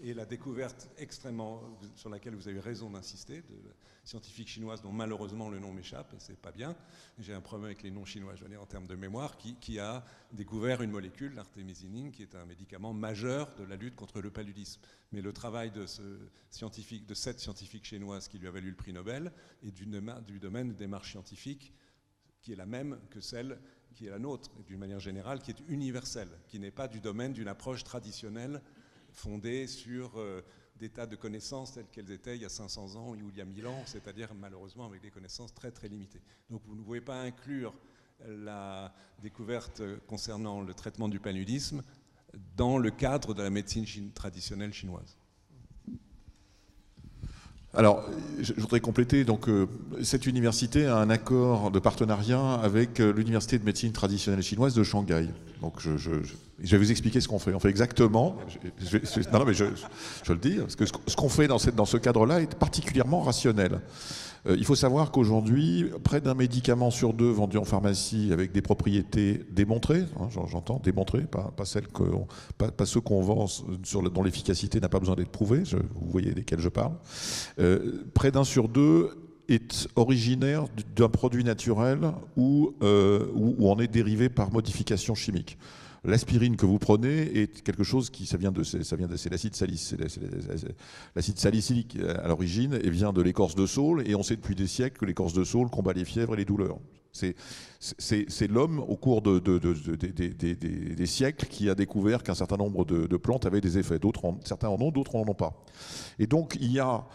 Et la découverte extrêmement, sur laquelle vous avez raison d'insister, de la scientifique chinoise dont malheureusement le nom m'échappe, et c'est pas bien, j'ai un problème avec les noms chinois, je veux dire, en termes de mémoire, qui a découvert une molécule, l'artémisinine, qui est un médicament majeur de la lutte contre le paludisme. Mais le travail de cette scientifique chinoise qui lui a valu le prix Nobel est du domaine des démarches scientifiques qui est la même que celle qui est la nôtre, et d'une manière générale, qui est universelle, qui n'est pas du domaine d'une approche traditionnelle fondée sur des tas de connaissances telles qu'elles étaient il y a 500 ans ou il y a 1000 ans, c'est-à-dire malheureusement avec des connaissances très très limitées. Donc vous ne pouvez pas inclure la découverte concernant le traitement du paludisme dans le cadre de la médecine traditionnelle chinoise. Alors, je voudrais compléter. Donc, cette université a un accord de partenariat avec l'université de médecine traditionnelle chinoise de Shanghai. Donc, je vais vous expliquer ce qu'on fait. On fait exactement. Non, mais je le dis, parce que ce qu'on fait dans ce cadre-là est particulièrement rationnel. Il faut savoir qu'aujourd'hui, près d'un médicament sur 2 vendu en pharmacie avec des propriétés démontrées, hein, j'entends démontrées, pas ceux qu'on vend dont l'efficacité n'a pas besoin d'être prouvée, vous voyez desquels je parle, près d'un sur 2 est originaire d'un produit naturel ou en est dérivé par modification chimique. L'aspirine que vous prenez est quelque chose qui, c'est l'acide salicylique. L'acide salicylique à l'origine et vient de l'écorce de saule, et on sait depuis des siècles que l'écorce de saule combat les fièvres et les douleurs. C'est l'homme, au cours des siècles, qui a découvert qu'un certain nombre de plantes avaient des effets. Certains en ont, d'autres n'en ont pas. Et donc, il y a,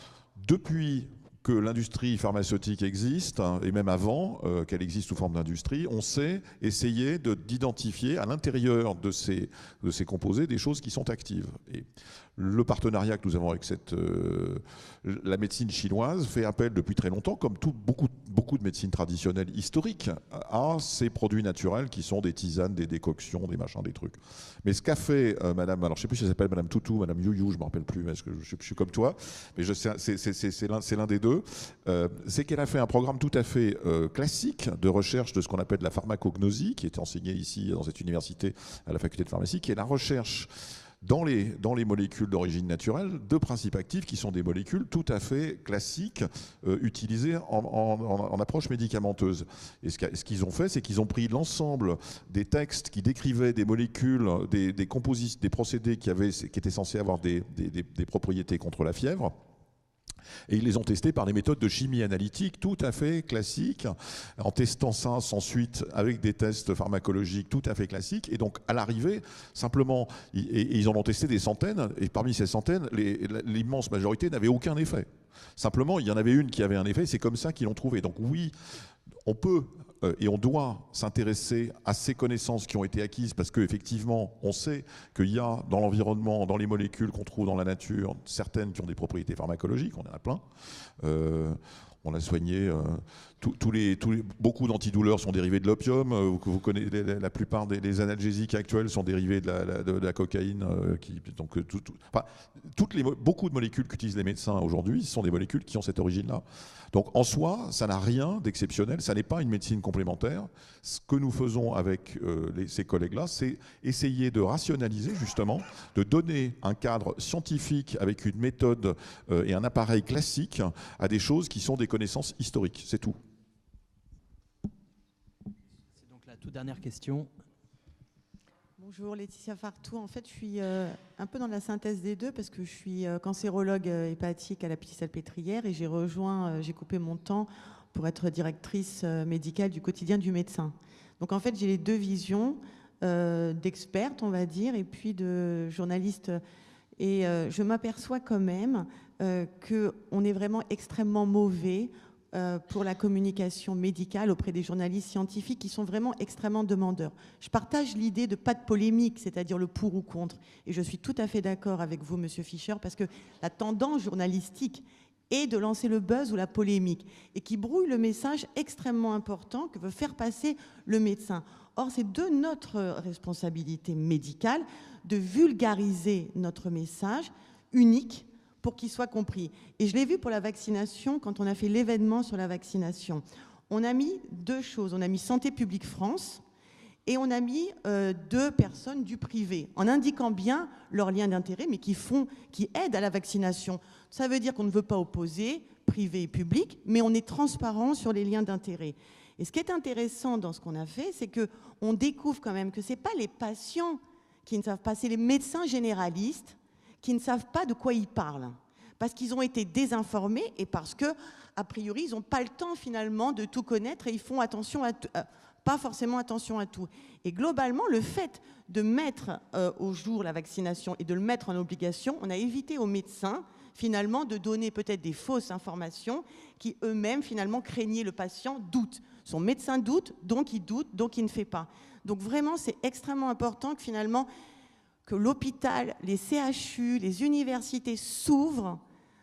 depuis que l'industrie pharmaceutique existe, hein, et même avant qu'elle existe sous forme d'industrie, on sait essayer d'identifier à l'intérieur de ces composés des choses qui sont actives. Et le partenariat que nous avons avec la médecine chinoise fait appel depuis très longtemps, comme beaucoup de médecine traditionnelle historique, à ces produits naturels qui sont des tisanes, des décoctions, des machins, des trucs. Mais ce qu'a fait madame, alors je ne sais plus si elle s'appelle madame Toutou, madame Youyou, je ne me rappelle plus, parce que je suis comme toi, mais c'est l'un des deux, c'est qu'elle a fait un programme tout à fait classique de recherche de ce qu'on appelle la pharmacognosie, qui est enseigné ici dans cette université à la faculté de pharmacie, qui est la recherche dans les molécules d'origine naturelle de principes actifs qui sont des molécules tout à fait classiques utilisées en approche médicamenteuse. Et ce qu'ils ont fait, c'est qu'ils ont pris l'ensemble des textes qui décrivaient des molécules, des procédés qui étaient censés avoir des propriétés contre la fièvre, et ils les ont testés par des méthodes de chimie analytique tout à fait classiques, en testant ça ensuite avec des tests pharmacologiques tout à fait classiques. Et donc, à l'arrivée, simplement, ils en ont testé des centaines, et parmi ces centaines, l'immense majorité n'avait aucun effet. Simplement, il y en avait une qui avait un effet, c'est comme ça qu'ils l'ont trouvé. Donc oui, on peut et on doit s'intéresser à ces connaissances qui ont été acquises, parce qu'effectivement, on sait qu'il y a dans l'environnement, dans les molécules qu'on trouve dans la nature, certaines qui ont des propriétés pharmacologiques, on en a plein. On a soigné beaucoup d'antidouleurs sont dérivés de l'opium. Vous connaissez la plupart des analgésiques actuels sont dérivés de la cocaïne. Beaucoup de molécules qu'utilisent les médecins aujourd'hui sont des molécules qui ont cette origine-là. Donc en soi, ça n'a rien d'exceptionnel. Ça n'est pas une médecine complémentaire. Ce que nous faisons avec ces collègues-là, c'est essayer de rationaliser justement, de donner un cadre scientifique avec une méthode et un appareil classique à des choses qui sont des connaissances historiques. C'est tout. C'est donc la toute dernière question. Bonjour, Laetitia Fartou. En fait, je suis un peu dans la synthèse des deux parce que je suis cancérologue hépatique à la Pitié-Salpêtrière et j'ai coupé mon temps pour être directrice médicale du quotidien du médecin. Donc en fait, j'ai les deux visions d'experte, on va dire, et puis de journaliste. Et je m'aperçois quand même qu'on est vraiment extrêmement mauvais pour la communication médicale auprès des journalistes scientifiques qui sont vraiment extrêmement demandeurs. Je partage l'idée de pas de polémique, c'est-à-dire le pour ou contre. Et je suis tout à fait d'accord avec vous, Monsieur Fischer, parce que la tendance journalistique est de lancer le buzz ou la polémique et qui brouille le message extrêmement important que veut faire passer le médecin. Or, c'est de notre responsabilité médicale de vulgariser notre message unique pour qu'il soit compris. Et je l'ai vu pour la vaccination, quand on a fait l'événement sur la vaccination. On a mis deux choses. On a mis Santé publique France et on a mis deux personnes du privé, en indiquant bien leurs liens d'intérêt, mais qui aident à la vaccination. Ça veut dire qu'on ne veut pas opposer privé et public, mais on est transparent sur les liens d'intérêt. Et ce qui est intéressant dans ce qu'on a fait, c'est qu'on découvre quand même que ce n'est pas les patients qui ne savent pas, c'est les médecins généralistes qui ne savent pas de quoi ils parlent, parce qu'ils ont été désinformés et parce que, a priori, ils n'ont pas le temps finalement de tout connaître et ils font pas forcément attention à tout. Et globalement, le fait de mettre au jour la vaccination et de le mettre en obligation, on a évité aux médecins finalement de donner peut-être des fausses informations qui eux-mêmes finalement craignaient le patient doute. Son médecin doute, donc il ne fait pas. Donc vraiment, c'est extrêmement important que finalement que l'hôpital, les CHU, les universités s'ouvrent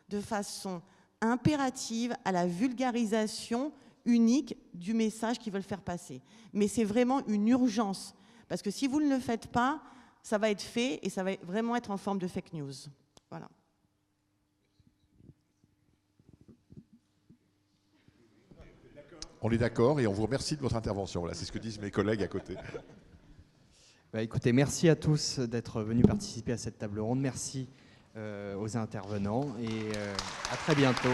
de façon impérative à la vulgarisation unique du message qu'ils veulent faire passer. Mais c'est vraiment une urgence, parce que si vous ne le faites pas, ça va être fait et ça va vraiment être en forme de fake news. Voilà. On est d'accord et on vous remercie de votre intervention. Voilà, c'est ce que disent mes collègues à côté. Bah, écoutez, merci à tous d'être venus participer à cette table ronde. Merci aux intervenants et à très bientôt.